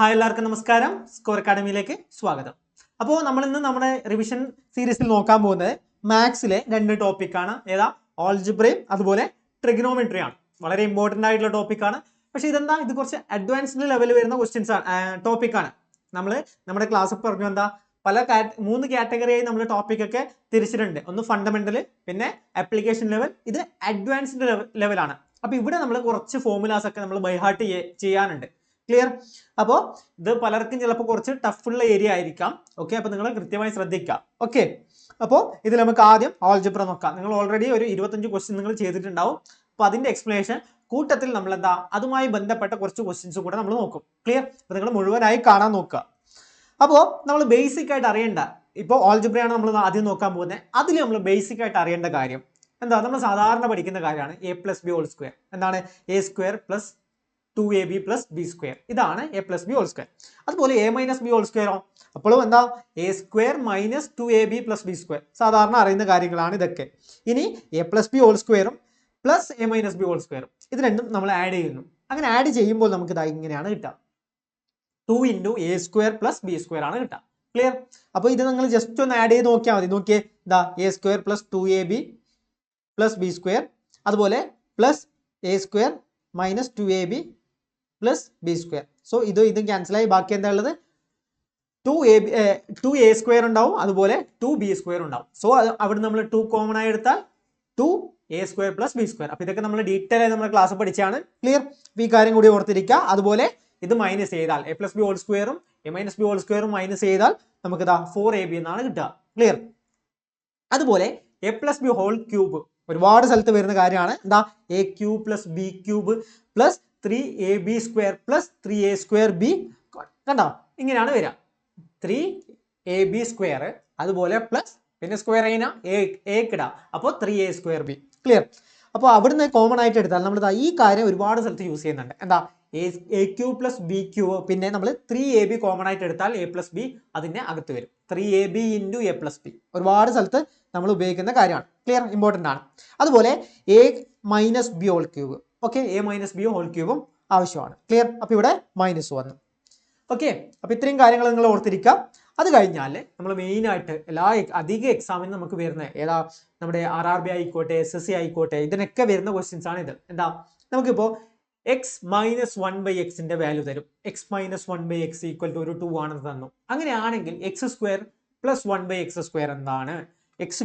Hi എല്ലാവർക്കും നമസ്കാരം. Score അക്കാഡമിയിലേക്ക് സ്വാഗതം. അപ്പോൾ നമ്മൾ ഇന്ന് നമ്മുടെ റിവിഷൻ സീരീസിൽ നോക്കാൻ പോകുന്നത് മാത്സിലെ രണ്ട് ടോപ്പിക്കാണ്. ഏതാ? ഓൾജിബ്രയും അതുപോലെ ട്രിഗണോമെട്രി ആണ്. വളരെ ഇമ്പോർട്ടൻ്റ് ആയിട്ടുള്ള ടോപ്പിക്കാണ്. പക്ഷേ ഇതെന്താ, ഇത് കുറച്ച് അഡ്വാൻസ്ഡ് ലെവൽ വരുന്ന ക്വസ്റ്റ്യൻസ് ടോപ്പിക്കാണ്. നമ്മൾ നമ്മുടെ ക്ലാസ് പറഞ്ഞു എന്താ, മൂന്ന് കാറ്റഗറിയായി നമ്മൾ ടോപ്പിക്കൊക്കെ തിരിച്ചിട്ടുണ്ട്. ഒന്ന് ഫണ്ടമെന്റൽ, പിന്നെ ആപ്ലിക്കേഷൻ ലെവൽ, ഇത് അഡ്വാൻസ്ഡ് ലെവലാണ്. അപ്പോൾ ഇവിടെ നമ്മൾ കുറച്ച് ഫോർമുലാസ് ഒക്കെ നമ്മൾ ബൈഹാർട്ട് ചെയ്യാനുണ്ട്. ക്ലിയർ? അപ്പോൾ ഇത് പലർക്കും ചിലപ്പോൾ കുറച്ച് ടഫുള്ള ഏരിയ ആയിരിക്കാം. ഓക്കെ, അപ്പോൾ നിങ്ങൾ കൃത്യമായി ശ്രദ്ധിക്കുക. ഓക്കെ, അപ്പോൾ ഇതിൽ നമുക്ക് ആദ്യം ആൾജിബ്ര നോക്കാം. നിങ്ങൾ ഓൾറെഡി ഒരു 25 ക്വസ്റ്റ്യൻ നിങ്ങൾ ചെയ്തിട്ടുണ്ടാവും. അപ്പോൾ അതിന്റെ എക്സ്പ്ലനേഷൻ കൂട്ടത്തിൽ നമ്മൾ എന്താ അതുമായി ബന്ധപ്പെട്ട കുറച്ച് ക്വസ്റ്റ്യൻസ് കൂടെ നമ്മൾ നോക്കും. ക്ലിയർ? അപ്പോൾ നിങ്ങൾ മുഴുവനായി കാണാൻ നോക്കുക. അപ്പോൾ നമ്മൾ ബേസിക് ആയിട്ട് അറിയേണ്ട, ഇപ്പോൾ ആൾജിബ്രയാണ് നമ്മൾ ആദ്യം നോക്കാൻ പോകുന്നത്. അതിൽ നമ്മൾ ബേസിക് ആയിട്ട് അറിയേണ്ട കാര്യം എന്താ, നമ്മൾ സാധാരണ പഠിക്കുന്ന കാര്യമാണ് a+b². എന്താണ്? a² + 2ab + b². ഇതാണ് a+b². അതുപോലെ a−b². അപ്പോഴും എന്താ? a² - 2ab + b². സാധാരണ അറിയുന്ന കാര്യങ്ങളാണ് ഇതൊക്കെ. ഇനി a+b² പ്ലസ് a−b². ഇത് രണ്ടും നമ്മൾ ആഡ് ചെയ്യുന്നു. അങ്ങനെ ആഡ് ചെയ്യുമ്പോൾ നമുക്ക് ഇതാ ഇങ്ങനെയാണ് കിട്ടുക. 2 × a² + b² ആണ് കിട്ടുക. ക്ലിയർ? അപ്പോൾ ഇത് നിങ്ങൾ ജസ്റ്റ് ഒന്ന് ആഡ് ചെയ്ത് നോക്കിയാൽ മതി. നോക്കിയേ, ഇതാ a² + 2ab + b². അതുപോലെ plus a² - 2ab + b². So ഇതും ക്യാൻസൽ ആയി. ബാക്കി എന്താ ഉള്ളത്? 2a² ഉണ്ടാവും, അതുപോലെ 2b² ഉണ്ടാവും. സോ അവിടെ നമ്മൾ 2 കോമൺ ആയി എടുത്താൽ 2a² + b². അപ്പോൾ ഇതൊക്കെ നമ്മൾ ഡീറ്റെയിൽ ആയി നമ്മുടെ ക്ലാസ് പഠിച്ചാണ്. ക്ലിയർ? ഈ കാര്യം കൂടി ഓർത്തിരിക്കുക. അതുപോലെ ഇത് മൈനസ് ചെയ്താൽ a+b² a−b² മൈനസ് ചെയ്താൽ നമുക്ക് ഇതാ 4ab എന്നാണ് കിട്ടുക. ക്ലിയർ? അതുപോലെ a+b³ ഒരുപാട് സ്ഥലത്ത് വരുന്ന കാര്യമാണ്. എന്താ? a³ + b³ + 3ab² + 3a²b. കണ്ടോ? ഇങ്ങനെയാണ് വരിക. 3ab², അതുപോലെ പ്ലസ് പിന്നെ സ്ക്വയർ a അപ്പോൾ 3a²b. ക്ലിയർ? അപ്പോൾ അവിടുന്ന് കോമൺ ആയിട്ട് എടുത്താൽ നമ്മൾ ഈ കാര്യം ഒരുപാട് സ്ഥലത്ത് യൂസ് ചെയ്യുന്നുണ്ട്. എന്താ? a³ + b³ പിന്നെ നമ്മൾ 3ab കോമൺ ആയിട്ട് എടുത്താൽ a+b അതിന്റെ അകത്ത് വരും. 3ab × a+b ഒരുപാട് സ്ഥലത്ത് നമ്മൾ ഉപയോഗിക്കുന്ന കാര്യമാണ്. ക്ലിയർ? ഇമ്പോർട്ടൻ്റ് ആണ്. അതുപോലെ a−b². ഓക്കെ, a−b³ ആവശ്യമാണ്. ക്ലിയർ? അപ്പോൾ ഇവിടെ മൈനസ് വന്നു. ഓക്കെ, അപ്പോൾ ഇത്രയും കാര്യങ്ങൾ നിങ്ങൾ ഓർത്തിരിക്കുക. അത് കഴിഞ്ഞാൽ നമ്മൾ മെയിൻ ആയിട്ട് അധിക എക്സാമിന് നമുക്ക് വരുന്ന ഏതാ, നമ്മുടെ RRB ആയിക്കോട്ടെ, SSC ആയിക്കോട്ടെ, ഇതിനൊക്കെ വരുന്ന ക്വസ്റ്റ്യൻസ് ആണ് ഇത്. എന്താ? നമുക്കിപ്പോൾ x - 1/x വാല്യൂ തരും. x - 1/x = 2 ആണെന്ന് തന്നു. അങ്ങനെയാണെങ്കിൽ x² + 1/x² എന്താണ്? x³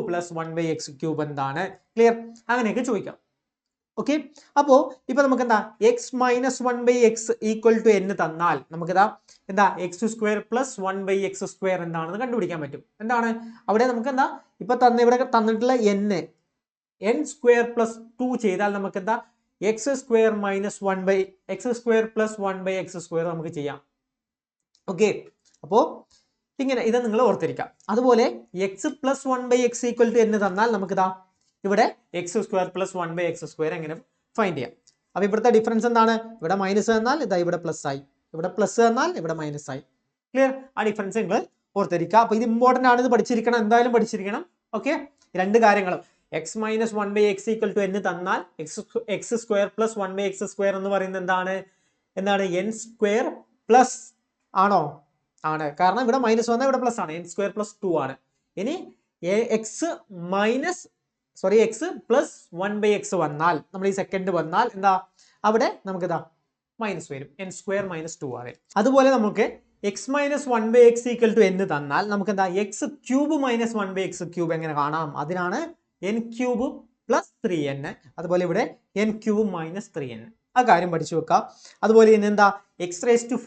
+ 1/x³ എന്താണ്? ക്ലിയർ? അങ്ങനെയൊക്കെ ചോദിക്കാം. ഓക്കെ, അപ്പോൾ ഇപ്പൊ നമുക്ക് എന്താ x - 1/x = n തന്നാൽ നമുക്കിതാ എന്താ x² + 1/x² എന്താണെന്ന് കണ്ടുപിടിക്കാൻ പറ്റും. എന്താണ് അവിടെ നമുക്ക് എന്താ ഇപ്പൊ ഇവിടെ തന്നിട്ടുള്ള n² + 2 ചെയ്താൽ നമുക്ക് എന്താ x² - 1/x² + 1/x² നമുക്ക് ചെയ്യാം. ഓക്കെ, അപ്പോൾ ഇങ്ങനെ ഇത് നിങ്ങൾ ഓർത്തിരിക്കാം. അതുപോലെ x + 1/x = n തന്നാൽ നമുക്കിതാ ഇവിടെ x² + 1/x² എങ്ങനെ ഫൈൻഡ് ചെയ്യാം. അപ്പോൾ ഇവിടുത്തെ ഡിഫറൻസ് എന്താണ്? ഇവിടെ മൈനസ് തന്നാൽ ഇതാ ഇവിടെ പ്ലസ് ആയി, ഇവിടെ പ്ലസ് തന്നാൽ ഇവിടെ മൈനസ് ആയി. ക്ലിയർ? ആ ഡിഫറൻസ് നിങ്ങൾ ഓർത്തിരിക്കുക. അപ്പോൾ ഇത് ഇമ്പോർട്ടൻ്റ് ആണ്, ഇത് പഠിച്ചിരിക്കണം, എന്തായാലും പഠിച്ചിരിക്കണം. ഓക്കെ, രണ്ട് കാര്യങ്ങളും x - 1/x = n തന്നാൽ x² + 1/x² എന്ന് പറയുന്നത് എന്താണ് n² ആണോ? ആണ്, കാരണം ഇവിടെ മൈനസ് വന്നാൽ ഇവിടെ പ്ലസ് ആണ്. n² + 2 ആണ്. ഇനി x + 1/x വന്നാൽ നമ്മൾ ഈ സെക്കൻഡ് വന്നാൽ എന്താ അവിടെ നമുക്ക് ഇതാ മൈനസ് വരും. n² - 2 ആണ്. അതുപോലെ നമുക്ക് x - 1/x = n തന്നാൽ നമുക്ക് എന്താ x³ - 1/x³ എങ്ങനെ കാണാം? അതിനാണ് n³ + 3n. അതുപോലെ ഇവിടെ n³ - 3n. ആ കാര്യം പഠിച്ചു വെക്കാം. അതുപോലെ ഇനി എന്താ x⁴ +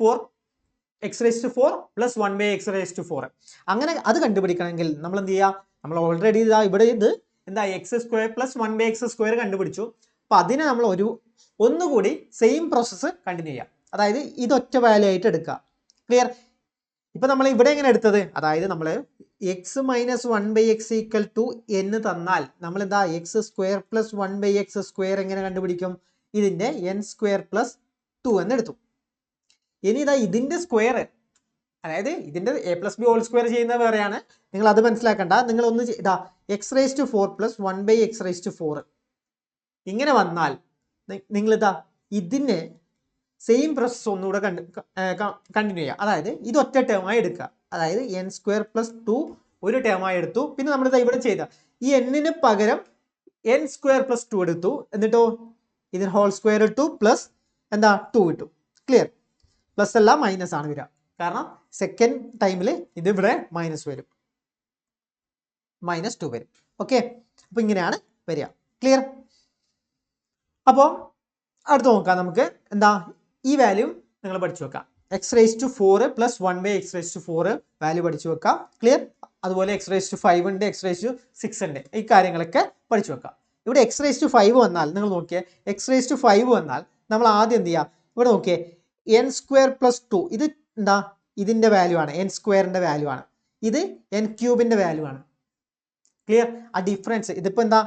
1/x⁴. അങ്ങനെ അത് കണ്ടുപിടിക്കണമെങ്കിൽ നമ്മൾ എന്ത് ചെയ്യുക? നമ്മൾ ഓൾറെഡി ഇതാ ഇവിടെ ഇത് എന്താ x² + 1/x² കണ്ടുപിടിച്ചു. അപ്പൊ അതിനെ നമ്മൾ ഒന്നുകൂടി സെയിം പ്രോസസ്സ് കണ്ടിന്യൂ ചെയ്യാം. അതായത് ഇത് ഒറ്റ വാല്യൂ ആയിട്ട് എടുക്കുക. ക്ലിയർ? ഇപ്പൊ നമ്മൾ ഇവിടെ എങ്ങനെ എടുത്തത്? അതായത് നമ്മൾ x - 1/x = n തന്നാൽ നമ്മൾ എന്താ x² + 1/x² എങ്ങനെ കണ്ടുപിടിക്കും? ഇതിന്റെ n² + 2 എന്ന് എടുത്തു. ഇനി ഇതാ ഇതിന്റെ സ്ക്വയർ, അതായത് ഇതിന്റെ a+b² ചെയ്യുന്നത് വേറെയാണ്, നിങ്ങൾ അത് മനസ്സിലാക്കണ്ട. നിങ്ങൾ ഒന്ന് ഇതാ x⁴ + 1/x⁴ ഇങ്ങനെ വന്നാൽ നിങ്ങൾ ഇതാ ഇതിനെ സെയിം പ്രോസസ് ഒന്നുകൂടെ കണ്ടിന്യൂ ചെയ്യുക. അതായത് ഇത് ഒറ്റ ടേമായി എടുക്കുക. അതായത് എൻ സ്ക്വയർ പ്ലസ് 2 ഒരു ടേമായി എടുത്തു. പിന്നെ നമ്മൾ ഇവിടെ ചെയ്ത ഈ എന്നിന് പകരം എൻ സ്ക്വയർ പ്ലസ് 2 എടുത്തു. എന്നിട്ടോ ഇതിന് ഹോൾ സ്ക്വയർ ഇട്ടു പ്ലസ് എന്താ 2 ഇട്ടു. ക്ലിയർ? പ്ലസ് അല്ല മൈനസ് ആണ് വരിക. കാരണം സെക്കൻഡ് ടൈമിൽ ഇത് ഇവിടെ മൈനസ് വരും, -2 വരും. ഓക്കെ, അപ്പൊ ഇങ്ങനെയാണ് വരിക. ക്ലിയർ? അപ്പോൾ അടുത്ത് നോക്കാം നമുക്ക്. എന്താ ഈ വാല്യൂ നിങ്ങൾ പഠിച്ചു വെക്കാം. x⁴ പ്ലസ് 1/x⁴ വാല്യൂ പഠിച്ചു വെക്കാം. ക്ലിയർ? അതുപോലെ x⁵ ഉണ്ട്, x⁶ ഉണ്ട്. ഈ കാര്യങ്ങളൊക്കെ പഠിച്ചു വെക്കാം. ഇവിടെ x⁵ വന്നാൽ നിങ്ങൾ നോക്കിയേ, x⁵ വന്നാൽ നമ്മൾ ആദ്യം എന്ത് ചെയ്യുക? ഇവിടെ നോക്കിയേ, n² പ്ലസ് 2 ഇത് എന്താ ഇതിന്റെ വാല്യൂ ആണ്, n²ന്റെ വാല്യൂ ആണ്. ഇത് n³ വാല്യൂ ആണ്. ക്ലിയർ? ആ ഡിഫറൻസ് ഇതിപ്പോ എന്താ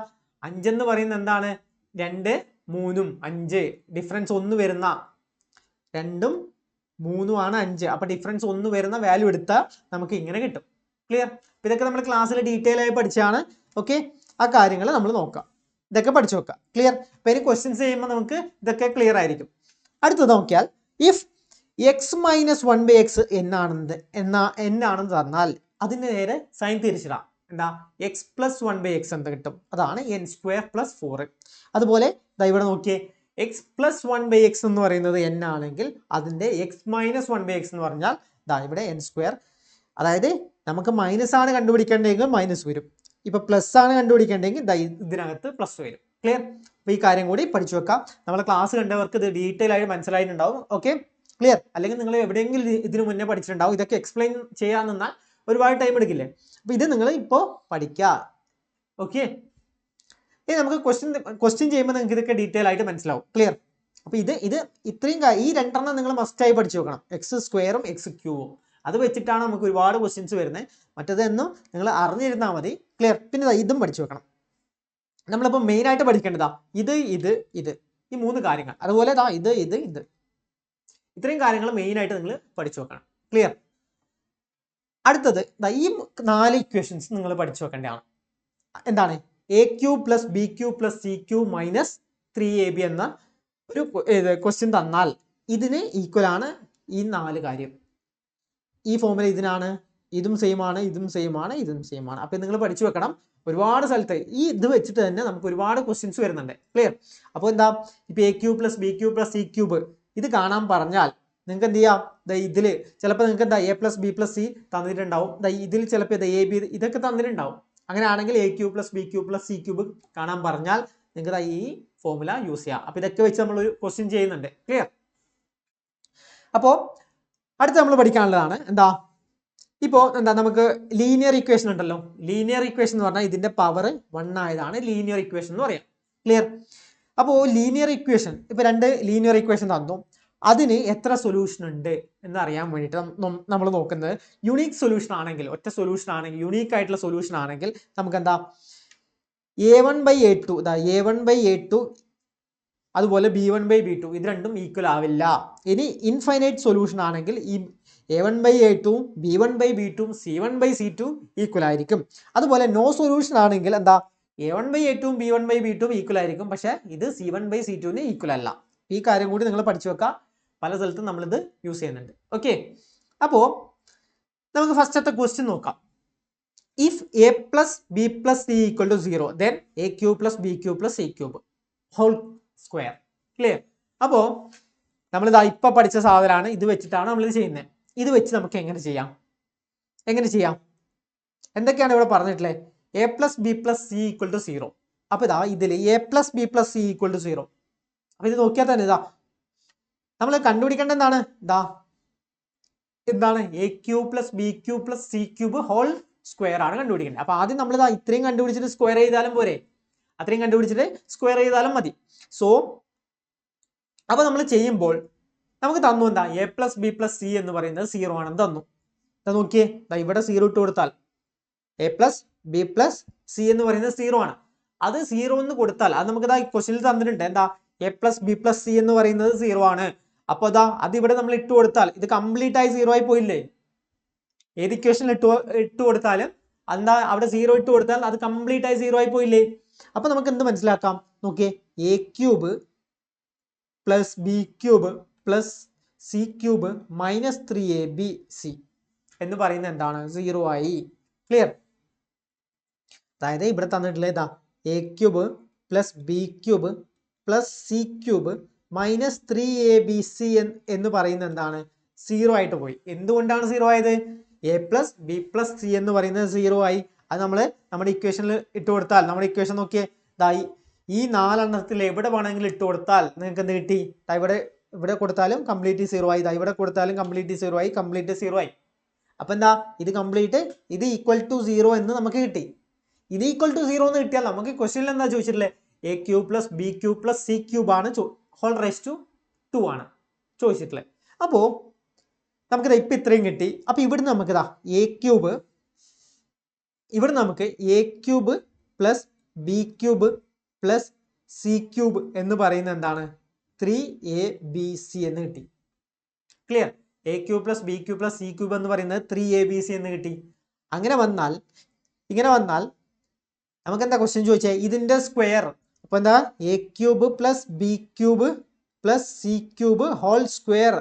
5 എന്ന് പറയുന്നത് എന്താണ്? 2 3 5 ഡിഫറൻസ് 1 വരുന്ന 2 3 ആണ് 5. അപ്പൊ ഡിഫറൻസ് 1 വരുന്ന വാല്യൂ എടുത്താൽ നമുക്ക് ഇങ്ങനെ കിട്ടും. ക്ലിയർ? ഇതൊക്കെ നമ്മൾ ക്ലാസ്സിൽ ഡീറ്റെയിൽ ആയി പഠിച്ചാണ്. ഓക്കെ, ആ കാര്യങ്ങൾ നമ്മൾ നോക്കാം. ഇതൊക്കെ പഠിച്ചു വെക്കാം. ക്ലിയർ? അപ്പൊ ഇനി ക്വസ്റ്റ്യൻസ് ചെയ്യുമ്പോൾ നമുക്ക് ഇതൊക്കെ ക്ലിയർ ആയിരിക്കും. അടുത്തത് നോക്കിയാൽ ഇഫ് x-1/x എന്നാണെന്ന് തന്നാൽ അതിന്റെ നേരെ സൈൻ തിരിച്ചിടാം. എന്താ x+1/x എന്ത് കിട്ടും? അതാണ് n² പ്ലസ് 4. അതുപോലെ ഇവിടെ നോക്കിയേ, x+1/x എന്ന് പറയുന്നത് n ആണെങ്കിൽ അതിന്റെ x-1/x എന്ന് പറഞ്ഞാൽ ഇവിടെ n². അതായത് നമുക്ക് മൈനസ് ആണ് കണ്ടുപിടിക്കേണ്ടതെങ്കിൽ മൈനസ് വരും, ഇപ്പൊ പ്ലസ് ആണ് കണ്ടുപിടിക്കേണ്ടതെങ്കിൽ ഇതിനകത്ത് പ്ലസ് വരും. ക്ലിയർ? അപ്പൊ ഈ കാര്യം കൂടി പഠിച്ചു വെക്കാം. നമ്മളെ ക്ലാസ് കണ്ടവർക്ക് ഇത് ഡീറ്റെയിൽ ആയി മനസ്സിലായിട്ടുണ്ടാവും. Okay, clear? അല്ലെങ്കിൽ നിങ്ങൾ എവിടെയെങ്കിലും ഇതിനു മുന്നേ പഠിച്ചിട്ടുണ്ടാവും. ഇതൊക്കെ എക്സ്പ്ലെയിൻ ചെയ്യാൻ നിന്നാൽ ഒരുപാട് ടൈം എടുക്കില്ലേ? അപ്പൊ ഇത് നിങ്ങൾ ഇപ്പോ പഠിക്കുക. ഓക്കെ, ഇനി നമുക്ക് ക്വസ്റ്റ്യൻ ചെയ്യുമ്പോൾ നിങ്ങൾക്ക് ഇതൊക്കെ ഡീറ്റെയിൽ ആയിട്ട് മനസ്സിലാവും. ക്ലിയർ? അപ്പൊ ഇത് ഇത്രയും ഈ രണ്ടെണ്ണം നിങ്ങൾ മസ്റ്റായി പഠിച്ചു വെക്കണം, x² x³ അത് വെച്ചിട്ടാണ് നമുക്ക് ഒരുപാട് ക്വസ്റ്റ്യൻസ് വരുന്നത്. മറ്റേതൊന്നും നിങ്ങൾ അറിഞ്ഞിരുന്നാൽ മതി. ക്ലിയർ? പിന്നെ ഇതും പഠിച്ചു വെക്കണം. നമ്മളിപ്പോൾ മെയിൻ ആയിട്ട് പഠിക്കേണ്ടതാ ഇത് ഈ 3 കാര്യങ്ങൾ. അതുപോലെ ഇത് ഇത്രയും കാര്യങ്ങൾ മെയിൻ ആയിട്ട് നിങ്ങൾ പഠിച്ചു വെക്കണം. ക്ലിയർ? അടുത്തത് ഈ 4 ഇക്വേഷൻസ് നിങ്ങൾ പഠിച്ചു വെക്കേണ്ടതാണ്. എന്താണ്? a³ plus b³ plus c³ minus 3ab എന്ന ഒരു ക്വസ്റ്റ്യൻ തന്നാൽ ഇതിന് ഈക്വൽ ആണ് ഈ 4 കാര്യം. ഈ ഫോർമുല ഇതിനാണ്, ഇതും സെയിം ആണ്, ഇതും സെയിം ആണ്, ഇതും സെയിം ആണ്. അപ്പൊ നിങ്ങൾ പഠിച്ചു വെക്കണം. ഒരുപാട് സ്ഥലത്ത് ഇത് വെച്ചിട്ട് തന്നെ നമുക്ക് ഒരുപാട് ക്വസ്റ്റ്യൻസ് വരുന്നുണ്ട്. ക്ലിയർ? അപ്പോൾ എന്താ, ഇപ്പൊ a³ plus b³ plus c³ ഇത് കാണാൻ പറഞ്ഞാൽ നിങ്ങൾക്ക് എന്ത് ചെയ്യാം? ഇതില് ചിലപ്പോൾ നിങ്ങൾക്ക് എന്താ a+b+c തന്നിട്ടുണ്ടാവും. ഇതിൽ ചിലപ്പോൾ ab ഇതൊക്കെ തന്നിട്ടുണ്ടാവും. അങ്ങനെയാണെങ്കിൽ a³ plus b³ plus c³ കാണാൻ പറഞ്ഞാൽ നിങ്ങൾക്ക് ഈ ഫോർമുല യൂസ് ചെയ്യാം. അപ്പൊ ഇതൊക്കെ വെച്ച് നമ്മൾ ഒരു ക്വസ്റ്റ്യൻ ചെയ്യുന്നുണ്ട്. ക്ലിയർ? അപ്പോൾ അടുത്ത നമ്മൾ പഠിക്കാനുള്ളതാണ് എന്താ, ഇപ്പോൾ എന്താ നമുക്ക് ലീനിയർ ഇക്വേഷൻ ഉണ്ടല്ലോ. ലീനിയർ ഇക്വേഷൻ എന്ന് പറഞ്ഞാൽ ഇതിന്റെ പവർ 1 ആയതാണ് ലീനിയർ ഇക്വേഷൻ എന്ന് പറയാം. ക്ലിയർ? അപ്പോൾ ലീനിയർ ഇക്വേഷൻ ഇപ്പൊ 2 ലീനിയർ ഇക്വേഷൻ തന്നു, അതിന് എത്ര സൊല്യൂഷൻ ഉണ്ട് എന്ന് അറിയാൻ വേണ്ടിയിട്ട് നമ്മൾ നോക്കുന്നത് യുണീക്ക് സൊല്യൂഷൻ ആണെങ്കിൽ, ഒറ്റ സൊല്യൂഷൻ ആണെങ്കിൽ, യുണീക്ക് ആയിട്ടുള്ള സൊല്യൂഷൻ ആണെങ്കിൽ നമുക്ക് എന്താ a1/a2 a1/a2 അതുപോലെ b1/b2 ഇത് രണ്ടും ഈക്വൽ ആവില്ല. ഇനി ഇൻഫൈനൈറ്റ് സൊല്യൂഷൻ ആണെങ്കിൽ ഈ a1/a2 b1/b2 c1/c2 ഈക്വൽ ആയിരിക്കും. അതുപോലെ നോ സൊല്യൂഷൻ ആണെങ്കിൽ എന്താ a1/a2 b1/b2 ഈക്വൽ ആയിരിക്കും, പക്ഷെ ഇത് c1/c2 ഈക്വൽ അല്ല. ഈ കാര്യം കൂടി നിങ്ങൾ പഠിച്ചു വെക്കാം. പല സ്ഥലത്തും നമ്മളിത് യൂസ് ചെയ്യുന്നുണ്ട്. ഓക്കെ, അപ്പോൾ നമുക്ക് ഫസ്റ്റത്തെ ക്വസ്റ്റ്യൻ നോക്കാം. If a+b+c = 0 then a³ plus b³ plus c³ whole square. Clear? അപ്പോൾ നമ്മളിതാ ഇപ്പൊ പഠിച്ച സാധനമാണ്, ഇത് വെച്ചിട്ടാണ് നമ്മളിത് ചെയ്യുന്നത്. ഇത് വെച്ച് നമുക്ക് എങ്ങനെ ചെയ്യാം? എന്തൊക്കെയാണ് ഇവിടെ പറഞ്ഞിട്ടുള്ളത്? a+b+c = 0. അപ്പൊ ഇതാ ഇതിൽ a+b+c = 0. അപ്പൊ ഇത് നോക്കിയാൽ തന്നെ ഇതാ നമ്മൾ കണ്ടുപിടിക്കേണ്ട എന്താണ് a³ plus b³ plus c³ whole square ആണ് കണ്ടുപിടിക്കേണ്ടത്. അപ്പൊ ആദ്യം നമ്മൾ ഇത്രയും കണ്ടുപിടിച്ചിട്ട് സ്ക്വയർ ചെയ്താലും പോരെ, അത്രയും കണ്ടുപിടിച്ചിട്ട് സ്ക്വയർ ചെയ്താലും മതി. സോ അപ്പൊ നമ്മൾ ചെയ്യുമ്പോൾ നമുക്ക് തന്നു എന്താ a+b+c എന്ന് പറയുന്നത് 0 ആണെന്ന് തന്നു. നോക്കിയേ, ഇവിടെ 0 ഇട്ട് കൊടുത്താൽ a+b+c എന്ന് പറയുന്നത് 0 ആണ്. അത് 0 എന്ന് കൊടുത്താൽ അത് നമുക്ക് ക്വസ്റ്റ്യനിൽ തന്നിട്ടുണ്ട്. എന്താ a+b+c എന്ന് പറയുന്നത് 0 ആണ്. അപ്പൊ അത് ഇവിടെ നമ്മൾ ഇട്ട് കൊടുത്താൽ ഇത് കംപ്ലീറ്റ് ആയി 0 ആയി പോയില്ലേ? ഏത് ഇക്വേഷനിൽ ഇട്ട് കൊടുത്താലും എന്താ അവിടെ 0 ഇട്ട് കൊടുത്താൽ അത് കംപ്ലീറ്റ് ആയി 0 ആയി പോയില്ലേ? അപ്പൊ നമുക്ക് എന്ത് മനസ്സിലാക്കാം? നോക്കിയേ, a³ plus b³ plus C cube minus 3ab C എന്ന് പറയുന്നത് എന്താണ്? 0 ആയി. ക്ലിയർ? അതായത് ഇവിടെ തന്നിട്ടുള്ള ഏതാ? A cube plus B cube plus C cube minus 3abc എന്ന് പറയുന്നത് എന്താണ്? 0 ആയിട്ട് പോയി. എന്തുകൊണ്ടാണ് 0 ആയത്? A plus B plus C എന്ന് പറയുന്നത് 0 ആയി. അത് നമ്മൾ നമ്മുടെ ഇക്വേഷനിൽ ഇട്ട് കൊടുത്താൽ, നമ്മുടെ ഇക്വേഷൻ നോക്കിയേ, ഇതായി ഈ 4 എണ്ണത്തിൽ എവിടെ വേണമെങ്കിലും ഇട്ട് കൊടുത്താൽ നിങ്ങൾക്ക് എന്ത് കിട്ടി? ഇവിടെ കൊടുത്താലും കംപ്ലീറ്റ് 0 ആയി, ഇവിടെ കൊടുത്താലും കംപ്ലീറ്റ് 0 ആയി, കംപ്ലീറ്റ് 0 ആയി. അപ്പൊ എന്താ? ഇത് കംപ്ലീറ്റ് ഇത് ഈക്വൽ ടു 0 എന്ന് നമുക്ക് കിട്ടി. ഇത് ഈക്വൽ ടു 0 എന്ന് കിട്ടിയാൽ നമുക്ക് ക്വസ്റ്റ്യനിൽ എന്താ ചോദിച്ചിട്ടില്ലേ? A cube plus B cube plus C cube ആണ് ഹോൾ റൈസ് ടു 2 ആണ് ചോദിച്ചിട്ടുള്ളത്. അപ്പോൾ നമുക്കിതാ ഇപ്പം ഇത്രയും കിട്ടി. അപ്പോൾ ഇവിടുന്ന് നമുക്കിതാ എ ക്യൂബ്, ഇവിടെ നമുക്ക് A cube plus B cube plus C cube എന്ന് പറയുന്നത് എന്താണ്? 3abc എന്ന് കിട്ടി. Clear? A cube plus B cube plus C cube എന്ന് പറയുന്നത് 3abc എന്ന് കിട്ടി. ഇങ്ങനെ വന്നാൽ നമുക്ക് എന്താ ക്വസ്റ്റ്യൻ ചോദിച്ചേ? ഇതിന്റെ സ്ക്വയർ. അപ്പൊ എന്താ? A cube plus B cube plus C cube whole square.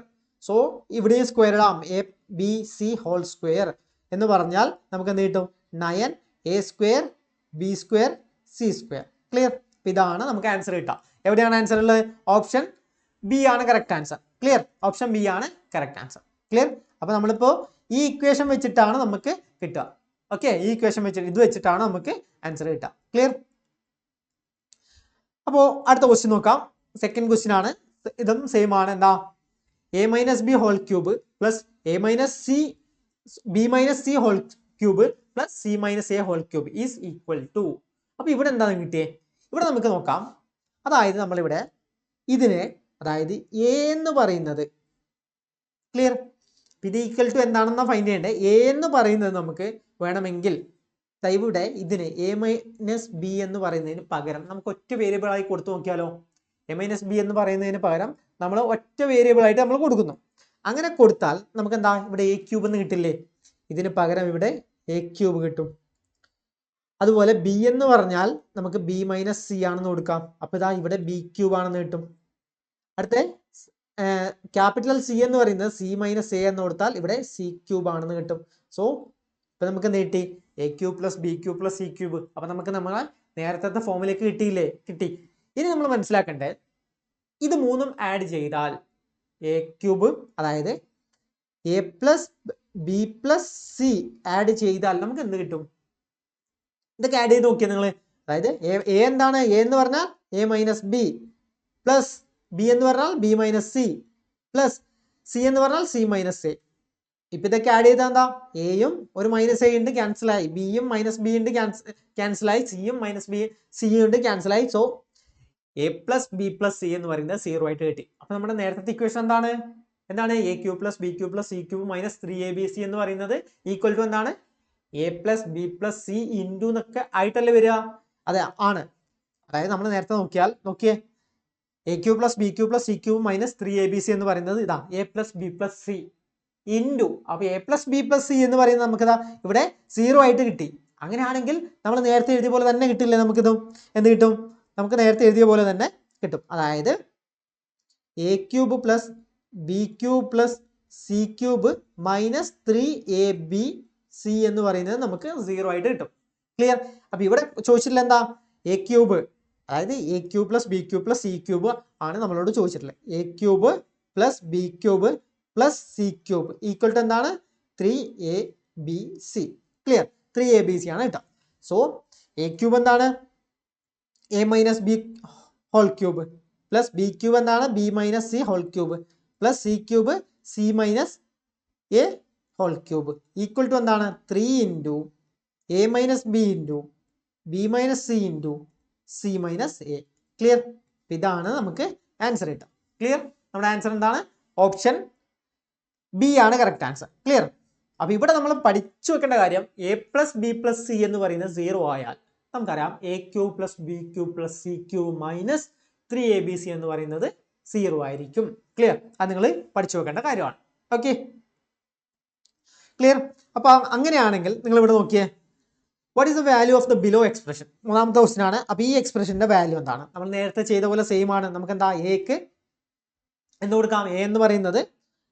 So ഇവിടെ സ്ക്വയർ ഇടാം, A B C whole square എന്ന് പറഞ്ഞാൽ നമുക്ക് എന്ത് കിട്ടും? 9a square B square C square. Clear? ഇതാണ് നമുക്ക് ആൻസർ കിട്ടുക. എവിടെയാണ് ആൻസർ ഉള്ളത്? ഓപ്ഷൻ ബി ആണ് correct answer. Clear? Option B ആണ് കറക്റ്റ് ആൻസർ. ക്ലിയർ? അപ്പൊ നമ്മളിപ്പോ ഈ ഇക്വേഷൻ വെച്ചിട്ടാണ് നമുക്ക് കിട്ടുക. ഓക്കെ, ഈ ഇക്വേഷൻ വെച്ചിട്ട് ഇത് വെച്ചിട്ടാണ് നമുക്ക് ആൻസർ കിട്ടുക. ക്ലിയർ? അപ്പോൾ അടുത്ത ക്വസ്റ്റ്യൻ നോക്കാം. സെക്കൻഡ് ക്വസ്റ്റ്യൻ ആണ്. ഇതും സെയിം ആണ്. എന്താ? A minus B whole cube plus A minus C B minus C whole cube plus C minus A whole cube is equal to. അപ്പൊ ഇവിടെ എന്താണ് കിട്ടിയേ? ഇവിടെ നമുക്ക് നോക്കാം. അതായത് നമ്മളിവിടെ ഇതിനെ, അതായത് എ എന്ന് പറയുന്നത്, ക്ലിയർ, ഇത് ഈക്വൽ ടു എന്താണെന്ന് ഫൈൻഡ് ചെയ്യേണ്ടത്. എ എന്ന് പറയുന്നത് നമുക്ക് വേണമെങ്കിൽ ഇവിടെ ഇതിന് എ മൈനസ് ബി എന്ന് പറയുന്നതിന് പകരം നമുക്ക് ഒറ്റ വേരിയബിൾ ആയി കൊടുത്തു നോക്കിയാലോ? എ മൈനസ് ബി എന്ന് പറയുന്നതിന് പകരം നമ്മൾ ഒറ്റ വേരിയബിൾ ആയിട്ട് നമ്മൾ കൊടുക്കുന്നു. അങ്ങനെ കൊടുത്താൽ നമുക്ക് എന്താ? ഇവിടെ എ ക്യൂബ് എന്ന് കിട്ടില്ലേ? ഇതിന് പകരം ഇവിടെ എ ക്യൂബ് കിട്ടും. അതുപോലെ ബി എന്ന് പറഞ്ഞാൽ നമുക്ക് ബി മൈനസ് സി ആണെന്ന് കൊടുക്കാം. അപ്പൊ ഇതാ ഇവിടെ ബി ക്യൂബ് ആണെന്ന് കിട്ടും. അടുത്ത ക്യാപിറ്റൽ സി എന്ന് പറയുന്നത് സി മൈനസ് എ എന്ന് കൊടുത്താൽ ഇവിടെ സി ക്യൂബ് ആണെന്ന് കിട്ടും. സോ ഇപ്പൊ നമുക്ക് എന്ത് കിട്ടി? A cube plus B cube plus C cube. അപ്പൊ നമുക്ക് നമ്മളെ നേരത്തെ ഫോമിലേക്ക് കിട്ടിയില്ലേ? കിട്ടി. ഇനി നമ്മൾ മനസ്സിലാക്കേണ്ടത്, ഇത് മൂന്നും ആഡ് ചെയ്താൽ എ ക്യൂബ്, അതായത് A plus B plus C add ചെയ്താൽ നമുക്ക് എന്ത് കിട്ടും? ഇതൊക്കെ ആഡ് ചെയ്ത് നോക്കിയാൽ നിങ്ങൾ, അതായത് എ എന്താണ്? എ എന്ന് പറഞ്ഞാൽ A minus B plus B എന്ന് പറഞ്ഞാൽ B minus C plus C എന്ന് പറഞ്ഞാൽ സി മൈനസ് എ. ഇപ്പൊ ഇതൊക്കെ ആഡ് ചെയ്താൽ എന്താ? എയും ഒരു മൈനസ് എ ഉണ്ട്, ക്യാൻസലായി. ബിയും മൈനസ് ബി ഉണ്ട്, ക്യാൻസലായി. സിയും മൈനസ് ബി സിയും ഉണ്ട്, ക്യാൻസലായി. So A plus B plus C എന്ന് പറയുന്നത് 0 ആയിട്ട് കിട്ടി. അപ്പൊ നമ്മുടെ നേരത്തെ ഇക്വേഷൻ എന്താണ്? A cube plus B cube plus C cube minus 3abc എന്ന് പറയുന്നത് ഈക്വൽ ടു എന്താണ്? A plus B plus C into എന്നൊക്കെ ആയിട്ടല്ലേ വരിക? അതെ, ആണ്. അതായത് നമ്മൾ നേരത്തെ നോക്കിയേ, A cube plus B cube plus C cube minus 3abc എന്ന് പറയുന്നത് ഇതാ A plus B plus C into. അപ്പൊ A plus B plus C എന്ന് പറയുന്നത് നമുക്കിതാ ഇവിടെ 0 ആയിട്ട് കിട്ടി. അങ്ങനെയാണെങ്കിൽ നമ്മൾ നേരത്തെ എഴുതിയ പോലെ തന്നെ കിട്ടില്ലേ? നമുക്കിതും എന്ത് കിട്ടും? നമുക്ക് നേരത്തെ എഴുതിയ പോലെ തന്നെ കിട്ടും. അതായത് A cube plus B cube plus C cube minus 3abc എന്ന് പറയുന്നത് നമുക്ക് 0 ആയിട്ട് കിട്ടും. ക്ലിയർ? അപ്പൊ ഇവിടെ ചോദിച്ചിട്ടില്ല എന്താ? എ ക്യൂബ്, അതായത് A cube plus B cube plus C cube ആണ് നമ്മളോട് ചോദിച്ചിട്ടുള്ളത്. A cube plus B cube plus C cube equal to എന്താണ്? 3abc. ക്ലിയർ? 3abc ആണ് കേട്ടോ. സോ എ ക്യൂബ് എന്താണ്? A minus B whole cube plus B cube എന്താണ്? B minus C whole cube plus C cube C minus A whole cube equal to എന്താണ്? 3 into A minus B into B minus C into C minus A. Clear? ഇതാണ് നമുക്ക് answer കിട്ടുക. Clear? നമ്മുടെ answer എന്താണ്? Option B ആണ് correct answer. Clear? അപ്പൊ ഇവിടെ നമ്മൾ പഠിച്ചു വെക്കേണ്ട കാര്യം, A plus B plus C എന്ന് പറയുന്നത് 0 ആയാൽ നമുക്കറിയാം A cube plus B cube plus C cube minus 3abc എന്ന് പറയുന്നത് 0 ആയിരിക്കും. ക്ലിയർ? അത് നിങ്ങൾ പഠിച്ചു വെക്കേണ്ട കാര്യമാണ്. Okay, clear? അപ്പൊ അങ്ങനെയാണെങ്കിൽ നിങ്ങൾ ഇവിടെ നോക്കിയേ, what is the value of the below expression? മൂന്നാമത്തെ ക്വസ്റ്റ്യൻ ആണ്. അപ്പൊ ഈ എക്സ്പ്രഷന്റെ വാല്യൂ എന്താണ്? നമ്മൾ നേരത്തെ ചെയ്ത പോലെ സെയിം ആണ്. നമുക്ക് എന്താ? എക്ക് എന്ന് കൊടുക്കാം. എ എന്ന് പറയുന്നത്,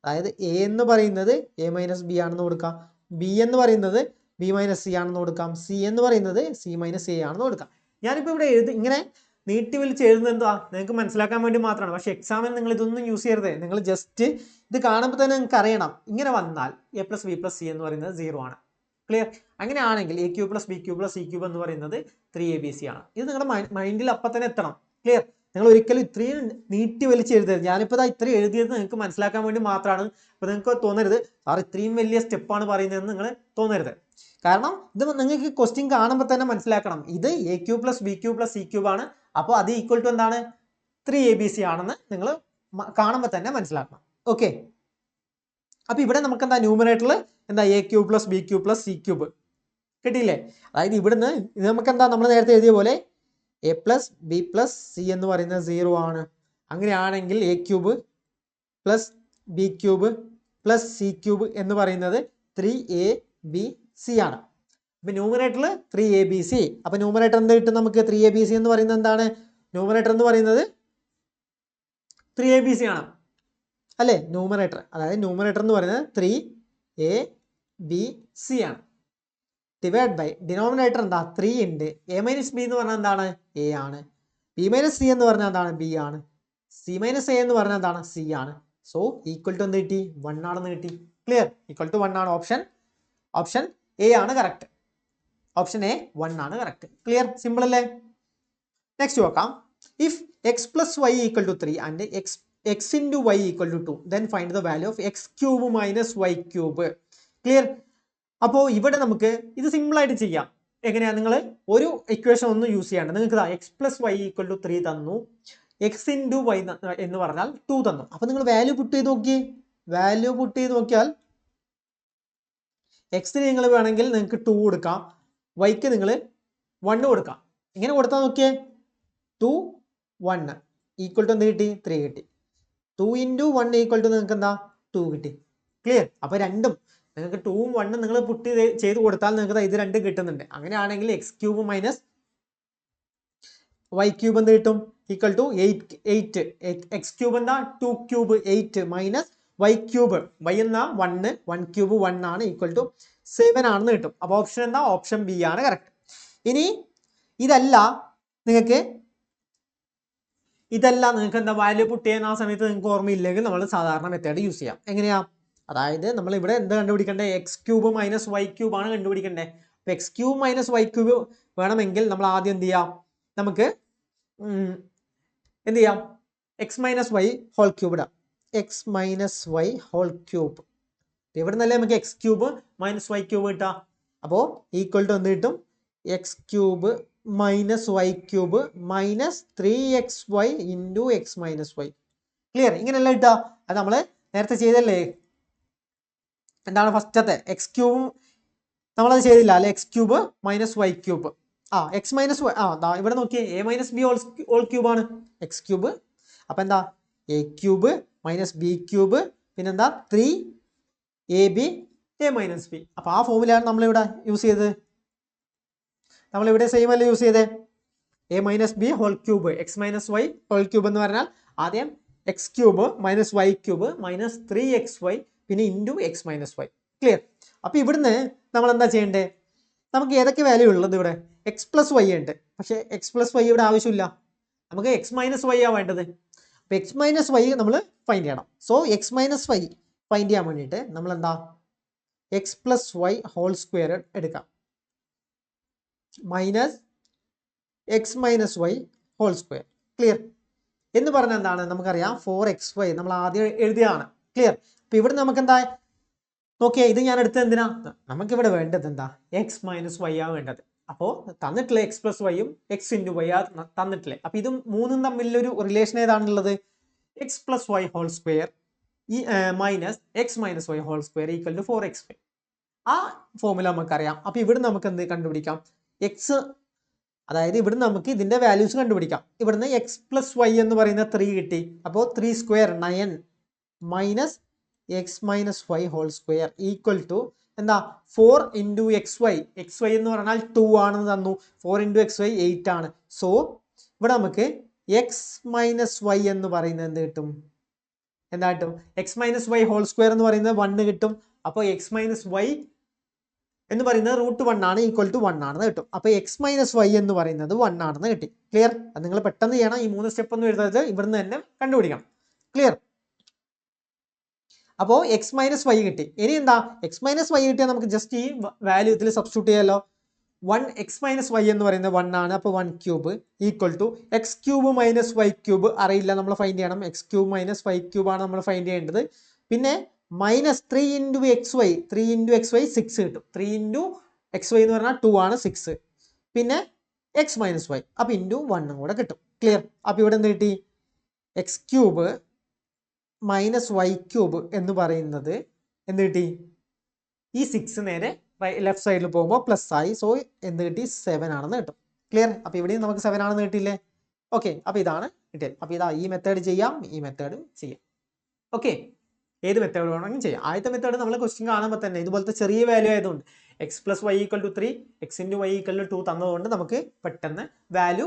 അതായത് എ എന്ന് പറയുന്നത് എ മൈനസ് ബി ആണെന്ന് കൊടുക്കാം. ബി എന്ന് പറയുന്നത് ബി മൈനസ് സി ആണെന്ന് കൊടുക്കാം. സി എന്ന് പറയുന്നത് സി മൈനസ് എ ആണെന്ന് കൊടുക്കാം. ഞാനിപ്പോൾ ഇവിടെ ഇങ്ങനെ നീട്ടി വലിച്ച് എഴുതുന്നത് എന്താ, നിങ്ങൾക്ക് മനസ്സിലാക്കാൻ വേണ്ടി മാത്രമാണ്. പക്ഷേ എക്സാമിന് നിങ്ങൾ ഇതൊന്നും യൂസ് ചെയ്യരുത്. നിങ്ങൾ ജസ്റ്റ് ഇത് കാണുമ്പോൾ തന്നെ നിങ്ങൾക്ക് അറിയണം, ഇങ്ങനെ വന്നാൽ A plus B plus C എന്ന് പറയുന്നത് 0 ആണ്. ക്ലിയർ? അങ്ങനെയാണെങ്കിൽ A cube plus B cube plus C cube എന്ന് പറയുന്നത് 3abc ആണ്. ഇത് നിങ്ങളുടെ മൈൻഡിൽ അപ്പം തന്നെ എത്തണം. ക്ലിയർ? നിങ്ങൾ ഒരിക്കലും ഇത്രയും നീട്ടി വലിച്ച് എഴുതരുത്. ഞാനിപ്പോൾ ഇത്രയും എഴുതിയത് നിങ്ങൾക്ക് മനസ്സിലാക്കാൻ വേണ്ടി മാത്രമാണ്. അപ്പോൾ നിങ്ങൾക്ക് തോന്നരുത് സാർ ഇത്രയും വലിയ സ്റ്റെപ്പാണ് പറയുന്നതെന്ന് നിങ്ങൾ തോന്നരുത്. കാരണം ഇത് നിങ്ങൾക്ക് ക്വസ്റ്റ്യൻ കാണുമ്പോൾ തന്നെ മനസ്സിലാക്കണം, ഇത് A cube plus B cube plus C cube ആണ്. അപ്പോൾ അത് ഈക്വൽ ടു എന്താണ്, 3abc ആണെന്ന് നിങ്ങൾ കാണുമ്പോൾ തന്നെ മനസ്സിലാക്കണം. ഓക്കെ, അപ്പോൾ ഇവിടെ നമുക്ക് എന്താ ന്യൂമറേറ്ററിൽ എന്താ A cube plus B cube plus C cube കിട്ടിയില്ലേ? അതായത് ഇവിടുന്ന് ഇത് നമുക്ക് എന്താ, നമ്മൾ നേരത്തെ എഴുതിയ പോലെ A plus B plus C എന്ന് പറയുന്നത് 0 ആണ്. അങ്ങനെയാണെങ്കിൽ A cube plus B cube plus C cube എന്ന് പറയുന്നത് 3abc ആണ്. അപ്പോൾ ന്യൂമറേറ്ററിൽ 3abc. അപ്പോൾ ന്യൂമറേറ്റർ എന്ത് കിട്ടും നമുക്ക്? 3abc എന്ന് പറയുന്നത് എന്താണ്? ന്യൂമറേറ്റർ എന്ന് പറയുന്നത് 3abc ആണ് അല്ലേ? ന്യൂമറേറ്റർ, അതായത് ന്യൂമറേറ്റർ എന്ന് പറയുന്നത് 3abc ആണ്. ഡിവൈഡ് ബൈ ഡിനോമിനേറ്റർ എന്താ? 3 ഉണ്ട്. എ മൈനസ് ബി എന്ന് പറഞ്ഞാൽ എന്താണ്? എ ആണ്. ബി മൈനസ് സി എന്ന് പറഞ്ഞാൽ എന്താണ്? ബി ആണ്. സി മൈനസ് എ എന്ന് പറഞ്ഞാൽ എന്താണ്? സി ആണ്. സോ ഈക്വൽ ടു എന്ത് കിട്ടി? 1 ആണെന്ന് കിട്ടി. ക്ലിയർ? ഈക്വൽ ടു 1 ആണ്. ഓപ്ഷൻ എ ആണ് കറക്റ്റ്. ഓപ്ഷൻ എ 1 ആണ് കറക്റ്റ്. ക്ലിയർ? സിമ്പിൾ അല്ലേ? നെക്സ്റ്റ് നോക്കാം. If X plus Y equal to 3 and X into Y equal to 2 then find the value of X cube minus Y cube. Clear? അപ്പോൾ ഇവിടെ നമുക്ക് ഇത് സിമ്പിളായിട്ട് ചെയ്യാം. എങ്ങനെയാണ്? നിങ്ങൾ ഒരു ഇക്വേഷൻ ഒന്നും യൂസ് ചെയ്യാണ്ട് നിങ്ങൾക്ക് X plus Y equal to 3 തന്നു, എക്സ് ഇൻറ്റു വൈ എന്ന് പറഞ്ഞാൽ 2 തന്നു. അപ്പോൾ നിങ്ങൾ വാല്യൂ പുട്ട് ചെയ്ത് നോക്കിയേ. വാല്യൂ പുട്ട് ചെയ്ത് നോക്കിയാൽ എക്സിന് നിങ്ങൾ വേണമെങ്കിൽ നിങ്ങൾക്ക് 2 കൊടുക്കാം, വൈക്ക് നിങ്ങൾ 1 കൊടുക്കാം. ഇങ്ങനെ കൊടുത്താൽ നോക്കിയേ, 2 1 ഈക്വൽ ടു എന്ത് കിട്ടി? 3 കിട്ടി. 2 ഇൻറ്റു 1 ഈക്വൽ ടു നിങ്ങൾക്ക് എന്താ? 2 കിട്ടി. ക്ലിയർ? അപ്പോൾ രണ്ടും നിങ്ങൾക്ക് 2ഉം 1ഉം നിങ്ങൾ പുട്ട് ചെയ്ത് കൊടുത്താൽ നിങ്ങൾക്ക് ഇത് രണ്ടും കിട്ടുന്നുണ്ട്. അങ്ങനെയാണെങ്കിൽ X cube minus Y cube എന്ത് കിട്ടും? Equal to 8. എക്സ് ക്യൂബ് എന്താ? 2 cube 8 minus Y cube, Y എന്നാ 1 ക്യൂബ് 1 ആണ്, ഈക്വൽ ടു 7 ആണെന്ന് കിട്ടും. അപ്പോൾ ഓപ്ഷൻ എന്താ? ഓപ്ഷൻ ബി ആണ് കറക്റ്റ്. ഇനി ഇതല്ല നിങ്ങൾക്ക് എന്താ വാല്യൂ പുട്ട് ചെയ്യുന്ന ആ സമയത്ത് നിങ്ങൾക്ക് ഓർമ്മയില്ലെങ്കിൽ നമ്മൾ സാധാരണ മെത്തേഡ് യൂസ് ചെയ്യാം. എങ്ങനെയാ? അതായത് നമ്മൾ ഇവിടെ എന്ത് കണ്ടുപിടിക്കേണ്ടത്? X cube minus Y cube ആണ് കണ്ടുപിടിക്കേണ്ടത്. അപ്പോൾ X cube minus Y cube വേണമെങ്കിൽ നമ്മൾ ആദ്യം എന്ത് ചെയ്യാം? നമുക്ക് എന്ത് ചെയ്യാം? X minus Y whole cube ഇടാം. X minus Y whole cube. ഇവിടെ നിന്നല്ലേ നമുക്ക് X cube minus Y cube കിട്ടാം. അപ്പോൾ ഈക്വൽ ടു എന്ത് കിട്ടും? X cube minus Y cube minus 3xy into X minus Y. Clear? ഇങ്ങനെയല്ല കിട്ടുക. അത് നമ്മൾ നേരത്തെ ചെയ്തല്ലേ? എന്താണ് ഫസ്റ്റത്തെ? എക്സ് ക്യൂബും നമ്മളത് ചെയ്തില്ല അല്ലെ? X cube minus Y cube. X minus Y ഇവിടെ നോക്കിയേ, A minus B whole cube ആണ് എക്സ് ക്യൂബ്. അപ്പം എന്താ? A cube minus B cube പിന്നെന്താ? 3ab A minus B. അപ്പോൾ ആ ഫോമിലാണ് നമ്മളിവിടെ യൂസ് ചെയ്തത്. നമ്മളിവിടെ സെയിം അല്ലേ യൂസ് ചെയ്തത്? A minus B whole cube X minus Y whole cube എന്ന് പറഞ്ഞാൽ ആദ്യം X cube minus Y cube minus 3xy പിന്നെ into X minus Y. Clear? അപ്പോൾ ഇവിടുന്ന് നമ്മൾ എന്താ ചെയ്യേണ്ടത്? നമുക്ക് ഏതൊക്കെ വാല്യൂ ഉള്ളത് ഇവിടെ? എക്സ് പ്ലസ് വൈ ഉണ്ട്, പക്ഷേ എക്സ് പ്ലസ് വൈ ഇവിടെ ആവശ്യമില്ല, നമുക്ക് എക്സ് മൈനസ് വൈ ആണ് വേണ്ടത്. അപ്പോൾ എക്സ് മൈനസ് വൈ നമ്മൾ ഫൈൻഡ് ചെയ്യണം. So x minus y find ചെയ്യാൻ വേണ്ടിയിട്ട് നമ്മൾ എന്താ? X plus y whole square എടുക്കാം minus X minus Y whole square. Clear? എന്ന് പറഞ്ഞാൽ എന്താണ്? നമുക്കറിയാം 4xy നമ്മൾ ആദ്യം എഴുതിയാണ്. ക്ലിയർ? അപ്പോൾ ഇവിടെ നമുക്ക് എന്താ നോക്കിയേ, ഇത് ഞാൻ എടുത്തത് എന്തിനാ? നമുക്കിവിടെ വേണ്ടത് എന്താ? എക്സ് മൈനസ് വൈ ആണ് വേണ്ടത്. അപ്പോൾ തന്നിട്ടില്ലേ എക്സ് പ്ലസ് വൈയും എക്സ് ഇൻറ്റു വൈ ആ തന്നിട്ടില്ലേ? അപ്പോൾ ഇതും മൂന്നും തമ്മിലൊരു റിലേഷൻ ഏതാണുള്ളത്? X plus y whole square ഈ minus X minus Y whole square equal to 4xy. ആ ഫോമുല നമുക്കറിയാം. അപ്പോൾ ഇവിടെ നമുക്ക് എന്ത് കണ്ടുപിടിക്കാം? എക്സ്, അതായത് ഇവിടുന്ന് നമുക്ക് ഇതിൻ്റെ വാല്യൂസ് കണ്ടുപിടിക്കാം. ഇവിടുന്ന് എക്സ് പ്ലസ് വൈ എന്ന് പറയുന്ന 3 കിട്ടി. അപ്പോൾ 3 square 9 minus X minus Y whole square equal to എന്താ? 4 ഇൻറ്റു എക്സ് വൈ എന്ന് പറഞ്ഞാൽ 2 ആണെന്ന് തന്നു. 4 ഇൻറ്റു എക്സ് വൈ 8 ആണ്. സോ ഇവിടെ നമുക്ക് എക്സ് മൈനസ് വൈ എന്ന് പറയുന്നത് എന്ത് കിട്ടും? എന്താ കിട്ടും? X minus Y whole square എന്ന് പറയുന്നത് 1 കിട്ടും. അപ്പോൾ എക്സ് മൈനസ് വൈ എന്ന് പറയുന്നത് √1 ആണ്, ഈക്വൽ ടു 1 ആണെന്ന് കിട്ടും. അപ്പോൾ എക്സ് മൈനസ് വൈ എന്ന് പറയുന്നത് 1 ആണെന്ന് കിട്ടി. ക്ലിയർ? അത് നിങ്ങൾ പെട്ടെന്ന് ചെയ്യണം. ഈ 3 സ്റ്റെപ്പ് ഒന്നും എഴുതരുത്, ഇവിടുന്ന് തന്നെ കണ്ടുപിടിക്കണം. ക്ലിയർ? അപ്പോൾ എക്സ് മൈനസ് വൈ കിട്ടി. ഇനി എന്താ? എക്സ് മൈനസ് വൈ കിട്ടിയാൽ നമുക്ക് ജസ്റ്റ് ഈ വാല്യൂ ഇതിൽ സബ്സ്റ്റിറ്റ്യൂട്ട് ചെയ്യാമല്ലോ. 1 എക്സ് മൈനസ് വൈ എന്ന് പറയുന്നത് 1 ആണ്. അപ്പോൾ 1 cube equal to X cube minus Y cube അറിയില്ല, നമ്മൾ ഫൈൻഡ് ചെയ്യണം. X cube minus Y cube ആണ് നമ്മൾ ഫൈൻഡ് ചെയ്യേണ്ടത്. പിന്നെ minus 3 into X Y, 3 into X Y 6 കിട്ടും. 3 ഇൻറ്റു എക്സ് വൈ എന്ന് പറഞ്ഞാൽ 2 ആണ്, 6. പിന്നെ എക്സ് മൈനസ് വൈ, അപ്പോൾ ഇൻറ്റു 1 കൂടെ കിട്ടും. ക്ലിയർ? അപ്പോൾ ഇവിടെ എന്ത് കിട്ടി? X cube minus Y cube എന്ന് പറയുന്നത് എന്ത് കിട്ടി? ഈ 6 നേരെ ലെഫ്റ്റ് സൈഡിൽ പോകുമ്പോൾ പ്ലസ് ആയി. സോ എന്ത് കിട്ടി? 7 ആണെന്ന് കിട്ടും. ക്ലിയർ? അപ്പോൾ ഇവിടെയും നമുക്ക് 7 ആണെന്ന് കിട്ടിയില്ലേ? ഓക്കെ, അപ്പോൾ ഇതാണ് കിട്ടിയത്. അപ്പോൾ ഇതാ ഈ മെത്തേഡ് ചെയ്യാം, ഈ മെത്തേഡും ചെയ്യാം. ഓക്കെ, ഏത് മെത്തേഡ് വേണമെങ്കിലും ചെയ്യാം. ആദ്യത്തെ മെത്തേഡ് നമ്മൾ ക്വസ്റ്റ്യൻ കാണുമ്പോൾ തന്നെ ഇതുപോലത്തെ ചെറിയ വാല്യൂ ആയതുകൊണ്ട് x plus Y equal to 3, x into Y equal to 2 തന്നതുകൊണ്ട് നമുക്ക് പെട്ടെന്ന് വാല്യൂ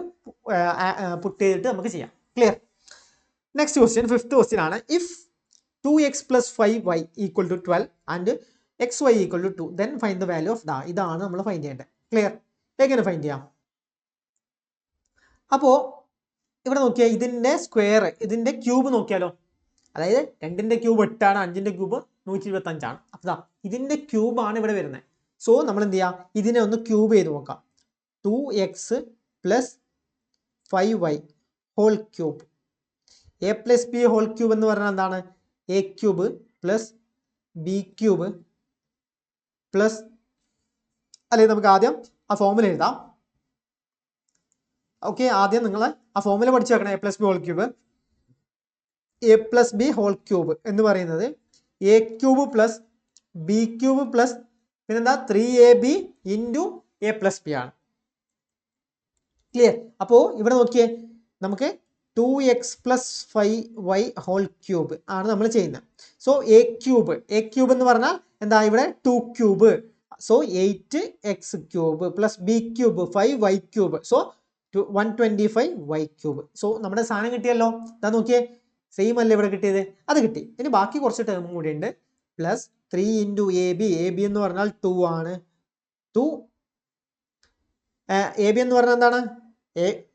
പുട്ട് ചെയ്തിട്ട് നമുക്ക് ചെയ്യാം. Clear? Next question, fifth question ആണ്. If 2x plus 5y equal to 12 and x y equal to 2 then find the value of ഇതാണ് നമ്മൾ find ചെയ്യേണ്ടത്. ക്ലിയർ? എങ്ങനെ ഫൈൻഡ് ചെയ്യാം? അപ്പോൾ ഇവിടെ നോക്കിയാൽ ഇതിൻ്റെ സ്ക്വയർ, ഇതിൻ്റെ ക്യൂബ് നോക്കിയാലോ. അതായത് 2ന്റെ ക്യൂബ് 8 ആണ്, 5ന്റെ ക്യൂബ് 125 ആണ്. അപ്പോൾ ഇതിൻ്റെ ക്യൂബാണ് ഇവിടെ വരുന്നത്. സോ നമ്മൾ എന്ത് ചെയ്യുക? ഇതിനെ ഒന്ന് ക്യൂബ് ചെയ്ത് നോക്കാം. 2x plus 5y whole cube. A plus B whole cube എന്ന് പറഞ്ഞാൽ എന്താണ്? A cube plus B cube plus, അല്ലെങ്കിൽ നമുക്ക് ആദ്യം ആ ഫോമുല എഴുതാം. ഓക്കെ, ആദ്യം നിങ്ങൾ ആ ഫോമുല പഠിച്ചു വെക്കണം. A plus B whole cube, A plus B whole cube എന്ന് പറയുന്നത് A cube plus B cube plus പിന്നെന്താ 3ab into A plus B ആണ്. ക്ലിയർ? അപ്പോൾ ഇവിടെ നോക്കിയേ, നമുക്ക് 2x plus 5y whole cube ആണ് നമ്മൾ ചെയ്യുന്നത്. സോ എ ക്യൂബ് എന്ന് പറഞ്ഞാൽ എന്താ? ഇവിടെ 2 cube. So 8x cube plus B cube 5y cube. So 125y cube. So നമ്മുടെ സാധനം കിട്ടിയല്ലോ. ഇതാ നോക്കിയേ, സെയിം അല്ലേ ഇവിടെ കിട്ടിയത്? അത് കിട്ടി. ഇനി ബാക്കി കുറച്ച് ടേമും കൂടി ഉണ്ട്. പ്ലസ് 3 ഇൻറ്റു എ ബി എന്ന് പറഞ്ഞാൽ 2 ആണ്. 2 എ ബി എന്ന് പറഞ്ഞാൽ എന്താണ്?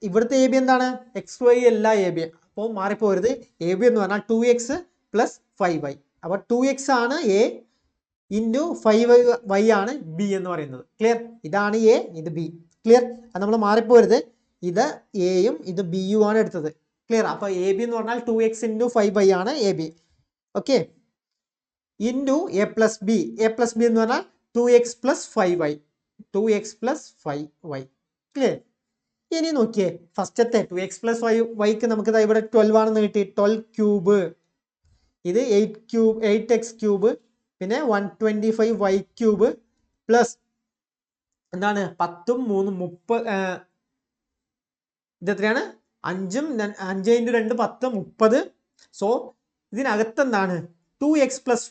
ഇവിടുത്തെ എ ബി എന്താണ്? എക്സ് വൈ അല്ല എ ബി. അപ്പോൾ മാറിപ്പോരുത്. എ ബി എന്ന് പറഞ്ഞാൽ 2x പ്ലസ് 5y. അപ്പോൾ 2x ആണ് എ ഇൻറ്റു 5y ആണ് ബി എന്ന് പറയുന്നത്. ക്ലിയർ? ഇതാണ് എ, ഇത് ബി. ക്ലിയർ? അത് നമ്മൾ മാറിപ്പോരുത്. ഇത് എയും ഇത് ബിയും ആണ് എടുത്തത്. ക്ലിയർ? അപ്പോൾ എ ബി എന്ന് പറഞ്ഞാൽ 2x ഇൻറ്റു 5y ആണ് A B. Okay, into A plus B എന്ന് പറഞ്ഞാൽ 2x plus 5y. 2x plus 5y. Clear? ഇനി നോക്കിയേ, ഫസ്റ്റത്തെ 2x പ്ലസ് 5yക്ക് നമുക്ക് ഇവിടെ 12 ആണെന്ന് കിട്ടി. 12 ക്യൂബ്, ഇത് 8x ക്യൂബ്, പിന്നെ 125y ക്യൂബ് പ്ലസ് എന്താണ്? 10ഉം 3ഉം 30. ഇത് എത്രയാണ്? 5 ഇൻറ്റു 2 10 30. സോ ഇതിനകത്ത് എന്താണ്? 2x പ്ലസ്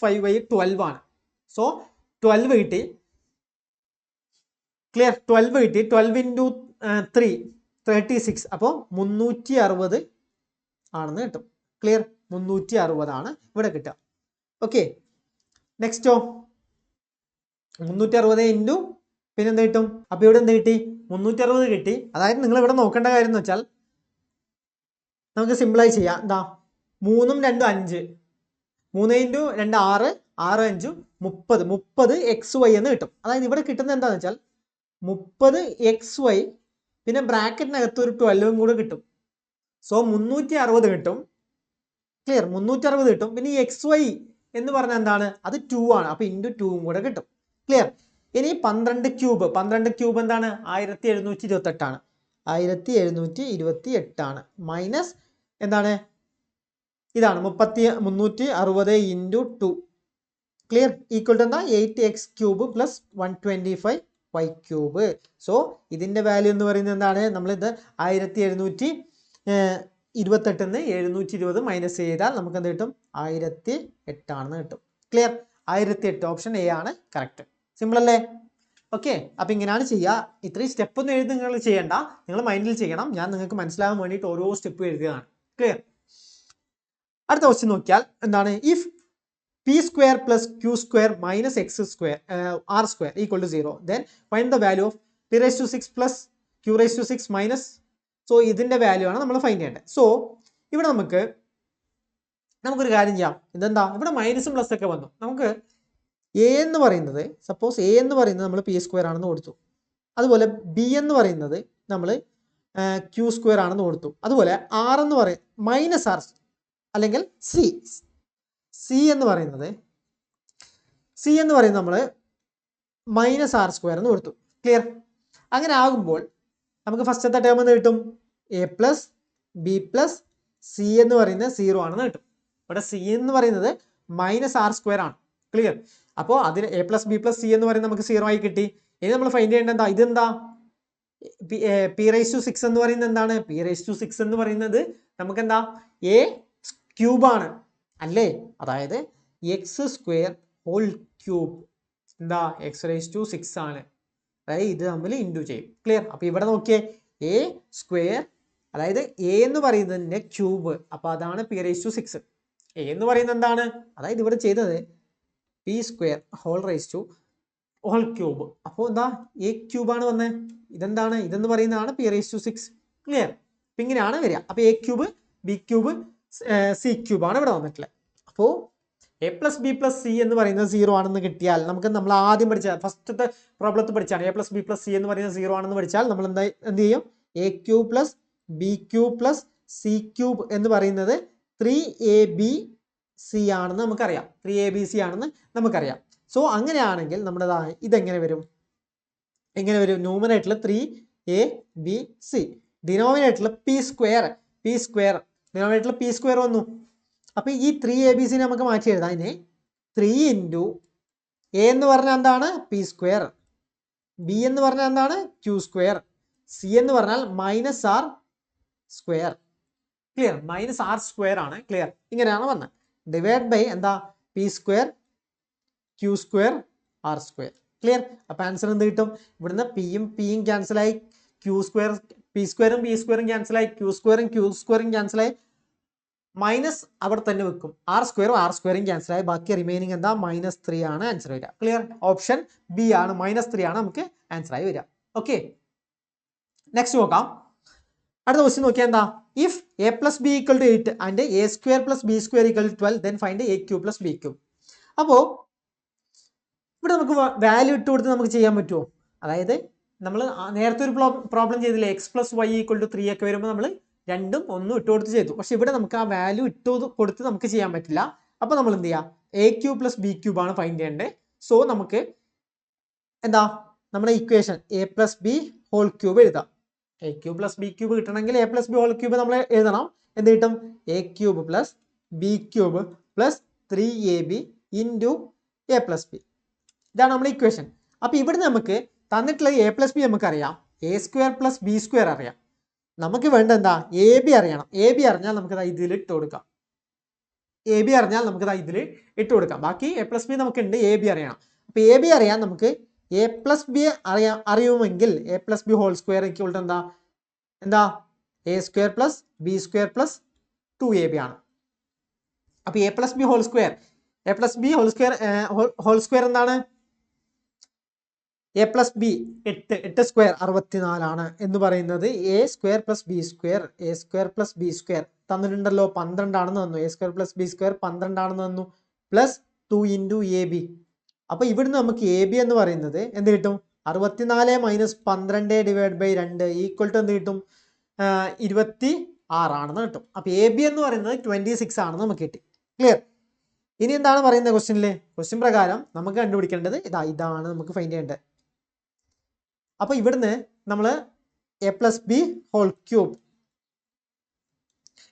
5y 12 ആണ്. സോ 12 കിട്ടി. ക്ലിയർ? 12 കിട്ടി. 12 ഇൻറ്റു 3 36. അപ്പോൾ 360 ആണെന്ന് കിട്ടും. ക്ലിയർ? 360 ആണ് ഇവിടെ കിട്ടുക. ഓക്കെ, നെക്സ്റ്റോ 360 ഇൻറ്റു പിന്നെ എന്ത് കിട്ടും? അപ്പോൾ ഇവിടെ എന്ത് കിട്ടി? 360 കിട്ടി. അതായത് നിങ്ങൾ ഇവിടെ നോക്കേണ്ട കാര്യം എന്ന് വെച്ചാൽ നമുക്ക് സിമ്പിളായി ചെയ്യാം. എന്താ? 3ഉം 2ഉം 5. 3 ഇൻറ്റു 2 6, 6 5 30. 30 XY എന്ന് കിട്ടും. അതായത് ഇവിടെ കിട്ടുന്നത് എന്താണെന്ന് വെച്ചാൽ 30 XY പിന്നെ ബ്രാക്കറ്റിനകത്ത് ഒരു 12ഉം കൂടെ കിട്ടും. സോ 360 കിട്ടും. ക്ലിയർ? 360 കിട്ടും. പിന്നെ ഈ XY എന്ന് പറഞ്ഞാൽ എന്താണ്? അത് 2 ആണ്. അപ്പോൾ ഇൻറ്റു 2ഉം കൂടെ കിട്ടും. ക്ലിയർ? ഇനി 12 ക്യൂബ് എന്താണ്? 1728 ആണ്. 1728 ആണ്. മൈനസ് എന്താണ്? ഇതാണ് 360 ഇൻറ്റു 2. ക്ലിയർ? ഈക്വൽ ടു എന്താ? 8x cube plus 125y cube. So ഇതിൻ്റെ വാല്യൂ എന്ന് പറയുന്നത് എന്താണ്? നമ്മളിത് 1728 നിന്ന് 720 മൈനസ് ചെയ്താൽ നമുക്ക് എന്ത് കിട്ടും? 1008 ആണെന്ന് കിട്ടും. ക്ലിയർ? 1008 ഓപ്ഷൻ എ ആണ് കറക്റ്റ്. സിമ്പിൾ അല്ലേ? ഓക്കെ, അപ്പോൾ ഇങ്ങനെയാണ് ചെയ്യുക. ഇത്രയും സ്റ്റെപ്പ് ഒന്നും എഴുതി നിങ്ങൾ ചെയ്യണ്ട, നിങ്ങൾ മൈൻഡിൽ ചെയ്യണം. ഞാൻ നിങ്ങൾക്ക് മനസ്സിലാകാൻ വേണ്ടിയിട്ട് ഓരോ സ്റ്റെപ്പ് എഴുതുകയാണ്. ക്ലിയർ? അടുത്ത ക്വസ്റ്റ്യൻ നോക്കിയാൽ എന്താണ് if P square plus Q square minus X square R square equal to 0 then find the value of P raise to 6 plus Q raise to 6 minus so ഇതിന്റെ വാല്യൂ ആണ് നമ്മൾ find ചെയ്യേണ്ടത്. So ഇവിടെ നമുക്കൊരു കാര്യം ചെയ്യാം. ഇതെന്താ ഇവിടെ മൈനസും പ്ലസ് ഒക്കെ വന്നു. നമുക്ക് എ എന്ന് പറയുന്നത് സപ്പോസ് എ എന്ന് പറയുന്നത് നമ്മൾ പി സ്ക്വയർ ആണെന്ന് കൊടുത്തു. അതുപോലെ ബി എന്ന് പറയുന്നത് നമ്മൾ ക്യൂ സ്ക്വയർ ആണെന്ന് കൊടുത്തു. അതുപോലെ ആർ എന്ന് പറയുന്നത് മൈനസ് ആർ അല്ലെങ്കിൽ സി എന്ന് പറയുന്നത് നമ്മൾ മൈനസ് ആർ സ്ക്വയർ എന്ന് കൊടുത്തു. ക്ലിയർ? അങ്ങനെ ആകുമ്പോൾ നമുക്ക് ഫസ്റ്റത്തെ ടേം എന്ന് കിട്ടും A plus B plus C എന്ന് പറയുന്നത് 0 ആണെന്ന് കിട്ടും. ഇവിടെ സി എന്ന് പറയുന്നത് മൈനസ് ആർ സ്ക്വയർ ആണ്. ക്ലിയർ? അപ്പോൾ അതിന് A plus B plus C എന്ന് പറയുന്നത് നമുക്ക് 0 ആയി കിട്ടി. ഇനി നമ്മൾ ഫൈൻഡ് ചെയ്യേണ്ടത് എന്താ? ഇതെന്താ പി റേസ് ടു 6 എന്ന് പറയുന്നത് എന്താണ്? പി റേസ് ടു 6 എന്ന് പറയുന്നത് നമുക്ക് എന്താ എ ക്യൂബ് ആണ് അല്ലേ? അതായത് എക്സ് സ്ക്വയർ ഹോൾ ക്യൂബ് എന്താ എക്സ് റേസ് ടു 6 ആണ്. അതായത് ഇത് തമ്മിൽ ഇൻറ്റു ചെയ്യും. ക്ലിയർ? അപ്പോൾ ഇവിടെ നോക്കിയേ എ സ്ക്വയർ അതായത് എ എന്ന് പറയുന്നതിൻ്റെ ക്യൂബ്, അപ്പോൾ അതാണ് പി റേസ് ടു 6. എ എന്ന് പറയുന്നത് എന്താണ്? അതായത് ഇവിടെ ചെയ്തത് P square whole raise to whole cube, അപ്പോൾ എന്താ എ ക്യൂബാണ് വന്നത്. ഇതെന്താണ്? ഇതെന്ന് പറയുന്നതാണ് പി റേസ് ടു 6. ക്ലിയർ? അപ്പം ഇങ്ങനെയാണ് വരിക. അപ്പോൾ a cube b cube c ക്യൂബാണ് ഇവിടെ വന്നിട്ടുള്ളത്. അപ്പോൾ a plus B plus C എന്ന് പറയുന്നത് 0 ആണെന്ന് കിട്ടിയാൽ നമ്മൾ ആദ്യം പഠിച്ച ഫസ്റ്റത്തെ പ്രോബ്ലത്തിൽ പഠിച്ചാണ് a plus B plus C എന്ന് പറയുന്നത് 0 ആണെന്ന് പഠിച്ചാൽ നമ്മൾ എന്ത് ചെയ്യും? A cube plus B cube plus C cube എന്ന് പറയുന്നത് 3abc ആണെന്ന് നമുക്കറിയാം. 3abc ആണെന്ന് നമുക്കറിയാം. സോ അങ്ങനെയാണെങ്കിൽ നമ്മുടെ ഇതെങ്ങനെ വരും? എങ്ങനെ വരും? ന്യൂമറേറ്ററിൽ 3abc, ഡിനോമിനേറ്ററിൽ പി സ്ക്വയർ ഡിനോമിനേറ്ററിൽ പി സ്ക്വയർ വന്നു. അപ്പോൾ ഈ 3abc നമുക്ക് മാറ്റി എഴുതാം. അതിനെ 3 ഇൻറ്റു എ എന്ന് പറഞ്ഞാൽ എന്താണ്? പി സ്ക്വയർ, ബി എന്ന് പറഞ്ഞാൽ എന്താണ്? ക്യൂ സ്ക്വയർ, സി എന്ന് പറഞ്ഞാൽ minus R square. Clear? Minus R square ആണ്. ക്ലിയർ? ഇങ്ങനെയാണ് വന്നത്. ഡിവൈഡ് ബൈ എന്താ? P square Q square R square. Clear? അപ്പോൾ ആൻസർ എന്ത് കിട്ടും? ഇവിടുന്ന് പിയും ക്യാൻസലായി, ക്യൂ സ്ക്വയർ പി സ്ക്വയറും ബി സ്ക്വയറും ക്യാൻസലായി, ക്യൂ സ്ക്വയറും ക്യാൻസലായി, മൈനസ് അവിടെ തന്നെ വെക്കും. ആർ സ്ക്വയറും ക്യാൻസലായി, ബാക്കി റിമൈനിങ് എന്താ? -3 ആണ് ആൻസർ വരിക. ക്ലിയർ? ഓപ്ഷൻ ബി ആണ്, -3 ആണ് നമുക്ക് ആൻസർ ആയി വരിക. ഓക്കെ, നെക്സ്റ്റ് നോക്കാം. അടുത്ത ക്വസ്റ്റ്യൻ നോക്കിയാൽ എന്താ? If A plus B equal to 8 and A square plus B square equal to 12 then find A cube plus B cube. അപ്പോൾ ഇവിടെ നമുക്ക് വാല്യൂ ഇട്ട് കൊടുത്ത് നമുക്ക് ചെയ്യാൻ പറ്റുമോ? അതായത് നമ്മൾ നേരത്തെ ഒരു പ്രോബ്ലം ചെയ്തില്ലേ, X plus Y equal to 3 ഒക്കെ വരുമ്പോൾ നമ്മൾ 2ഉം 1ഉം ഇട്ട് കൊടുത്ത് ചെയ്തു. പക്ഷെ ഇവിടെ നമുക്ക് ആ വാല്യൂ ഇട്ട് കൊടുത്ത് നമുക്ക് ചെയ്യാൻ പറ്റില്ല. അപ്പോൾ നമ്മൾ എന്ത് ചെയ്യുക? A cube plus B cube ആണ് ഫൈൻഡ് ചെയ്യേണ്ടത്. സോ നമുക്ക് എന്താ നമ്മുടെ equation a plus B whole cube എഴുതാം. A cube plus B cube കിട്ടണമെങ്കിൽ a plus B whole cube നമ്മൾ എഴുതണം. എന്ത് കിട്ടും? A cube plus B cube plus 3ab into A plus b. ഇതാണ് നമ്മുടെ ഇക്വേഷൻ. അപ്പോൾ ഇവിടെ നമുക്ക് തന്നിട്ടുള്ള എ പ്ലസ് ബി നമുക്കറിയാം, a square plus B square അറിയാം. നമുക്ക് വേണ്ട എന്താ? എ ബി അറിയണം. എ ബി അറിഞ്ഞാൽ നമുക്ക് ഇതിൽ ഇട്ട് കൊടുക്കാം. ബാക്കി എ പ്ലസ് ബി നമുക്കുണ്ട്, എ ബി അറിയണം. അപ്പോൾ എ ബി അറിയാൻ നമുക്ക് എ പ്ലസ് ബി അറിയുമെങ്കിൽ a plus B whole square equal to എന്താ? A square plus B square plus 2ab ആണ്. അപ്പോൾ a plus B whole square എന്താണ്? എ പ്ലസ് ബി 8 സ്ക്വയർ 64 ആണ് എന്ന് പറയുന്നത്. A square plus B square തന്നിട്ടുണ്ടല്ലോ, 12 ആണെന്ന് തന്നു. A square plus B square 12 ആണെന്ന് തന്നു, പ്ലസ് 2 ഇൻറ്റു എ ബി. അപ്പോൾ ഇവിടുന്ന് നമുക്ക് എ ബി എന്ന് പറയുന്നത് എന്ത് കിട്ടും? 64 minus 12 divide by 2 equal to എന്ത് കിട്ടും? 26 ആണെന്ന് കിട്ടും. അപ്പോൾ എ ബി എന്ന് പറയുന്നത് 26 ആണെന്ന് നമുക്ക് കിട്ടി. ക്ലിയർ? ഇനി എന്താണ് പറയുന്നത് ക്വസ്റ്റ്യൻ പ്രകാരം നമുക്ക് കണ്ടുപിടിക്കേണ്ടത് ഇതാണ് നമുക്ക് ഫൈൻഡ് ചെയ്യേണ്ടത്. അപ്പോൾ ഇവിടുന്ന് നമ്മൾ a plus B whole cube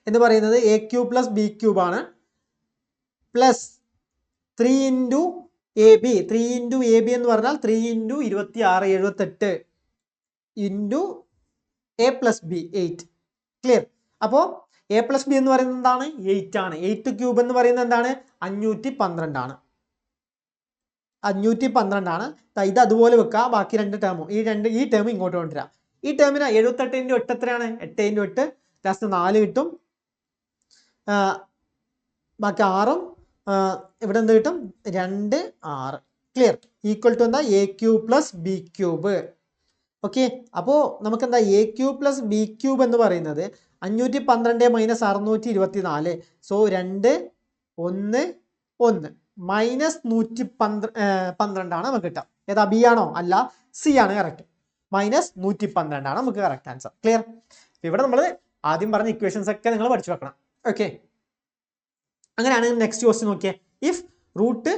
എന്ന് പറയുന്നത് A cube plus B cube ആണ്, plus 3 into a b. 3 into a B എന്ന് പറഞ്ഞാൽ 3 into 26 78 into A plus b 8. Clear? അപ്പോൾ എ പ്ലസ് ബി എന്ന് പറയുന്നത് എന്താണ്? 8 ആണ്. 8 ക്യൂബ് എന്ന് പറയുന്നത് എന്താണ്? 512 ആണ്. 512 ആണ്. ഇത് അതുപോലെ വെക്കുക. ബാക്കി 2 ടേമും ഈ ടേം ഇങ്ങോട്ട് കൊണ്ടുവരാം. ഈ ടേമിന് 78 ഇൻറ്റു 8 എത്രയാണ്? 8 ഇൻറ്റു 8 ലാസ്റ്റ് 4 കിട്ടും. ബാക്കി 6ഉം ഇവിടെ എന്ത് കിട്ടും 2 6 ക്ലിയർ ഈക്വൽ ടു എന്താ A cube plus B cube. Okay, അപ്പോൾ നമുക്ക് എന്താ A cube plus B cube എന്ന് പറയുന്നത് 512 മൈനസ് 624. സോ 2 1 1 മൈനസ് 112 ആണ് നമുക്ക് കിട്ടുക. ഏതാ ബി ആണോ? അല്ല, സി ആണ് കറക്റ്റ്. മൈനസ് 112 ആണ് നമുക്ക് കറക്റ്റ് ആൻസർ. ക്ലിയർ? ഇവിടെ നമ്മൾ ആദ്യം പറഞ്ഞ ഇക്വേഷൻസ് ഒക്കെ നിങ്ങൾ പഠിച്ചു വെക്കണം. ഓക്കെ, അങ്ങനെയാണ് നെക്സ്റ്റ് ക്വസ്റ്റ്യൻ നോക്കിയേ. If root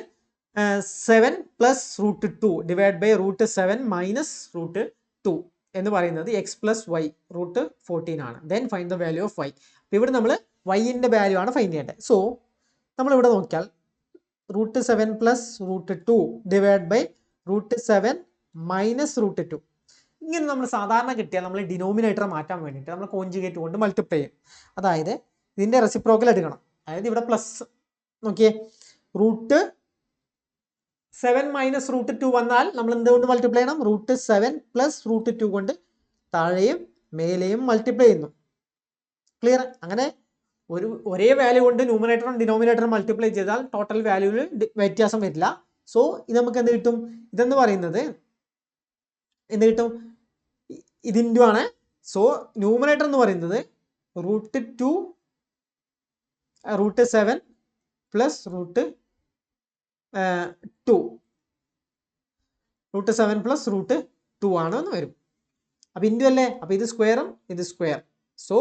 7 plus root 2 divide by root 7 minus root 2 എന്ന് പറയുന്നത് എക്സ് പ്ലസ് വൈ റൂട്ട് 14 ആണ്. Then find the value of Y. അപ്പോൾ ഇവിടെ നമ്മൾ വൈൻ്റെ വാല്യൂ ആണ് ഫൈൻഡ് ചെയ്യേണ്ടത്. സോ നമ്മളിവിടെ നോക്കിയാൽ root 7 plus root 2 divide by root 7 minus root 2. ഇങ്ങനെ നമ്മൾ സാധാരണ കിട്ടിയാൽ നമ്മൾ ഡിനോമിനേറ്റർ മാറ്റാൻ വേണ്ടിയിട്ട് നമ്മൾ കോൺജുഗേറ്റ് കൊണ്ട് മൾട്ടിപ്ലൈ ചെയ്യും. അതായത് ഇതിൻ്റെ റെസിപ്രോക്കൽ എടുക്കണം. അതായത് ഇവിടെ പ്ലസ് നോക്കിയേ, റൂട്ട് 7 മൈനസ് റൂട്ട് 2 വന്നാൽ നമ്മൾ എന്തുകൊണ്ട് മൾട്ടിപ്ലൈ ചെയ്യണം? റൂട്ട് 7 പ്ലസ് റൂട്ട് 2 കൊണ്ട് താഴെയും മേലെയും മൾട്ടിപ്ലൈ ചെയ്യുന്നു. ക്ലിയർ? അങ്ങനെ ഒരേ വാല്യൂ കൊണ്ട് ന്യൂമറേറ്ററും ഡിനോമിനേറ്ററും മൾട്ടിപ്ലൈ ചെയ്താൽ ടോട്ടൽ വാല്യൂവിൽ വ്യത്യാസം വരില്ല. സോ ഇത് നമുക്ക് എന്ത് കിട്ടും? ഇതെന്ന് പറയുന്നത് എന്ത് കിട്ടും? ഇത് ഇൻറ്റു ആണ്. സോ ന്യൂമറേറ്റർ എന്ന് പറയുന്നത് root 2 root 7 plus root 2 root 7 plus root 2 ആണ് എന്ന് വരും. അപ്പോൾ ഇൻറ്റു അല്ലേ? അപ്പോൾ ഇത് സ്ക്വയറും ഇത് സ്ക്വയർ. സോ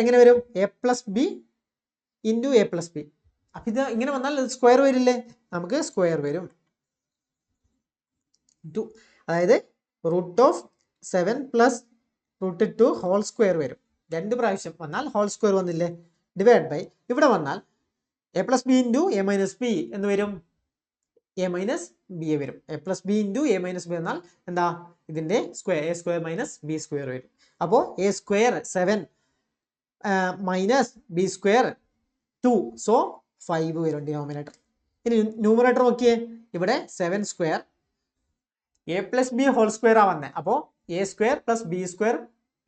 എങ്ങനെ വരും? A plus B into A plus B. അപ്പം ഇത് ഇങ്ങനെ വന്നാൽ സ്ക്വയർ വരില്ലേ? നമുക്ക് സ്ക്വയർ വരും. അതായത് root of 7 plus root 2 whole square വരും. 2 പ്രാവശ്യം വന്നാൽ ഹോൾ സ്ക്വയർ വന്നില്ലേ? ഡിവൈഡ് ബൈ ഇവിടെ വന്നാൽ A plus B into A minus B എന്ന് വരും. എ മൈനസ് ബി എ വരും. A plus B into A minus B എന്നാൽ എന്താ? ഇതിൻ്റെ square A square minus B square വരും. അപ്പോൾ A square 7 minus B square 2. So 5 വരും ഡിനോമിനേറ്റർ. ഇനി ന്യൂമറേറ്റർ നോക്കിയേ, ഇവിടെ 7 square A plus B whole square ആ വന്നത്. അപ്പോൾ A square plus B square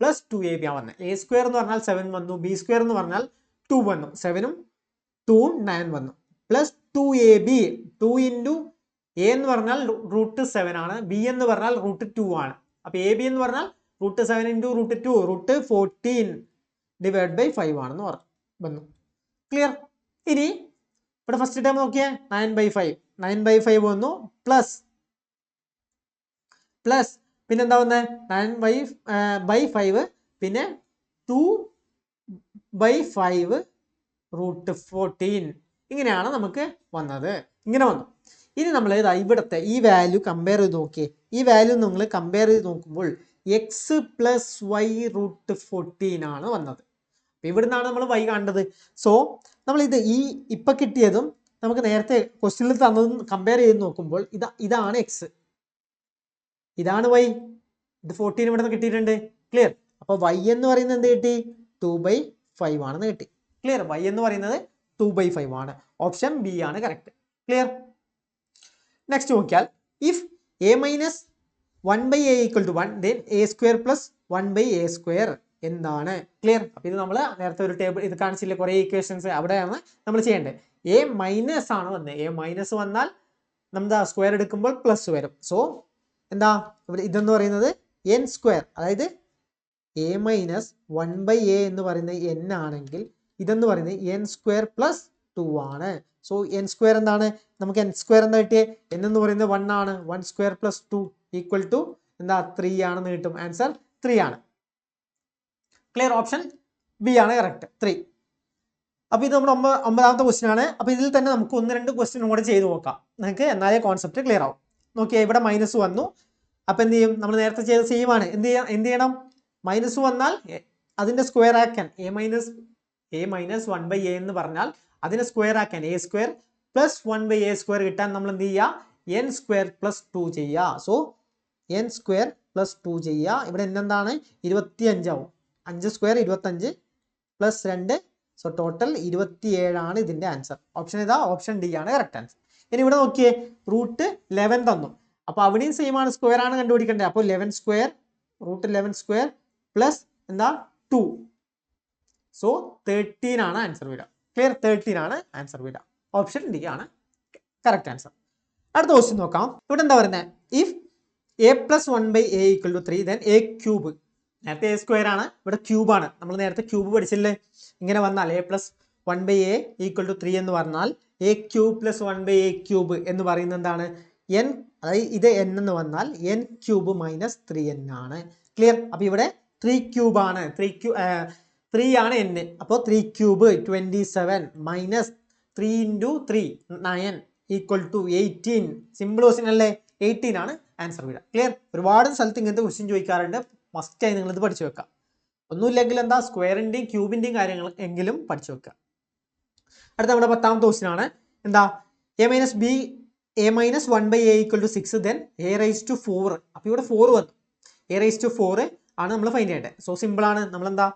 plus 2ab ആ വന്നത്. എ സ്ക്വയർ എന്ന് പറഞ്ഞാൽ 7 വന്നു, ബി സ്ക്വയർ എന്ന് പറഞ്ഞാൽ 2 വന്നു, 7ഉം 2ഉം 9 വന്നു, പ്ലസ് 2ab. 2 ഇൻറ്റു എ എന്ന് പറഞ്ഞാൽ റൂട്ട് 7 ആണ്, ബി എന്ന് പറഞ്ഞാൽ റൂട്ട് 2 ആണ്. അപ്പോൾ എ ബി എന്ന് പറഞ്ഞാൽ root 7 into root 2 root 14 divide by 5 ആണെന്ന് വന്നു. ക്ലിയർ? ഇനി ഇവിടെ ഫസ്റ്റ് ടൈം നോക്കിയേ, 9/5 വന്നു, പ്ലസ് പിന്നെന്താ വന്നത്? 9/5 പിന്നെ 2/5 റൂട്ട് 14. ഇങ്ങനെയാണ് നമുക്ക് വന്നത്. ഇങ്ങനെ വന്നു. ഇനി നമ്മൾ ഇവിടുത്തെ ഈ വാല്യൂ കമ്പയർ ചെയ്ത് നോക്കിയേ. ഈ വാല്യൂ നിങ്ങൾ കമ്പയർ ചെയ്ത് നോക്കുമ്പോൾ എക്സ് പ്ലസ് വൈ റൂട്ട് 14 ആണ് വന്നത്. ഇവിടുന്നാണ് നമ്മൾ വൈ കണ്ടത്. സോ നമ്മൾ ഇപ്പം കിട്ടിയതും നമുക്ക് നേരത്തെ ക്വസ്റ്റ്യനിൽ തന്നതും കമ്പയർ ചെയ്ത് നോക്കുമ്പോൾ ഇതാണ് എക്സ്, ഇതാണ് വൈ. ഇത് 14 ഇവിടെ നിന്ന് കിട്ടിയിട്ടുണ്ട്. ക്ലിയർ? അപ്പോൾ വൈ എന്ന് പറയുന്നത് എന്ത് കിട്ടി? 2/5 ആണെന്ന് കിട്ടി. ക്ലിയർ? വൈ എന്ന് പറയുന്നത് 2/5 ആണ്. ഓപ്ഷൻ ബി ആണ് കറക്റ്റ്. ക്ലിയർ? നെക്സ്റ്റ് നോക്കിയാൽ if A minus 1/a equal to 1 then A square plus 1/a square എന്താണ്? ക്ലിയർ? അപ്പോൾ ഇത് നമ്മൾ നേരത്തെ ഒരു ടേബിൾ ഇത് കാണിച്ചില്ലേ, കുറേ ഇക്വേഷൻസ്, അവിടെയാണ് നമ്മൾ ചെയ്യേണ്ടത്. എ മൈനസ് ആണ് വന്നത്. എ മൈനസ് വന്നാൽ നമ്മൾ സ്ക്വയർ എടുക്കുമ്പോൾ പ്ലസ് വരും. സോ എന്താ ഇവിടെ ഇതെന്ന് പറയുന്നത് എൻ സ്ക്വയർ, അതായത് എ മൈനസ് 1/a എന്ന് പറയുന്നത് എൻ ആണെങ്കിൽ ഇതെന്ന് പറയുന്നത് എൻ സ്ക്വയർ പ്ലസ് 2 ആണ്. സോ എൻ സ്ക്വയർ എന്താണ്? നമുക്ക് എൻ സ്ക്വയർ എന്താ കിട്ടിയേ? എൻ എന്ന് പറയുന്നത് 1 ആണ്. 1 സ്ക്വയർ പ്ലസ് 2 ഈക്വൽ ടു എന്താ? 3 ആണെന്ന് കിട്ടും. ആൻസർ 3 ആണ്. ക്ലിയർ? ഓപ്ഷൻ ബി ആണ് കറക്റ്റ്, 3. അപ്പോൾ ഇത് നമ്മുടെ 9ാമത്തെ ക്വസ്റ്റ്യൻ ആണ്. അപ്പോൾ ഇതിൽ തന്നെ നമുക്ക് 1-2 ക്വസ്റ്റ്യൻ കൂടെ ചെയ്ത് നോക്കാം, നിങ്ങൾക്ക് എന്നാലേ കോൺസെപ്റ്റ് ക്ലിയർ ആവും. നോക്കിയാൽ ഇവിടെ മൈനസ് വന്നു. അപ്പോൾ എന്ത് ചെയ്യും? നമ്മൾ നേരത്തെ ചെയ്ത സെയിം ആണ്. എന്ത് ചെയ്യണം? മൈനസ് വന്നാൽ അതിൻ്റെ സ്ക്വയർ ആക്കാൻ എ മൈനസ് 1/a എന്ന് പറഞ്ഞാൽ അതിനെ സ്ക്വയർ ആക്കാൻ A square plus 1/a square കിട്ടാൻ നമ്മൾ എന്ത് ചെയ്യുക? എൻ സ്ക്വയർ പ്ലസ് 2 ചെയ്യുക. സോ എൻ സ്ക്വയർ പ്ലസ് 2 ചെയ്യുക. ഇവിടെ എന്താണ്? 25 ആവും. 5 സ്ക്വയർ 25 പ്ലസ് 2, സോ ടോട്ടൽ 27 ആണ് ഇതിൻ്റെ ആൻസർ. ഓപ്ഷൻ ഇതാ, ഓപ്ഷൻ ഡി ആണ് കറക്റ്റ് ആൻസർ. ഇനി ഇവിടെ നോക്കിയേ, റൂട്ട് 11 തന്നു. അപ്പോൾ അവിടെയും സെയിം ആണ്, സ്ക്വയർ ആണ് കണ്ടുപിടിക്കേണ്ടത്. അപ്പോൾ 11 സ്ക്വയർ റൂട്ട് 11 സ്ക്വയർ പ്ലസ് എന്താ 2, സോ 13 ആണ് ആൻസർ വരിക. ക്ലിയർ? 13 ആണ് ആൻസർ വരിക. ഓപ്ഷൻ ഡി ആണ് കറക്റ്റ് ആൻസർ. അടുത്ത ക്വസ്റ്റ്യൻ നോക്കാം. ഇവിടെ എന്താ പറയുന്നത്? If A plus 1/a equal to 3 then A cube. നേരത്തെ എ സ്ക്വയർ ആണ്, ഇവിടെ ക്യൂബ് ആണ്. നമ്മൾ നേരത്തെ ക്യൂബ് പഠിച്ചില്ലേ? ഇങ്ങനെ വന്നാൽ A plus 1/a equal to 3 എന്ന് പറഞ്ഞാൽ A cube plus 1/a cube എന്ന് പറയുന്നത് എന്താണ്? എൻ, അതായത് ഇത് എൻ എന്ന് വന്നാൽ എൻ ക്യൂബ് മൈനസ് 3n ആണ്. ക്ലിയർ? അപ്പൊ ഇവിടെ 3 ക്യൂബ് ആണ്, 3 ആണ് n. അപ്പോൾ 3 cube 27 minus 3 into 3 9 equal to 18. Simple question അല്ലേ? 18 ആണ് ആൻസർ വരിക. ക്ലിയർ? ഒരുപാട് സ്ഥലത്ത് ഇങ്ങനത്തെ ക്വസ്റ്റ്യൻ ചോദിക്കാറുണ്ട്. മസ്റ്റായി നിങ്ങൾ ഇത് പഠിച്ചു വെക്കുക. ഒന്നുമില്ലെങ്കിൽ എന്താ, സ്ക്വയറിന്റെയും ക്യൂബിന്റെയും കാര്യങ്ങൾ എങ്കിലും പഠിച്ചു വെക്കുക. അടുത്ത നമ്മുടെ 10ാമത്തെ ക്വസ്റ്റ്യൻ ആണ്. എന്താ? a minus 1/a equal to 6 ദെൻ a റൈസ് ടു 4. അപ്പോൾ ഇവിടെ 4 വന്നു. a റൈസ് ടു 4 ആണ് നമ്മൾ ഫൈൻഡ് ചെയ്യേണ്ടത്. സോ സിമ്പിൾ ആണ്. നമ്മളെന്താ,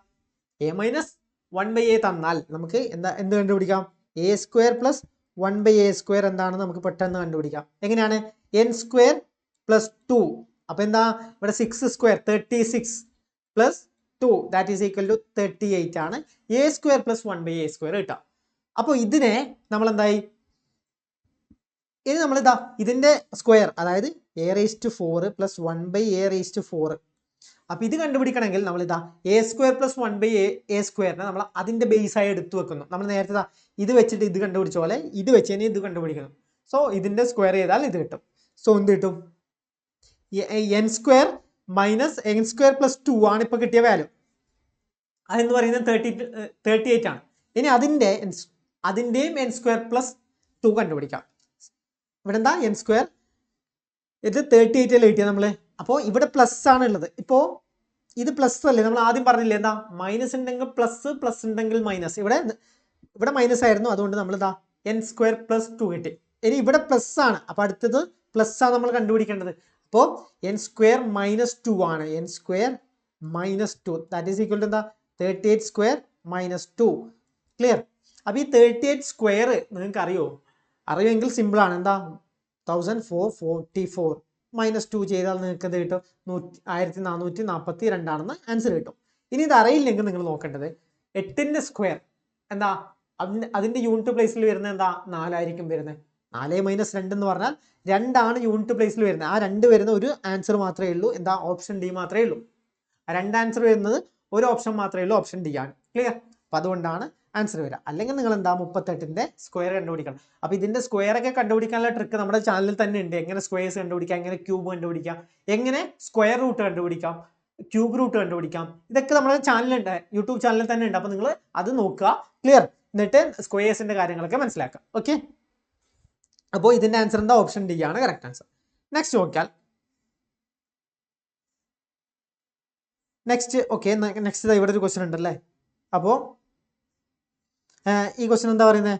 a minus 1/a തന്നാൽ നമുക്ക് എന്ത് കണ്ടുപിടിക്കാം? a square plus 1/a square എന്താണ് നമുക്ക് പെട്ടെന്ന് കണ്ടുപിടിക്കാം. എങ്ങനെയാണ്? n square plus 2. അപ്പോൾ എന്താ, ഇവിടെ 6 square 36 plus 2 that is equal to 38 ആണ് a square plus 1/a square കിട്ടുക. അപ്പോൾ ഇതിനെ നമ്മൾ എന്തായി, ഇനി നമ്മളിതാ ഇതിന്റെ സ്ക്വയർ, അതായത് a raise to 4 plus 1/a raise to 4. അപ്പോൾ ഇത് കണ്ടുപിടിക്കണമെങ്കിൽ നമ്മളിതാ a സ്ക്വയർ പ്ലസ് 1/a സ്ക്വയറിനെ നമ്മൾ അതിന്റെ ബേസ് ആയി എടുത്തു വെക്കുന്നു. നമ്മൾ നേരത്തെ ഇത് വെച്ചിട്ട് ഇത് കണ്ടുപിടിച്ച പോലെ ഇത് വെച്ച് തന്നെ ഇത് കണ്ടുപിടിക്കുന്നു. സോ ഇതിന്റെ സ്ക്വയർ ചെയ്താൽ ഇത് കിട്ടും. സോ എന്ത് കിട്ടും? n square minus n square plus 2 ആണ് ഇപ്പൊ കിട്ടിയ വാല്യൂ. അതെന്ന് പറയുന്നത് 38 ആണ്. ഇനി അതിന്റെയും n സ്ക്വയർ പ്ലസ് 2 കണ്ടുപിടിക്കാം. ഇവിടെ എന്താ, n സ്ക്വയർ, ഇത് 38 അല്ലേ കിട്ടിയത് നമ്മള്. അപ്പോൾ ഇവിടെ പ്ലസ് ആണ് ഉള്ളത്. ഇപ്പോൾ ഇത് പ്ലസ് അല്ലേ, നമ്മൾ ആദ്യം പറഞ്ഞില്ലേ എന്താ, മൈനസ് ഉണ്ടെങ്കിൽ പ്ലസ്, പ്ലസ് ഉണ്ടെങ്കിൽ മൈനസ്. ഇവിടെ മൈനസ് ആയിരുന്നു, അതുകൊണ്ട് നമ്മൾ ഇതാ n സ്ക്വയർ പ്ലസ് 2 കിട്ടി. ഇനി ഇവിടെ പ്ലസ് ആണ്, അപ്പോൾ അടുത്തത് പ്ലസ് ആണ് നമ്മൾ കണ്ടുപിടിക്കേണ്ടത്. അപ്പോൾ n സ്ക്വയർ മൈനസ് 2 ആണ്. n square minus 2 that is equal to എന്താ, 38 സ്ക്വയർ മൈനസ് 2. ക്ലിയർ? അപ്പോൾ ഈ 38 സ്ക്വയർ നിങ്ങൾക്ക് അറിയുമെങ്കിൽ സിമ്പിൾ ആണ്. എന്താ, 1444 മൈനസ് 2 ചെയ്താൽ നിങ്ങൾക്ക് ഇത് കിട്ടും 1442 ആണെന്ന് ആൻസർ കിട്ടും. ഇനി ഇത് അറിയില്ലെങ്കിൽ നിങ്ങൾ നോക്കേണ്ടത് 8ന്റെ സ്ക്വയർ എന്താ, അതിന്റെ യൂണിറ്റ് പ്ലേസിൽ വരുന്നത് എന്താ, 4 ആയിരിക്കും വരുന്നത്. 4 മൈനസ് 2 എന്ന് പറഞ്ഞാൽ 2 ആണ് യൂണിറ്റ് പ്ലേസിൽ വരുന്നത്. ആ 2 വരുന്ന ഒരു ആൻസർ മാത്രമേ ഉള്ളൂ. എന്താ, ഓപ്ഷൻ ഡി മാത്രമേ ഉള്ളൂ. ആ 2 ആൻസർ വരുന്നത് ഒരു ഓപ്ഷൻ മാത്രമേ ഉള്ളൂ, ഓപ്ഷൻ ഡി ആണ്. ക്ലിയർ? അപ്പം അതുകൊണ്ടാണ് ആൻസർ വരിക. അല്ലെങ്കിൽ നിങ്ങൾ എന്താ, 38ന്റെ സ്ക്വയർ കണ്ടുപിടിക്കണം. അപ്പോൾ ഇതിന്റെ സ്ക്വയർ ഒക്കെ കണ്ടുപിടിക്കാനുള്ള ട്രിക്ക് നമ്മുടെ ചാനലിൽ തന്നെ ഉണ്ട്. എങ്ങനെ സ്ക്വയർസ് കണ്ടുപിടിക്കാം, എങ്ങനെ ക്യൂബ് കണ്ടുപിടിക്കാം, എങ്ങനെ സ്ക്വയർ റൂട്ട് കണ്ടുപിടിക്കാം, ക്യൂബ് റൂട്ട് കണ്ടുപിടിക്കാം, ഇതൊക്കെ നമ്മുടെ ചാനലുണ്ട്, യൂട്യൂബ് ചാനലിൽ തന്നെ ഉണ്ട്. അപ്പോൾ നിങ്ങൾ അത് നോക്കുക. ക്ലിയർ? എന്നിട്ട് സ്ക്വയേഴ്സിന്റെ കാര്യങ്ങളൊക്കെ മനസ്സിലാക്കാം. ഓക്കെ, അപ്പോൾ ഇതിന്റെ ആൻസർ എന്താ, ഓപ്ഷൻ ഡി ആണ് കറക്റ്റ് ആൻസർ. നെക്സ്റ്റ് നോക്കിയാൽ നെക്സ്റ്റ് ഇവിടെ ഒരു ക്വസ്റ്റ്യൻ ഉണ്ടല്ലേ. അപ്പോൾ ഈ ക്വസ്റ്റ്യൻ എന്താ പറയുന്നത്?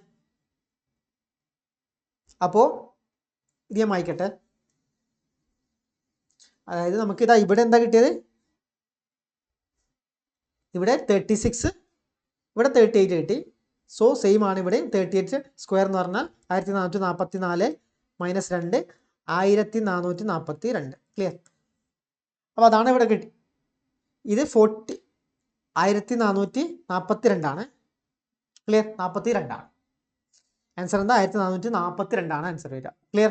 അപ്പോൾ ഇത് ഞാൻ വായിക്കട്ടെ. അതായത് നമുക്ക് ഇതാ ഇവിടെ എന്താ കിട്ടിയത്, ഇവിടെ 36, ഇവിടെ 38 കിട്ടി. സോ സെയിം ആണ് ഇവിടെ. 38 സ്ക്വയർ എന്ന് പറഞ്ഞാൽ 1444 മൈനസ് 2 1442. ക്ലിയർ? അപ്പോൾ അതാണ് ഇവിടെ കിട്ടി. ഇത് 1442 ആണ്. ക്ലിയർ? 42 ആണ് ആൻസർ. എന്താ, 1442 ആണ് ആൻസർ വരിക. ക്ലിയർ?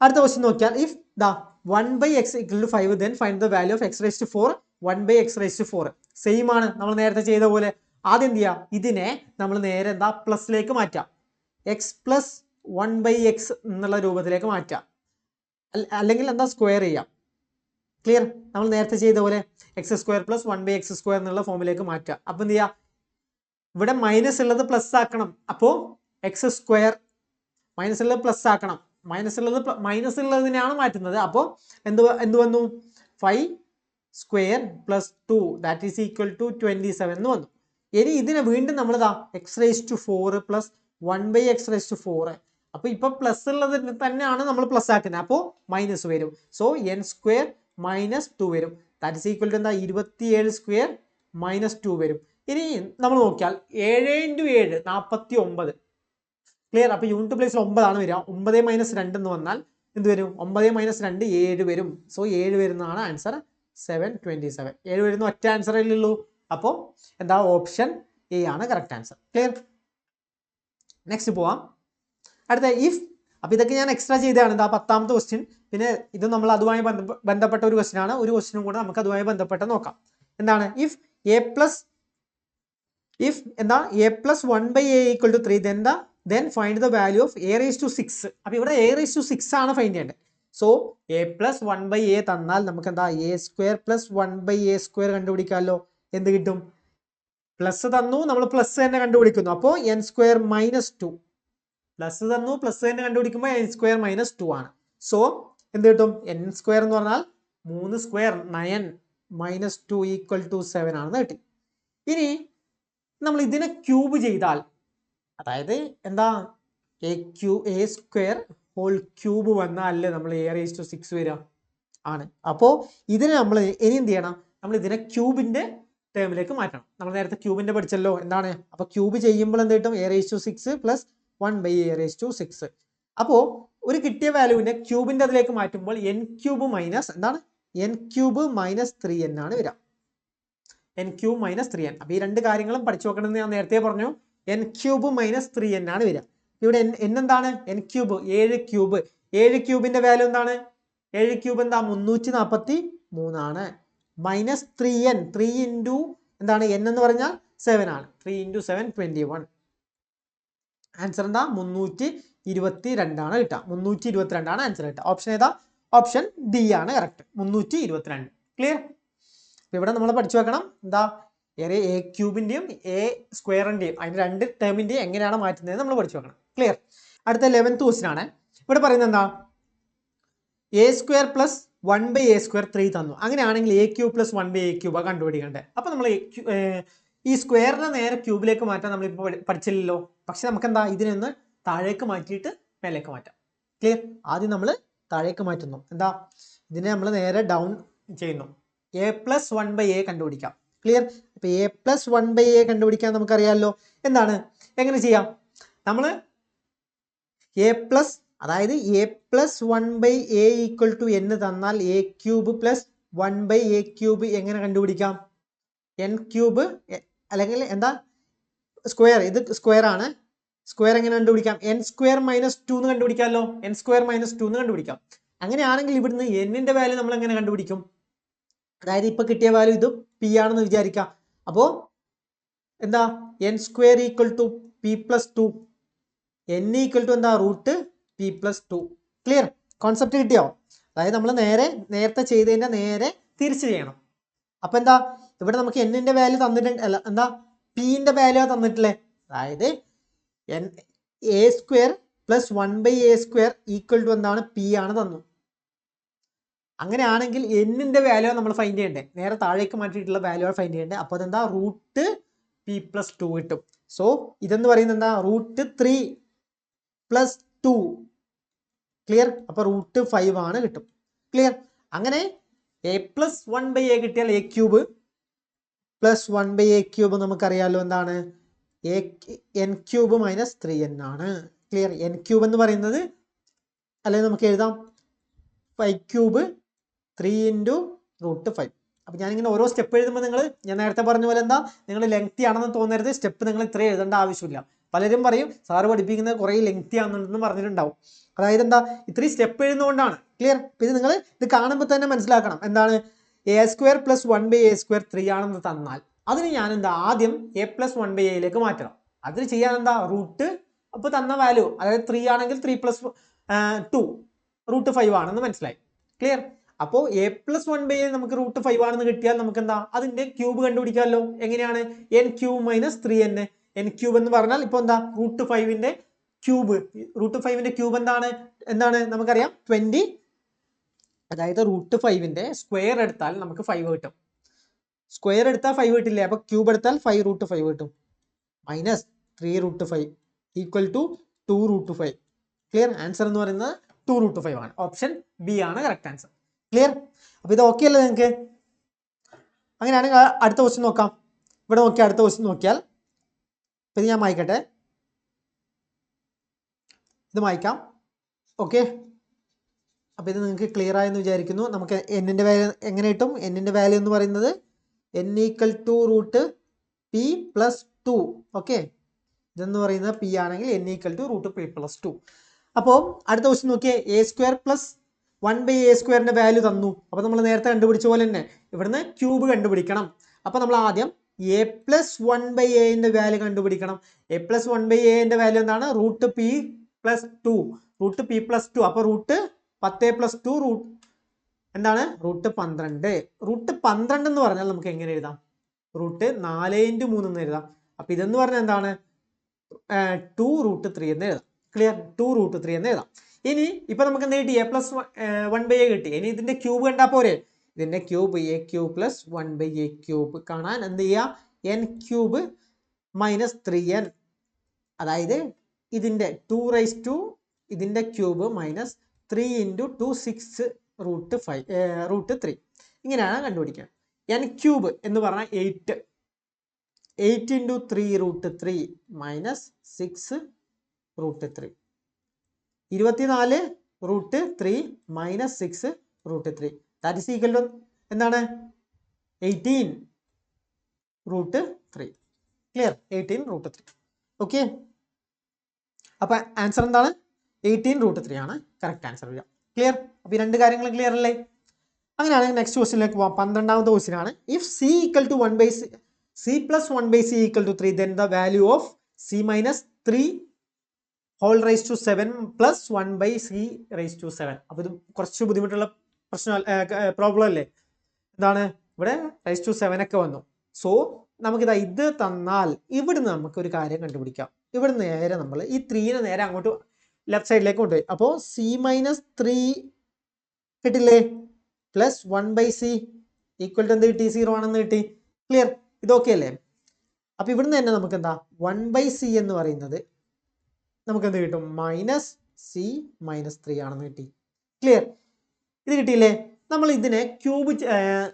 അടുത്ത ക്വസ്റ്റ്യൻ നോക്കിയാൽ if the 1/x equal to 5 then find the value of x raise to 4 1/x raise to 4. Same ആണ്, നമ്മൾ നേരത്തെ ചെയ്ത പോലെ. ആദ്യം എന്ത് ചെയ്യുക, ഇതിനെ നമ്മൾ നേരെ എന്താ, പ്ലസിലേക്ക് മാറ്റാം. x പ്ലസ് 1/x എന്നുള്ള രൂപത്തിലേക്ക് മാറ്റാം. അല്ലെങ്കിൽ എന്താ, സ്ക്വയർ ചെയ്യാം. ക്ലിയർ? നമ്മൾ നേരത്തെ ചെയ്ത പോലെ x square plus 1/x square എന്നുള്ള ഫോമിലേക്ക് മാറ്റാം. അപ്പം എന്ത് ചെയ്യുക, ഇവിടെ മൈനസ് ഉള്ളത് പ്ലസ് ആക്കണം. അപ്പോൾ എക്സ് സ്ക്വയർ മൈനസ് ഉള്ളത് പ്ലസ് ആക്കണം. മൈനസ് ഉള്ളതിനെയാണ് മാറ്റുന്നത്. അപ്പോൾ എന്ത് വന്നു, 5 square plus 2 that is equal to 27 എന്ന് വന്നു. ഇനി ഇതിനെ വീണ്ടും നമ്മളിതാ x raise to 4 plus 1/x raise to 4. അപ്പോൾ ഇപ്പോൾ പ്ലസ് ഉള്ളത് തന്നെയാണ് നമ്മൾ പ്ലസ് ആക്കുന്നത്. അപ്പോൾ മൈനസ് വരും. സോ n സ്ക്വയർ മൈനസ് 2 വരും. ദാറ്റ് ഈസ് ഈക്വൽ ടു എന്താ, 27 സ്ക്വയർ മൈനസ് 2 വരും. ഇനി നമ്മൾ നോക്കിയാൽ 7 × 7 49. ക്ലിയർ? അപ്പോൾ യൂണിറ്റ് പ്ലേസിൽ 9 ആണ് വരിക. 9 മൈനസ് 2 എന്ന് വന്നാൽ എന്ത് വരും, 9 മൈനസ് 2 7 വരും. സോ 7 വരുന്നതാണ് ആൻസർ 727. 7 വരുന്ന ഒറ്റ ആൻസറേ ഉള്ളൂ. അപ്പോൾ എന്താ, ഓപ്ഷൻ എ ആണ് കറക്റ്റ് ആൻസർ. ക്ലിയർ? നെക്സ്റ്റ് പോവാം. അടുത്ത ഇഫ്. അപ്പോൾ ഇതൊക്കെ ഞാൻ എക്സ്ട്രാ ചെയ്തതാണ്. ഇതാ 10ാമത്തെ ക്വസ്റ്റ്യൻ. പിന്നെ ഇത് നമ്മൾ അതുമായി ബന്ധപ്പെട്ട ഒരു ക്വസ്റ്റ്യൻ ആണ്. ഒരു ക്വസ്റ്റ്യനും കൂടെ നമുക്ക് അതുമായി ബന്ധപ്പെട്ട് നോക്കാം. എന്താണ്? ഇഫ് എന്താ a+1/a = 3, then find the value of a⁻6. അപ്പോൾ ഇവിടെ a⁻6 ആണ് ഫൈൻഡ് ചെയ്യേണ്ടത്. സോ a+1/a തന്നാൽ നമുക്ക് എന്താ a² + 1/a² കണ്ടുപിടിക്കാമല്ലോ. എന്ത് കിട്ടും? പ്ലസ് തന്നു, നമ്മൾ പ്ലസ് തന്നെ കണ്ടുപിടിക്കുന്നു. അപ്പോൾ n² - 2. പ്ലസ് തന്നു, പ്ലസ് തന്നെ കണ്ടുപിടിക്കുമ്പോൾ n² - 2 ആണ്. സോ എന്ത് കിട്ടും? n² എന്ന് പറഞ്ഞാൽ 3² 9 - 2 = 7 ആണെന്ന് കിട്ടി. ഇനി നമ്മൾ ഇതിനെ ക്യൂബ് ചെയ്താൽ, അതായത് എന്താ a² ഹോൾ ക്യൂബ് വന്നാലല്ലേ നമ്മൾ a⁻6 വരിക ആണ്. അപ്പോൾ ഇതിനെ നമ്മൾ ഇനി എന്ത് ചെയ്യണം? നമ്മൾ ഇതിനെ ക്യൂബിന്റെ ടേമിലേക്ക് മാറ്റണം. നമ്മൾ നേരത്തെ ക്യൂബിന്റെ പഠിച്ചല്ലോ. എന്താണ്? അപ്പോൾ ക്യൂബ് ചെയ്യുമ്പോൾ എന്ത് കിട്ടും? a⁻6 + 1/a⁻6. അപ്പോൾ ഒരു കിട്ടിയ വാല്യൂവിനെ ക്യൂബിന്റെ അതിലേക്ക് മാറ്റുമ്പോൾ n³ എന്താണ്? n³ - 3n ആണ് വരിക. n³ - 3n. അപ്പോൾ ഈ രണ്ട് കാര്യങ്ങളും പഠിച്ചു നോക്കണമെന്ന് ഞാൻ നേരത്തെ പറഞ്ഞു. n³ - 3n ആണ് വരിക. ഇവിടെ n എന്താണ്? n³ 7³. 7³ വാല്യൂ എന്താണ്? 7³ എന്താ? 343 ആണ്. -3n 3 ഇൻറ്റു എന്താണ്? n എന്ന് പറഞ്ഞാൽ 7 ആണ്. 3 × 7 21. ആൻസർ എന്താ? 322 ആണ് കിട്ടുക. 322 ആണ് ആൻസർ കിട്ടുക. ഓപ്ഷൻ ഏതാ? ഓപ്ഷൻ ഡി ആണ് കറക്റ്റ്. 322. ക്ലിയർ? ഇവിടെ നമ്മൾ പഠിച്ചു വെക്കണം എന്താ? a³ a²ന്റെയും അതിന്റെ രണ്ട് ടേമിന്റെയും എങ്ങനെയാണ് മാറ്റുന്നത് നമ്മൾ പഠിച്ചു വെക്കണം. ക്ലിയർ? അടുത്ത 11th ക്വസ്റ്റ്യൻ ആണ്. ഇവിടെ പറയുന്നത് എന്താ? a² + 1/a² 3 തന്നു. അങ്ങനെയാണെങ്കിൽ a³ + 1/a³ കണ്ടുപിടിക്കണ്ടേ. അപ്പോൾ നമ്മൾ ഈ സ്ക്വയറിനെ നേരെ ക്യൂബിലേക്ക് മാറ്റാൻ നമ്മളിപ്പോൾ പഠിച്ചില്ലല്ലോ. പക്ഷെ നമുക്ക് എന്താ? ഇതിനെ ഒന്ന് താഴേക്ക് മാറ്റിയിട്ട് മേലേക്ക് മാറ്റാം. ക്ലിയർ? ആദ്യം നമ്മൾ താഴേക്ക് മാറ്റുന്നു. എന്താ? ഇതിനെ നമ്മൾ നേരെ ഡൗൺ ചെയ്യുന്നു. a+1/a കണ്ടുപിടിക്കാം. ക്ലിയർ? അപ്പോൾ a+1/a കണ്ടുപിടിക്കാൻ നമുക്കറിയാമല്ലോ. എന്താണ്? എങ്ങനെ ചെയ്യാം? നമ്മൾ അതായത് a+1/a = n തന്നാൽ a³ + 1/a³ എങ്ങനെ കണ്ടുപിടിക്കാം? n³ അല്ലെങ്കിൽ എന്താ? സ്ക്വയർ. ഇത് സ്ക്വയർ ആണ്. സ്ക്വയർ എങ്ങനെ കണ്ടുപിടിക്കാം? n² - 2 എന്ന് കണ്ടുപിടിക്കാമല്ലോ. n² - 2 എന്ന് കണ്ടുപിടിക്കാം. അങ്ങനെയാണെങ്കിൽ ഇവിടുന്ന് n-ന്റെ വാല്യൂ നമ്മൾ എങ്ങനെ കണ്ടുപിടിക്കും? അതായത് ഇപ്പൊ കിട്ടിയ വാല്യൂ ഇത് p ആണെന്ന് വിചാരിക്കാം. അപ്പോൾ എന്താ? n² = p + 2. n = എന്താ? √p+2. ക്ലിയർ? കോൺസെപ്റ്റ് കിട്ടിയോ? അതായത് നമ്മൾ നേരത്തെ ചെയ്തതിന്റെ നേരെ തിരിച്ചു ചെയ്യണം. അപ്പൊ എന്താ? ഇവിടെ നമുക്ക് n-ന്റെ വാല്യൂ തന്നിട്ടുണ്ട്. അല്ല, എന്താ? p-ന്റെ വാല്യൂ തന്നിട്ടില്ലേ? അതായത് a² + 1/a² എന്താണ്? p ആണ് തന്നു. അങ്ങനെയാണെങ്കിൽ n-ന്റെ വാല്യൂ നമ്മൾ ഫൈൻഡ് ചെയ്യണ്ടേ. നേരെ താഴേക്ക് മാറ്റിയിട്ടുള്ള വാല്യൂ ആണ് ഫൈൻഡ് ചെയ്യേണ്ടത്. അപ്പോൾ അതെന്താ? √p+2 കിട്ടും. സോ ഇതെന്ന് പറയുന്നത് എന്താ? √3 + 2. ക്ലിയർ? അപ്പോൾ √5 ആണ് കിട്ടും. ക്ലിയർ? അങ്ങനെ a+1/a കിട്ടിയാൽ a³ + 1/a³ നമുക്കറിയാമല്ലോ. എന്താണ്? n³ - 3n ആണ്. ക്ലിയർ? n³ എന്ന് പറയുന്നത് അല്ലെങ്കിൽ നമുക്ക് എഴുതാം 5³ 3 × √5. അപ്പോൾ ഞാനിങ്ങനെ ഓരോ സ്റ്റെപ്പ് എഴുതുമ്പോൾ ഞാൻ നേരത്തെ പറഞ്ഞ പോലെ എന്താ? നിങ്ങൾ ലെങ്തി ആണെന്ന് തോന്നരുത്. സ്റ്റെപ്പ് നിങ്ങൾ ഇത്രയും എഴുതേണ്ട ആവശ്യമില്ല. പലരും പറയും സാറ് പഠിപ്പിക്കുന്നത് കുറേ ലെങ്തി ആണെന്ന് പറഞ്ഞിട്ടുണ്ടാവും. അതായത് എന്താ? ഇത്രയും സ്റ്റെപ്പ് എഴുതുന്നതുകൊണ്ടാണ്. ക്ലിയർ? ഇത് നിങ്ങൾ ഇത് കാണുമ്പോൾ തന്നെ മനസ്സിലാക്കണം. എന്താണ്? a² + 1/a² 3 ആണെന്ന് തന്നാൽ അതിന് ഞാൻ എന്താ? ആദ്യം a+1/a മാറ്റണം. അതിന് ചെയ്യാൻ എന്താ? അപ്പോൾ തന്ന വാല്യൂ അതായത് 3 ആണെങ്കിൽ 3 + 2 √5 ആണെന്ന് മനസ്സിലായി. ക്ലിയർ? അപ്പോൾ a+1/a നമുക്ക് √5 ആണെന്ന് കിട്ടിയാൽ നമുക്ക് എന്താ? അതിന്റെ ക്യൂബ് കണ്ടുപിടിക്കാമല്ലോ. എങ്ങനെയാണ്? n³ - 3n. n³ എന്ന് പറഞ്ഞാൽ ഇപ്പോൾ എന്താ? √5ന്റെ ക്യൂബ്. √5ന്റെ ക്യൂബ് എന്താണ് നമുക്കറിയാം 20. അതായത് √5ന്റെ സ്ക്വയർ എടുത്താൽ നമുക്ക് 5 കിട്ടും. സ്ക്വയർ എടുത്താൽ 5 കിട്ടില്ലേ? അപ്പോൾ ക്യൂബ് എടുത്താൽ 5 √5 കിട്ടും. -3 √5 = 2 √5. ക്ലിയർ? ആൻസർ എന്ന് പറയുന്നത് 2 √5 ആണ്. ഓപ്ഷൻ ബി ആണ് കറക്റ്റ് ആൻസർ. ക്ലിയർ? അപ്പോൾ ഇത് ഓക്കെ അല്ലേ നിങ്ങൾക്ക്? അങ്ങനെയാണെങ്കിൽ അടുത്ത ക്വസ്റ്റ്യൻ നോക്കാം. ഇവിടെ നോക്കിയാൽ അടുത്ത ക്വസ്റ്റ്യൻ നോക്കിയാൽ ഇത് ഞാൻ വായിക്കട്ടെ. ഇത് വായിക്കാം. ഓക്കെ? അപ്പോൾ ഇത് നിങ്ങൾക്ക് ക്ലിയർ ആയെന്ന് വിചാരിക്കുന്നു. നമുക്ക് n-ന്റെ വാല്യൂ എങ്ങനെ കിട്ടും? n-ന്റെ വാല്യൂ എന്ന് പറയുന്നത് n = √p + 2. ഓക്കെ, ഇതെന്ന് പറയുന്നത് പി ആണെങ്കിൽ n equal to root P plus 2. അപ്പോൾ അടുത്ത ക്വസ്റ്റ്യൻ നോക്കിയേ, A square plus 1/a² value തന്നു. അപ്പോൾ നമ്മൾ നേരത്തെ കണ്ടുപിടിച്ച പോലെ തന്നെ ഇവിടുന്ന് ക്യൂബ് കണ്ടുപിടിക്കണം. അപ്പോൾ നമ്മൾ ആദ്യം a പ്ലസ് 1/a വാല്യൂ കണ്ടുപിടിക്കണം. a പ്ലസ് 1/a വാല്യൂ എന്താണ്? Root P plus 2, root P plus 2. അപ്പോൾ റൂട്ട് 10 പ്ലസ് 2 റൂട്ട് എന്താണ്? റൂട്ട് 12. റൂട്ട് 12 എന്ന് പറഞ്ഞാൽ നമുക്ക് എങ്ങനെ എഴുതാം? റൂട്ട് 4 × 3 എന്ന് എഴുതാം. അപ്പോൾ ഇതെന്ന് പറഞ്ഞാൽ എന്താണ്? 2 റൂട്ട് 3 എന്ന് എഴുതാം. ക്ലിയർ? 2 റൂട്ട് 3 എന്ന് എഴുതാം. ഇനി ഇപ്പൊ നമുക്ക് എന്ത് കിട്ടി? a പ്ലസ് 1/a കിട്ടി. ഇനി ഇതിന്റെ ക്യൂബ് കണ്ടാൽ പോരെ? ഇതിന്റെ ക്യൂബ് a³ പ്ലസ് 1/a³ കാണാൻ എന്ത് ചെയ്യുക? n ക്യൂബ് മൈനസ് 3n, അതായത് ഇതിന്റെ 2 റൈസ് ടു ഇതിന്റെ ക്യൂബ് മൈനസ് 3 × 2 6 റൂട്ട് 3. ഇങ്ങനെയാണ് കണ്ടുപിടിക്കുക. n ക്യൂബ് എന്ന് പറഞ്ഞാൽ 8, 8 × 3 root 3 minus 6 root 3, 24 root 3 minus 6 root 3. That is equal to എന്താണ്? 18 റൂട്ട് 3. ക്ലിയർ? 18 റൂട്ട് 3. ഓക്കെ, അപ്പൊ ആൻസർ എന്താണ്? 18 റൂട്ട് 3 ആണ് കറക്റ്റ് ആൻസർ വരിക. ക്ലിയർ? അപ്പൊ ഈ രണ്ട് കാര്യങ്ങൾ ക്ലിയർ അല്ലേ? അങ്ങനെയാണെങ്കിൽ നെക്സ്റ്റ് ക്വസ്റ്റിനിലേക്ക് പോവാം. 12ാമത്തെ ക്വസ്റ്റ്യൻ ആണ്. If c equal to 1/c plus 1/c equal to 3, then the value of c minus 3 whole raise to 7 plus 1/c raise to 7. അപ്പോൾ ഇത് കുറച്ച് ബുദ്ധിമുട്ടുള്ള പ്രശ്നം, പ്രോബ്ലം അല്ലേ? എന്താണ്? ഇവിടെ റൈസ് ടു 7 ഒക്കെ വന്നു. സോ നമുക്കിതാ ഇത് തന്നാൽ ഇവിടുന്ന് നമുക്കൊരു കാര്യം കണ്ടുപിടിക്കാം. ഇവിടുന്ന് നേരെ നമ്മൾ ഈ 3നെ നേരെ അങ്ങോട്ട് ലെഫ്റ്റ് സൈഡിലേക്ക് കൊണ്ടുപോയി. അപ്പോൾ c മൈനസ് 3 കിട്ടില്ലേ? പ്ലസ് 1/c ഈക്വൽ ടു എന്ത് കിട്ടി? 0 ആണെന്ന് കിട്ടി. ക്ലിയർ? ഇതൊക്കെ അല്ലേ? അപ്പൊ ഇവിടുന്ന് തന്നെ നമുക്ക് എന്താ? 1/c എന്ന് പറയുന്നത് നമുക്ക് എന്ത് കിട്ടും? മൈനസ് c മൈനസ് 3 ആണെന്ന് കിട്ടി. ക്ലിയർ? ഇത് കിട്ടിയില്ലേ? നമ്മൾ ഇതിനെ ക്യൂബ്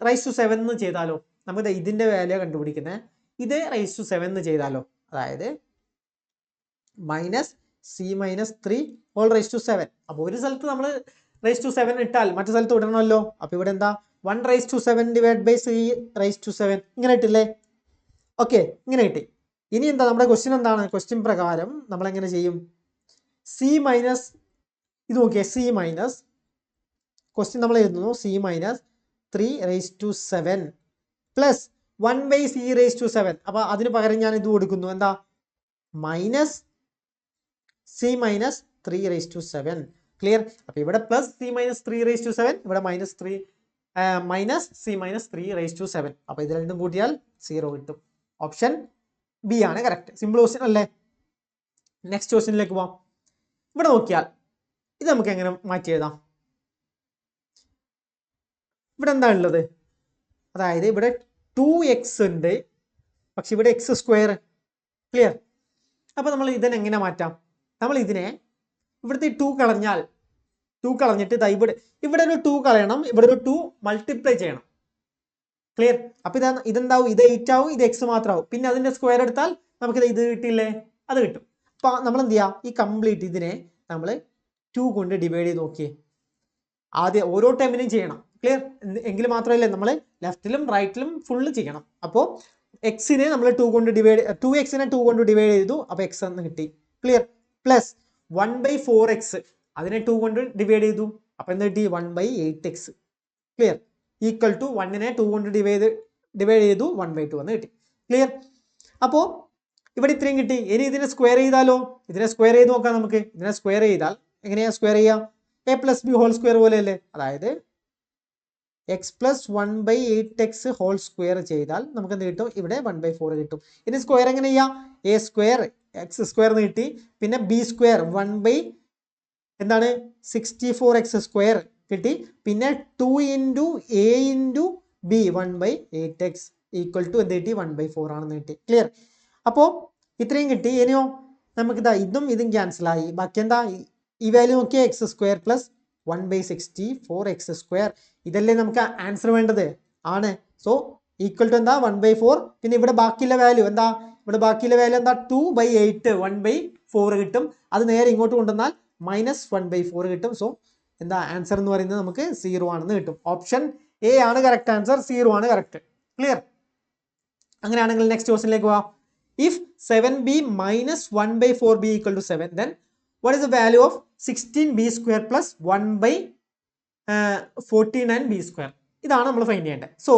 റൈസ് ടു 7 എന്ന് ചെയ്താലോ? നമുക്ക് ഇതിന്റെ വാല്യൂ കണ്ടുപിടിക്കുന്നത്. ഇത് റൈസ് ടു 7 എന്ന് ചെയ്താലോ? അതായത് minus c minus 3 whole raise to 7. അപ്പോൾ ഒരു സ്ഥലത്ത് നമ്മൾ റൈസ് ടു 7 ഇട്ടാൽ മറ്റു സ്ഥലത്ത് ഇടണമല്ലോ. അപ്പൊ ഇവിടെ എന്താ? 1 raise to 7 divide by c raise to 7 ഇങ്ങനെ ഇട്ടില്ലേ? ഓക്കെ, ഇങ്ങനെ കിട്ടി. ഇനി എന്താ നമ്മുടെ ക്വസ്റ്റ്യൻ എന്താണ്? ക്വസ്റ്റ്യൻ പ്രകാരം നമ്മൾ എങ്ങനെ ചെയ്യും? c മൈനസ്, ഇത് നോക്കിയേ, c മൈനസ്, ക്വസ്റ്റ്യൻ നമ്മൾ എഴുതുന്നു c minus 3 raise to 7 plus 1/c raise to 7. അപ്പൊ അതിന് പകരം ഞാൻ ഇത് കൊടുക്കുന്നു. എന്താ? Minus c minus 3 raise to 7. Clear? അപ്പൊ ഇവിടെ plus c minus 3 raise to 7, ഇവിടെ minus c minus 3 raise to 7. അപ്പൊ ഇത് രണ്ടും കൂട്ടിയാൽ 0 കിട്ടും. ഓപ്ഷൻ ബി ആണ് കറക്റ്റ്. സിമ്പിൾ ക്വസ്റ്റ്യൻ അല്ലേ? നെക്സ്റ്റ് ക്വസ്റ്റ്യനിലേക്ക് പോവാം. ഇവിടെ നോക്കിയാൽ ഇത് നമുക്ക് എങ്ങനെ മാറ്റി എഴുതാം? ഇവിടെ എന്താ ഉള്ളത്? അതായത് ഇവിടെ 2x ഉണ്ട്, പക്ഷെ ഇവിടെ x². ക്ലിയർ? അപ്പൊ നമ്മൾ ഇതിനെ എങ്ങനെ മാറ്റാം? നമ്മൾ ഇതിനെ ഇവിടുത്തെ 2 കളഞ്ഞാൽ, 2 കളഞ്ഞിട്ട് ഇവിടെ ഒരു 2 കളയണം, ഇവിടെ ഒരു 2 മൾട്ടിപ്ലൈ ചെയ്യണം. ക്ലിയർ? അപ്പൊ ഇതെന്താവും? ഇത് 8 ആവും, ഇത് x മാത്രമാവും. പിന്നെ അതിന്റെ സ്ക്വയർ എടുത്താൽ നമുക്ക് ഇത് കിട്ടില്ലേ? അത് കിട്ടും. അപ്പൊ നമ്മൾ എന്ത് ചെയ്യാം? ഈ കംപ്ലീറ്റ് ഇതിനെ നമ്മൾ 2 കൊണ്ട് ഡിവൈഡ് ചെയ്ത് നോക്കിയേ. ആദ്യം ഓരോ ടൈമിനും ചെയ്യണം. ക്ലിയർ? എങ്കിൽ മാത്രമല്ലേ നമ്മൾ ലെഫ്റ്റിലും റൈറ്റിലും ഫുള്ള് ചെയ്യണം. അപ്പോൾ എക്സിനെ നമ്മൾ 2 കൊണ്ട് ഡിവൈഡ്, 2x-നെ 2 കൊണ്ട് ഡിവൈഡ് ചെയ്തു. അപ്പോൾ x എന്ന് കിട്ടി. ക്ലിയർ? പ്ലസ് 1/4x, അതിനെ 2 കൊണ്ട് ഡിവൈഡ് ചെയ്തു. അപ്പോൾ എന്ത് കിട്ടി? 1/8x. ക്ലിയർ? ഈക്വൽ ടു 1നെ 2 കൊണ്ട് ഡിവൈഡ് ചെയ്തു, 1/2 എന്ന് കിട്ടി. ക്ലിയർ? അപ്പോൾ ഇവിടെ ഇത്രയും കിട്ടി. ഇനി ഇതിനെ സ്ക്വയർ ചെയ്താലോ? ഇതിനെ സ്ക്വയർ ചെയ്ത് നോക്കാം നമുക്ക്. ഇതിനെ സ്ക്വയർ ചെയ്താൽ എങ്ങനെയാ സ്ക്വയർ ചെയ്യാം? a plus B whole square പോലെയല്ലേ? അതായത് x plus 1/8x whole square ചെയ്താൽ നമുക്ക് എന്ത് കിട്ടും? ഇവിടെ 1/4 കിട്ടും. ഇനി സ്ക്വയർ എങ്ങനെ ചെയ്യാം? a² x² എന്ന് കിട്ടി. പിന്നെ b² എന്താണ്? 64x² കിട്ടി. പിന്നെ 2 × a × b 1/8x equal to എന്ത് കിട്ടി? 1/4 ആണെന്ന് കിട്ടി. ക്ലിയർ? അപ്പോൾ ഇത്രയും കിട്ടി. ഇനിയോ നമുക്കിതാ ഇതും ക്യാൻസൽ ആയി. ബാക്കി എന്താ? ഈ വാല്യൂ നോക്കിയാൽ x² പ്ലസ് 1/64x². ഇതല്ലേ നമുക്ക് ആൻസർ വേണ്ടത്? ആണ്. സോ ഈക്വൽ ടു എന്താ? 1/4. പിന്നെ ഇവിടെ ബാക്കിയുള്ള വാല്യൂ എന്താ? ഇവിടെ ബാക്കിയുള്ള വാല്യൂ എന്താ? 2/8, 1/4 കിട്ടും. അത് നേരെ ഇങ്ങോട്ട് കൊണ്ടുവന്നാൽ മൈനസ് 1/4 കിട്ടും. സോ എന്താ ആൻസർ എന്ന് പറയുന്നത്? നമുക്ക് 0 ആണെന്ന് കിട്ടും. ഓപ്ഷൻ എ ആണ് കറക്റ്റ് ആൻസർ. 0 ആണ് കറക്റ്റ്. ക്ലിയർ? അങ്ങനെയാണെങ്കിൽ നെക്സ്റ്റ് ക്വസ്റ്റ്യനിലേക്ക് പോവാം. If 7b minus 1 by 4b equal to 7, then what is the value of 16b square plus 1 by 49b square? ഇതാണ് നമ്മൾ ഫൈൻഡ് ചെയ്യേണ്ടത്. സോ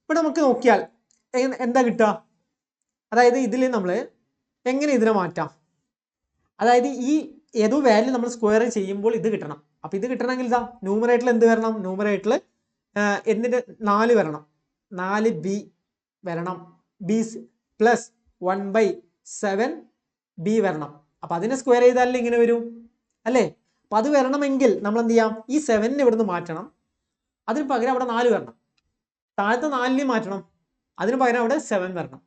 ഇവിടെ നമുക്ക് നോക്കിയാൽ എന്താ കിട്ടുക? അതായത് ഇതിൽ നമ്മൾ എങ്ങനെ ഇതിനെ മാറ്റാം? അതായത് ഈ ഏതോ വാല്യൂ നമ്മൾ സ്ക്വയർ ചെയ്യുമ്പോൾ ഇത് കിട്ടണം. അപ്പോൾ ഇത് കിട്ടണമെങ്കിൽ ഇതാ ന്യൂമറേറ്ററിൽ എന്ത് വരണം? ന്യൂമറേറ്ററിൽ എന്തിൻ്റെ 4 വരണം, 4b വരണം, b പ്ലസ് 1 by 7b വരണം. അപ്പം അതിനെ സ്ക്വയർ ചെയ്താലേ ഇങ്ങനെ വരും അല്ലേ? അപ്പം അത് വരണമെങ്കിൽ നമ്മൾ എന്ത് ചെയ്യാം? ഈ 7 ഇവിടുന്ന് മാറ്റണം, അതിന് പകരം അവിടെ 4 വരണം. താഴത്തെ 4 മാറ്റണം, അതിന് പകരം അവിടെ 7 വരണം.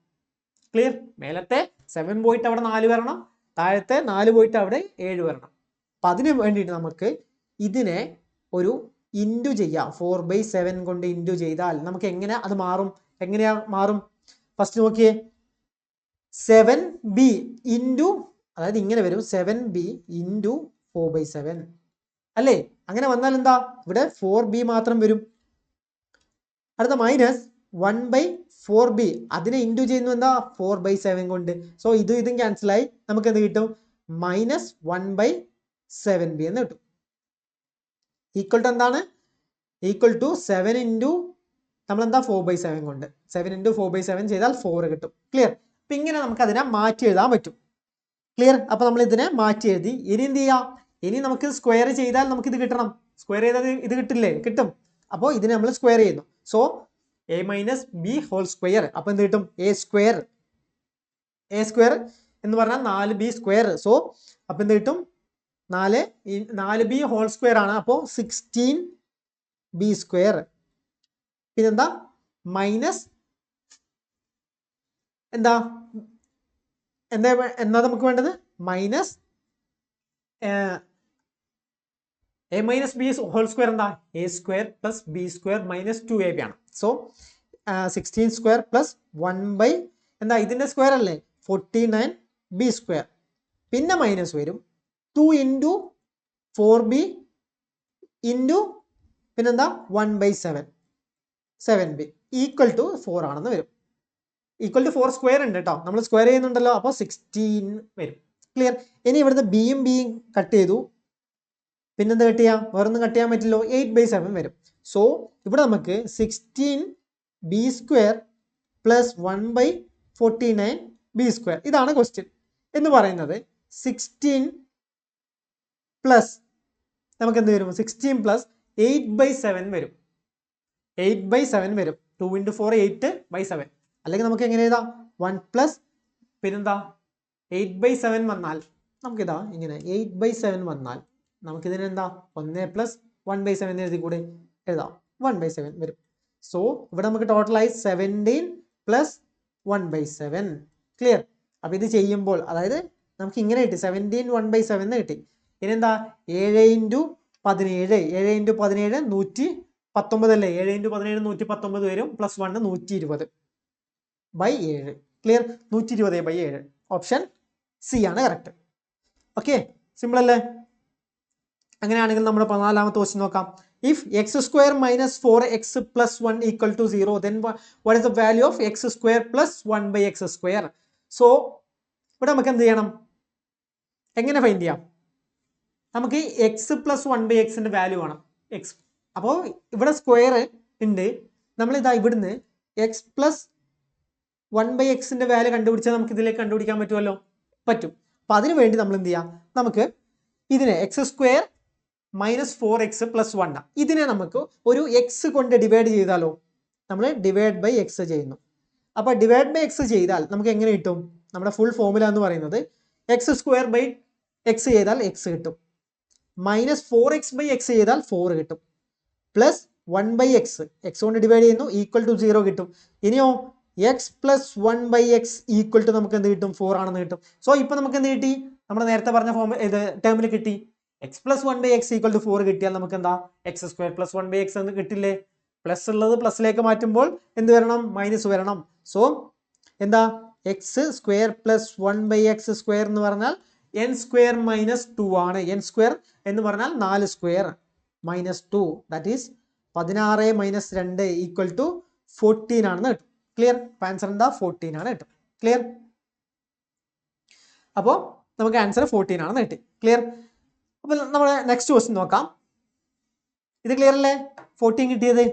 ക്ലിയർ? മേലത്തെ 7 പോയിട്ട് അവിടെ 4 വരണം, താഴത്തെ 4 പോയിട്ട് അവിടെ 7 വരണം. അപ്പം അതിന് വേണ്ടിയിട്ട് നമുക്ക് ഇതിനെ ഒരു ഇൻറ്റു ചെയ്യാം. 4/7 കൊണ്ട് ഇൻറ്റു ചെയ്താൽ നമുക്ക് എങ്ങനെ അത് മാറും? എങ്ങനെയാ മാറും? ഫസ്റ്റ് നോക്കിയേ, 7b ഇൻറ്റു, അതായത് ഇങ്ങനെ വരും 7b ഇൻറ്റു 4/7 അല്ലേ? അങ്ങനെ വന്നാൽ എന്താ? ഇവിടെ 4b മാത്രം വരും. അടുത്ത മൈനസ് 1/4b, അതിനെ ഇൻറ്റു ചെയ്യുന്നു എന്താ? 4/7 കൊണ്ട്. സോ ഇതും ക്യാൻസലായി, നമുക്ക് എന്ത് കിട്ടും? മൈനസ് 1/7b എന്ന് കിട്ടും. ഈക്വൽ ടു എന്താണ്? ഈക്വൽ ടു 7 ഇൻറ്റു നമ്മളെന്താ 4/7 കൊണ്ട് 7 ഇൻറ്റു 4/7 ചെയ്താൽ 4 കിട്ടും. ക്ലിയർ? അപ്പം ഇങ്ങനെ നമുക്ക് അതിനെ മാറ്റി എഴുതാൻ പറ്റും. ക്ലിയർ? അപ്പം നമ്മൾ ഇതിനെ മാറ്റി എഴുതി. ഇനി എന്ത് ചെയ്യാം? ഇനി നമുക്ക് സ്ക്വയർ ചെയ്താൽ നമുക്ക് ഇത് കിട്ടണം. സ്ക്വയർ ചെയ്താൽ ഇത് കിട്ടില്ലേ? കിട്ടും. അപ്പോൾ ഇതിനെ നമ്മൾ സ്ക്വയർ ചെയ്യുന്നു. So a minus B whole square. അപ്പോൾ എന്ത് കിട്ടും? എ സ്ക്വയർ എന്ന് പറഞ്ഞാൽ 4b സ്ക്വയർ. സോ അപ്പോൾ എന്ത് കിട്ടും? 4b ഹോൾ സ്ക്വയർ ആണ്. അപ്പോൾ 16b സ്ക്വയർ. പിന്നെന്താ? മൈനസ് എന്താ നമുക്ക് വേണ്ടത്? Minus a minus B whole square എന്താ? A square plus B square minus 2ab ആണ്. സോ 16 സ്ക്വയർ പ്ലസ് 1 എന്താ ഇതിൻ്റെ സ്ക്വയർ അല്ലേ? 49b square. പിന്നെ മൈനസ് വരും 2 ഇൻറ്റു 4b ഇൻറ്റു പിന്നെന്താ 1/7 7b ഈക്വൽ ടു 4 ആണെന്ന് വരും. ഈക്വൽ ടു 4 സ്ക്വയർ ഉണ്ട് കേട്ടോ, നമ്മൾ സ്ക്വയർ ചെയ്യുന്നുണ്ടല്ലോ. അപ്പോൾ 16 വരും. ക്ലിയർ? ഇനി ഇവിടുത്തെ ബിയും കട്ട് ചെയ്തു, പിന്നെന്താ കട്ട് ചെയ്യാം? വേറൊന്നും കട്ട് ചെയ്യാൻ പറ്റില്ലോ. 8/7 വരും. സോ ഇവിടെ നമുക്ക് 16b square plus 1/49b square, ഇതാണ് ക്വസ്റ്റ്യൻ എന്ന് പറയുന്നത്. 16 പ്ലസ് നമുക്ക് എന്ത് വരും? 16 പ്ലസ് 8/7 വരും. 8/7 വരും. 2 ഇൻറ്റു 4 8/7. അല്ലെങ്കിൽ നമുക്ക് എങ്ങനെ എഴുതാം? 1 പ്ലസ് പിന്നെന്താ 8/7 വന്നാൽ നമുക്കിതാ ഇങ്ങനെ 8/7 വന്നാൽ നമുക്കിതിനെന്താ 1 പ്ലസ് 1/7 എഴുതി കൂടെ എഴുതാം. 1/7 വരും. സോ ഇവിടെ നമുക്ക് ടോട്ടലായി 17 പ്ലസ് 1/7. ക്ലിയർ? അപ്പോൾ ഇത് ചെയ്യുമ്പോൾ അതായത് നമുക്ക് ഇങ്ങനെ കിട്ടി 17 1/7 എന്ന് കിട്ടി. ഇനി എന്താ? 7 ഇൻറ്റു 17 7 ഇൻറ്റു 17 119 അല്ലേ? 7 ഇൻറ്റു 17 119 വരും. പ്ലസ് 1 120/7. ക്ലിയർ? 120/7. ഓപ്ഷൻ സി ആണ് കറക്റ്റ്. ഓക്കെ, സിമ്പിൾ അല്ലേ? അങ്ങനെയാണെങ്കിൽ നമ്മൾ 14ാമത്തെ ക്വസ്റ്റ്യൻ നോക്കാം. If x square minus 4x plus 1 equal to 0, then what is the value of x square plus 1/x square? So ഇവിടെ നമുക്ക് എന്ത് ചെയ്യണം? എങ്ങനെ ഫൈൻഡ് ചെയ്യാം? നമുക്ക് എക്സ് പ്ലസ് 1/xന്റെ വാല്യൂ വേണം. എക്സ്, അപ്പോൾ ഇവിടെ സ്ക്വയർ ഉണ്ട്. നമ്മളിതാ ഇവിടുന്ന് എക്സ് പ്ലസ് 1/xന്റെ വാല്യൂ കണ്ടുപിടിച്ചാൽ നമുക്ക് ഇതിലേക്ക് കണ്ടുപിടിക്കാൻ പറ്റുമല്ലോ? പറ്റും. അപ്പോൾ അതിനു വേണ്ടി നമ്മൾ എന്ത് ചെയ്യാം? നമുക്ക് ഇതിനെ X square minus 4x plus 1 ഇതിനെ നമുക്ക് ഒരു എക്സ് കൊണ്ട് ഡിവൈഡ് ചെയ്താലോ? നമ്മൾ ഡിവൈഡ് ബൈ എക്സ് ചെയ്യുന്നു. അപ്പോൾ ഡിവൈഡ് ബൈ എക്സ് ചെയ്താൽ നമുക്ക് എങ്ങനെ കിട്ടും? നമ്മുടെ ഫുൾ ഫോർമുല എന്ന് പറയുന്നത് എക്സ് സ്ക്വയർ ബൈ എക്സ് ചെയ്താൽ എക്സ് കിട്ടും, മൈനസ് 4x/x ചെയ്താൽ 4 കിട്ടും, പ്ലസ് 1/x എക്സ് കൊണ്ട് ഡിവൈഡ് ചെയ്യുന്നു ഈക്വൽ ടു 0 കിട്ടും. ഇനിയോ X plus 1/x equal to നമുക്ക് എന്ത് കിട്ടും? 4 ആണെന്ന് കിട്ടും. സോ ഇപ്പം നമുക്ക് എന്ത് കിട്ടി? നമ്മൾ നേരത്തെ പറഞ്ഞ ഇത് ടേമിൽ കിട്ടി. X plus 1/x equal to 4 കിട്ടിയാൽ നമുക്ക് എന്താ? എക്സ് സ്ക്വയർ പ്ലസ് 1/x എന്ന് കിട്ടില്ലേ? പ്ലസ് ഉള്ളത് പ്ലസിലേക്ക് മാറ്റുമ്പോൾ എന്ത് വരണം? മൈനസ് വരണം. സോ എന്താ? X square plus 1/x square എന്ന് പറഞ്ഞാൽ എൻ സ്ക്വയർ മൈനസ് 2 ആണ്. എൻ സ്ക്വയർ എന്ന് പറഞ്ഞാൽ 4 square minus 2, that is 16 - 2 equal to 14 ആണെന്ന് കിട്ടും. ക്ലിയർ? ആൻസർ എന്താ? 14 ആണ് കിട്ടും. ക്ലിയർ? അപ്പോൾ നമുക്ക് ആൻസർ 14 ആണെന്ന് കിട്ടി. ക്ലിയർ? അപ്പോൾ നമ്മൾ നെക്സ്റ്റ് ക്വസ്റ്റ്യൻ നോക്കാം. ഇത് ക്ലിയർ അല്ലേ? 14 കിട്ടിയത്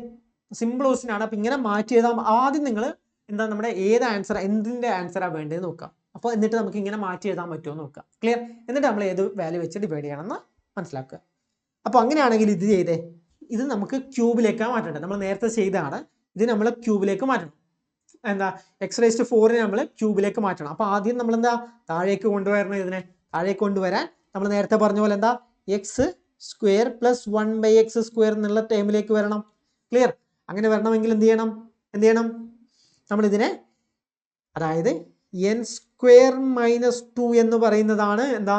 സിമ്പിൾ ക്വസ്റ്റ്യൻ ആണ്. അപ്പോൾ ഇങ്ങനെ മാറ്റി എഴുതാം. ആദ്യം നിങ്ങൾ എന്താ നമ്മുടെ ഏത് ആൻസർ എന്തിൻ്റെ ആൻസറാണ് വേണ്ടത് നോക്കാം. അപ്പോൾ എന്നിട്ട് നമുക്ക് ഇങ്ങനെ മാറ്റി എഴുതാൻ പറ്റുമോ നോക്കാം. ക്ലിയർ? എന്നിട്ട് നമ്മൾ ഏത് വാല്യൂ വെച്ച് ഡിവൈഡ് ചെയ്യണമെന്ന് മനസ്സിലാക്കുക. അപ്പോൾ അങ്ങനെയാണെങ്കിൽ ഇത് ചെയ്തേ, ഇത് നമുക്ക് ക്യൂബിലേക്കാണ് മാറ്റേണ്ടത്. നമ്മൾ നേരത്തെ ചെയ്തതാണ്, ഇത് നമ്മൾ ക്യൂബിലേക്ക് മാറ്റണം. എന്താ x⁴ നമ്മൾ ക്യൂബിലേക്ക് മാറ്റണം. അപ്പോൾ ആദ്യം നമ്മൾ എന്താ താഴേക്ക് കൊണ്ടുവരണം. ഇതിനെ താഴേക്ക് കൊണ്ടുവരാൻ നമ്മൾ നേരത്തെ പറഞ്ഞ പോലെ എന്താ x² + 1/x² എന്നുള്ള ടേമിലേക്ക് വരണം. ക്ലിയർ? അങ്ങനെ വരണമെങ്കിൽ എന്ത് ചെയ്യണം? നമ്മൾ ഇതിനെ അതായത് n² - 2 എന്ന് പറയുന്നതാണ് എന്താ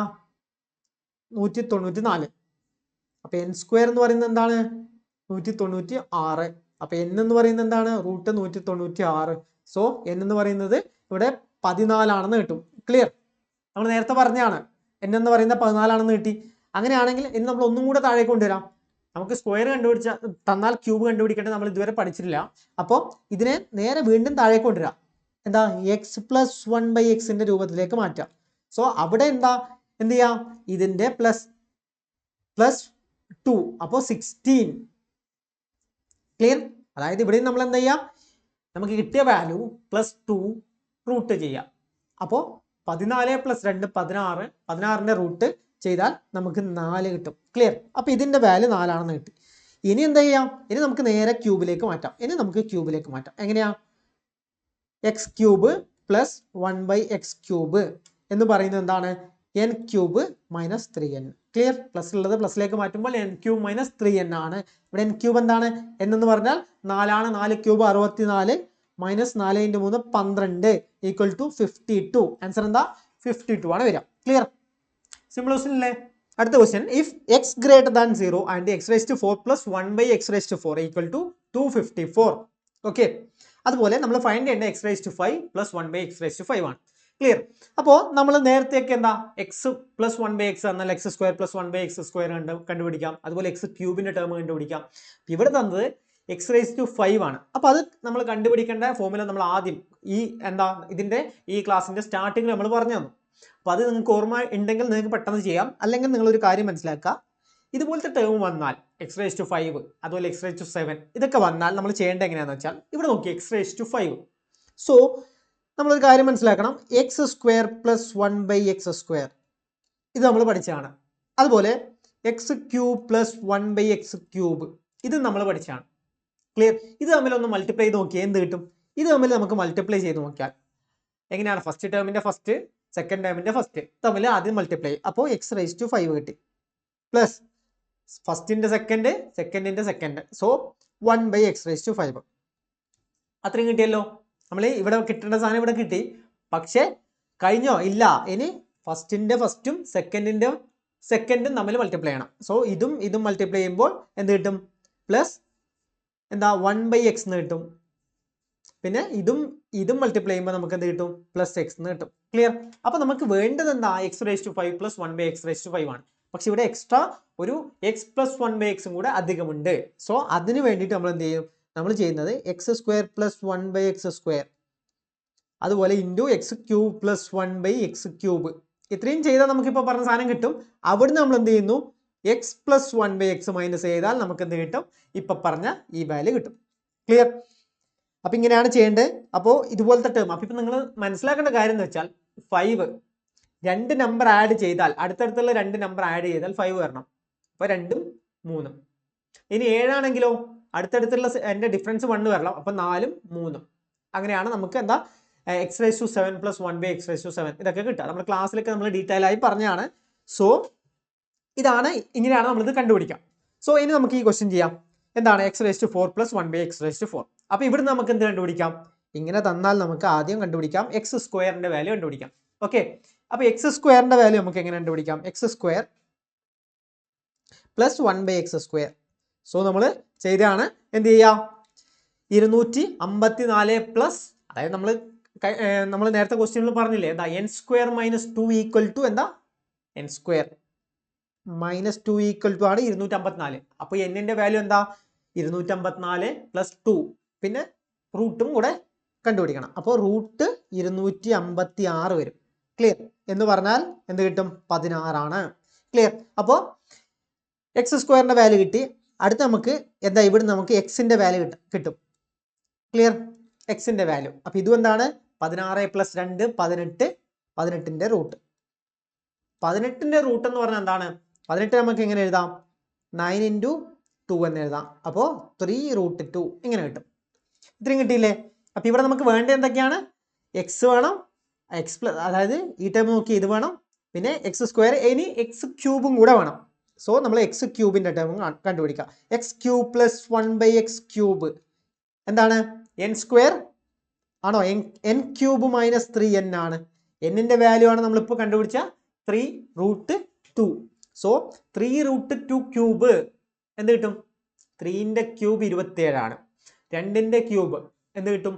194. അപ്പോൾ n² എന്ന് പറയുന്നത് എന്താണ് 196. അപ്പോൾ n എന്ന് പറയുന്നത് എന്താണ് √196. സോ n എന്ന് പറയുന്നത് ഇവിടെ 14 ആണെന്ന് കിട്ടും. ക്ലിയർ? നമ്മൾ നേരത്തെ പറഞ്ഞാണ് n എന്ന് പറയുന്നത് 14 ആണെന്ന് കിട്ടി. അങ്ങനെയാണെങ്കിൽ ഇനി നമ്മൾ ഒന്നും കൂടെ താഴേക്ക് കൊണ്ടുവരാം. നമുക്ക് സ്ക്വയർ തന്നാൽ ക്യൂബ് കണ്ടുപിടിക്കേണ്ടത് നമ്മൾ ഇതുവരെ പഠിച്ചിട്ടില്ല. അപ്പോൾ ഇതിനെ നേരെ വീണ്ടും താഴേക്ക് കൊണ്ടുവരാം. എന്താ x + 1/x രൂപത്തിലേക്ക് മാറ്റാം. സോ അവിടെ എന്ത് ചെയ്യാം ഇതിൻ്റെ പ്ലസ് 2 അപ്പോൾ 16. ക്ലിയർ? അതായത് ഇവിടെ നമ്മൾ എന്താ ചെയ്യാം, നമുക്ക് കിട്ടിയ വാല്യൂ +2 റൂട്ട് ചെയ്യാം. അപ്പോൾ 14 + 2 16. 16ന്റെ റൂട്ട് ചെയ്താൽ നമുക്ക് 4 കിട്ടും. ക്ലിയർ? അപ്പോൾ ഇതിൻ്റെ വാല്യൂ 4 ആണെന്ന് കിട്ടി. ഇനി എന്താ ചെയ്യാം, ഇനി നമുക്ക് നേരെ ക്യൂബിലേക്ക് മാറ്റാം. എങ്ങനെയാ x³ + 1/x³ എന്ന് പറയുന്നത് എന്താണ് n³ - 3n. ക്ലിയർ? പ്ലസ് ഉള്ളത് പ്ലസിലേക്ക് മാറ്റുമ്പോൾ n³ - 3n ആണ്. ഇവിടെ n³ എന്താണ് n എന്ന് പറഞ്ഞാൽ 4 ആണ്. 4³ 64 - 4 × 3 12 = 52. ആൻസർ എന്താ 52 ആണ് വരിക. ക്ലിയർ? സിമ്പിൾ ക്വസ്റ്റ്യൻ അല്ലേ? അടുത്ത question, if x > 0 and x⁴ + 1/x⁴ = 254. Okay, അതുപോലെ നമ്മൾ ഫൈൻഡ് ചെയ്യേണ്ട x⁵ + 1/x⁵ ആണ്. ക്ലിയർ? അപ്പോൾ നമ്മൾ നേരത്തെയൊക്കെ എന്താ x + 1/x എന്നാൽ x² + 1/x² കണ്ടുപിടിക്കാം. അതുപോലെ x³ ടേം കണ്ടുപിടിക്കാം. ഇവിടെ തന്നത് x⁵ ആണ്. അപ്പോൾ അത് നമ്മൾ കണ്ടുപിടിക്കേണ്ട ഫോർമുല നമ്മൾ ആദ്യം ഇതിൻ്റെ ഈ ക്ലാസ്സിൻ്റെ സ്റ്റാർട്ടിങ്ങിൽ നമ്മൾ പറഞ്ഞു തന്നു. അപ്പോൾ അത് നിങ്ങൾക്ക് ഓർമ്മ ഉണ്ടെങ്കിൽ നിങ്ങൾക്ക് പെട്ടെന്ന് ചെയ്യാം. അല്ലെങ്കിൽ നിങ്ങളൊരു കാര്യം മനസ്സിലാക്കുക, ഇതുപോലത്തെ ടേം വന്നാൽ x⁵, അതുപോലെ x⁵ ഇതൊക്കെ വന്നാൽ നമ്മൾ ചെയ്യേണ്ടത് എങ്ങനെയാണെന്ന് വെച്ചാൽ ഇവിടെ നോക്കി x⁵. സോ നമ്മളൊരു കാര്യം മനസ്സിലാക്കണം, x² + 1/x². ഇത് നമ്മൾ പഠിച്ചതാണ്. അതുപോലെ x³ + 1/x³ ഇത് നമ്മൾ പഠിച്ചതാണ്. ക്ലിയർ? ഇത് തമ്മിലൊന്ന് മൾട്ടിപ്ലൈ ചെയ്ത് നോക്കിയാൽ എന്ത് കിട്ടും? ഇത് തമ്മിൽ നമുക്ക് മൾട്ടിപ്ലൈ ചെയ്ത് നോക്കിയാൽ എങ്ങനെയാണ്, ഫസ്റ്റ് ടേമിൻ്റെ ഫസ്റ്റ്, സെക്കൻഡ് ടേമിൻ്റെ ഫസ്റ്റ് തമ്മിൽ ആദ്യം മൾട്ടിപ്ലൈ. അപ്പോൾ x⁵ കിട്ടി പ്ലസ് ഫസ്റ്റിൻ്റെ സെക്കൻഡ്, സെക്കൻഡിൻ്റെ സെക്കൻഡ്. So 1/x⁵. അത്രയും കിട്ടിയല്ലോ. നമ്മൾ ഇവിടെ കിട്ടേണ്ട സാധനം ഇവിടെ കിട്ടി. പക്ഷേ കഴിഞ്ഞോ? ഇല്ല. ഇനി ഫസ്റ്റിൻ്റെ ഫസ്റ്റും സെക്കൻഡിൻ്റെ സെക്കൻഡും തമ്മിൽ മൾട്ടിപ്ലൈ ചെയ്യണം. സോ ഇതും മൾട്ടിപ്ലൈ ചെയ്യുമ്പോൾ എന്ത് കിട്ടും? പ്ലസ് 1/x എന്ന് കിട്ടും. പിന്നെ ഇതും മൾട്ടിപ്ലൈ ചെയ്യുമ്പോൾ നമുക്ക് എന്ത് കിട്ടും? +x എന്ന് കിട്ടും. ക്ലിയർ? അപ്പോൾ നമുക്ക് വേണ്ടത് എന്താ x⁵ + 1/x⁵ ആണ്. പക്ഷെ ഇവിടെ എക്സ്ട്രാ ഒരു x + 1/x കൂടെ അധികമുണ്ട്. സോ അതിന് വേണ്ടിയിട്ട് നമ്മൾ എന്ത് ചെയ്യും? നമ്മൾ ചെയ്യുന്നത് x² + 1/x², അതുപോലെ x³ + 1/x³. ഇത്രയും ചെയ്താൽ നമുക്കിപ്പോൾ പറഞ്ഞ സാധനം കിട്ടും. അവിടുന്ന് നമ്മൾ എന്ത് ചെയ്യുന്നു? x + 1/x മൈനസ് ചെയ്താൽ നമുക്ക് എന്ത് കിട്ടും? ഇപ്പം പറഞ്ഞ ഈ വാല്യൂ കിട്ടും. ക്ലിയർ? അപ്പം ഇങ്ങനെയാണ് ചെയ്യേണ്ടത്. അപ്പോൾ ഇതുപോലത്തെ ടേം. അപ്പോൾ ഇപ്പം നിങ്ങൾ മനസ്സിലാക്കേണ്ട കാര്യം എന്ന് വെച്ചാൽ 5 രണ്ട് നമ്പർ ആഡ് ചെയ്താൽ, അടുത്തടുത്തുള്ള 2 നമ്പർ ആഡ് ചെയ്താൽ 5 വരണം. അപ്പോൾ 2ഉം 3ഉം. ഇനി 7 ആണെങ്കിലോ അടുത്തടുത്തുള്ള എൻ്റെ ഡിഫറൻസ് 1 വരണം. അപ്പോൾ 4ഉം 3ഉം. അങ്ങനെയാണ് നമുക്ക് എന്താ x⁵ + 1/x⁵ ഇതൊക്കെ കിട്ടുക. നമ്മുടെ ക്ലാസ്സിലൊക്കെ നമ്മൾ ഡീറ്റെയിൽ ആയി പറഞ്ഞാണ്. സോ ഇങ്ങനെയാണ് നമ്മളിത് കണ്ടുപിടിക്കാം. സോ ഇനി നമുക്ക് ഈ ക്വസ്റ്റ്യൻ ചെയ്യാം. എന്താണ് x⁴ + 1/x⁴. അപ്പോൾ ഇവിടുന്ന് നമുക്ക് എന്ത് കണ്ടുപിടിക്കാം? ഇങ്ങനെ തന്നാൽ നമുക്ക് ആദ്യം കണ്ടുപിടിക്കാം x² വാല്യൂ കണ്ടുപിടിക്കാം. ഓക്കെ, അപ്പോൾ x² വാല്യൂ നമുക്ക് എങ്ങനെ കണ്ടുപിടിക്കാം? x² + 1/x². സോ നമ്മൾ ചെയ്താണ് എന്ത് ചെയ്യാം? 254 പ്ലസ്, അതായത് നമ്മൾ നേരത്തെ ക്വസ്റ്റ്യനിൽ പറഞ്ഞില്ലേ എന്താ n² - 2 = എന്താ n² - 2 ആണ് 254. അപ്പോൾ n-ന്റെ വാല്യൂ എന്താ 254 + 2, പിന്നെ റൂട്ടും കൂടെ കണ്ടുപിടിക്കണം. അപ്പോൾ 256 വരും. ക്ലിയർ? എന്ന് പറഞ്ഞാൽ എന്ത് കിട്ടും? 16 ക്ലിയർ? അപ്പോൾ എക്സ് സ്ക്വയറിന്റെ വാല്യൂ കിട്ടി. അടുത്ത് നമുക്ക് എന്താ ഇവിടെ നമുക്ക് എക്സിന്റെ വാല്യൂ കിട്ടും. ക്ലിയർ? എക്സിന്റെ വാല്യൂ. അപ്പൊ ഇതും എന്താണ്? 16 + 2 18. 18ന്റെ റൂട്ട്. 18ന്റെ റൂട്ട് എന്ന് പറഞ്ഞാൽ എന്താണ്? 18 നമുക്ക് എങ്ങനെ എഴുതാം? 9 × 2 എന്ന് എഴുതാം. അപ്പോൾ 3√2 ഇങ്ങനെ കിട്ടും. ഇത്രയും കിട്ടിയില്ലേ? അപ്പൊ ഇവിടെ നമുക്ക് വേണ്ടത് എന്തൊക്കെയാണ്? എക്സ് വേണം, എക്സ് പ്ലസ്, അതായത് ഈ ടൈം നോക്കി ഇത് വേണം, പിന്നെ എക്സ് സ്ക്വയർ, ഇനി എക്സ് ക്യൂബും കൂടെ വേണം. സോ നമ്മൾ എക്സ് ക്യൂബിന്റെ ടൈം കണ്ടുപിടിക്കാം. X cube plus 1/x cube എന്താണ്? എൻ സ്ക്വയർ ആണോ? എൻ ക്യൂബ് മൈനസ് 3n ആണ്. എന്നിന്റെ വാല്യൂ ആണ് നമ്മളിപ്പോൾ കണ്ടുപിടിച്ച 3√2. സോ 3√2 ക്യൂബ് എന്ത് കിട്ടും? 3ന്റെ ക്യൂബ് 27 ആണ്. 2ന്റെ ക്യൂബ് എന്ത് കിട്ടും?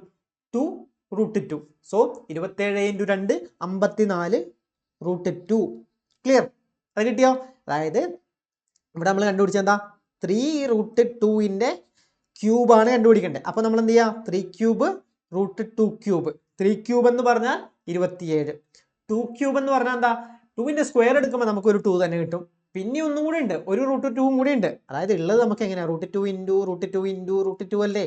2√2. സോ 27 × 2 54√2. ക്ലിയർ? അത് കിട്ടിയോ? അതായത് ഇവിടെ നമ്മൾ കണ്ടുപിടിച്ച എന്താ? 3√2ന്റെ ക്യൂബാണ് കണ്ടുപിടിക്കേണ്ടത്. അപ്പൊ നമ്മൾ എന്ത് ചെയ്യുക? 3 ക്യൂബ് √2 ക്യൂബ്. 3 ക്യൂബ് എന്ന് പറഞ്ഞാൽ 27. 2 ക്യൂബ് എന്ന് പറഞ്ഞാൽ എന്താ? 2ന്റെ സ്ക്വയർ എടുക്കുമ്പോൾ നമുക്ക് ഒരു 2 തന്നെ കിട്ടും. പിന്നെ ഒന്നും കൂടി ഉണ്ട്, ഒരു √2 കൂടി ഉണ്ട്. അതായത് ഉള്ളത് നമുക്ക് എങ്ങനെയാ? √2 × √2 × √2 അല്ലേ?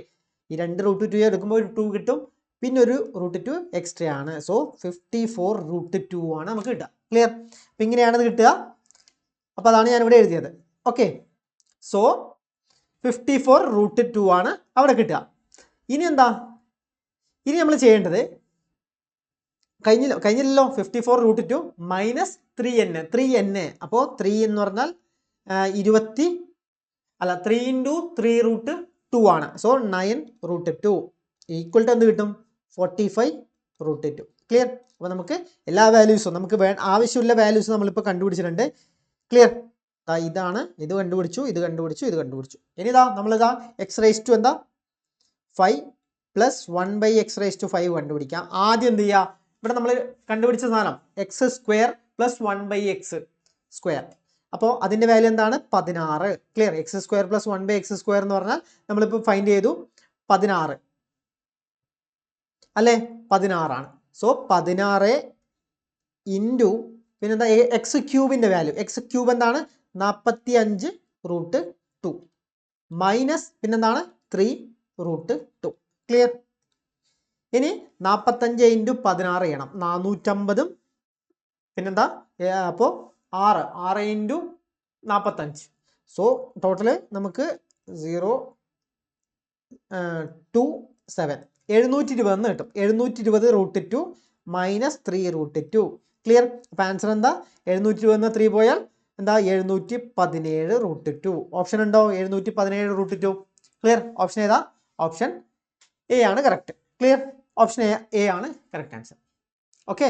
ഈ 2 √2 എടുക്കുമ്പോൾ ഒരു 2 കിട്ടും, പിന്നെ ഒരു √2 എക്സ്ട്രാ ആണ്. സോ 54√2 ആണ് നമുക്ക് കിട്ടുക. ക്ലിയർ? അപ്പൊ ഇങ്ങനെയാണ് ഇത് കിട്ടുക. അപ്പൊ അതാണ് ഞാൻ ഇവിടെ എഴുതിയത്. ഓക്കെ, സോ 54√2 ആണ് അവിടെ കിട്ടുക. ഇനി എന്താ? ഇനി നമ്മൾ ചെയ്യേണ്ടത് കഴിഞ്ഞില്ലല്ലോ. 54√2 മൈനസ് 3n. അപ്പോൾ 3 എന്ന് പറഞ്ഞാൽ 3 × 3√2 ആണ്. സോ 9√2 ഈക്വൽ ടു എന്ത് കിട്ടും? 45√2. ക്ലിയർ? അപ്പോൾ നമുക്ക് എല്ലാ വാല്യൂസും നമുക്ക് ആവശ്യമുള്ള വാല്യൂസ് നമ്മളിപ്പോൾ കണ്ടുപിടിച്ചിട്ടുണ്ട്. ക്ലിയർ? ഇതാണ്, ഇത് കണ്ടുപിടിച്ചു, ഇത് കണ്ടുപിടിച്ചു, ഇത് കണ്ടുപിടിച്ചു. ഇനി ഇതാ നമ്മളിതാ x⁻² എന്താ 5 + 1/x⁻5 കണ്ടുപിടിക്കാം. ആദ്യം എന്ത് ചെയ്യുക? ഇവിടെ നമ്മൾ കണ്ടുപിടിച്ച സാധനം x² + 1/x². അപ്പോൾ അതിന്റെ വാല്യൂ എന്താണ്? 16. ക്ലിയർ? x² + 1/x² എന്ന് പറഞ്ഞാൽ നമ്മളിപ്പോൾ ഫൈൻഡ് ചെയ്തു 16 അല്ലേ? 16 ആണ്. സോ 16 ഇൻറ്റു പിന്നെന്താ? എക്സ് ക്യൂബിന്റെ വാല്യൂ. എക്സ് ക്യൂബ് എന്താണ്? 45√2 മൈനസ് പിന്നെന്താണ്? 3√2. ക്ലിയർ? ഇനി 45 × 16 ചെയ്യണം. 450. പിന്നെന്താ? അപ്പോൾ 6 × 45. സോ ടോട്ടല് നമുക്ക് 0.27 720 എന്ന് കിട്ടും. 720√2 മൈനസ് 3√2. ക്ലിയർ? അപ്പൊ ആൻസർ എന്താ? 720 3 പോയാൽ എന്താ? 717√2. ഓപ്ഷൻ ഉണ്ടോ? 717√2. ക്ലിയർ? ഓപ്ഷൻ ഏതാ? ഓപ്ഷൻ എ ആണ് കറക്റ്റ്. ക്ലിയർ? ഓപ്ഷൻ എ ആണ് കറക്റ്റ് ആൻസർ. ഓക്കെ,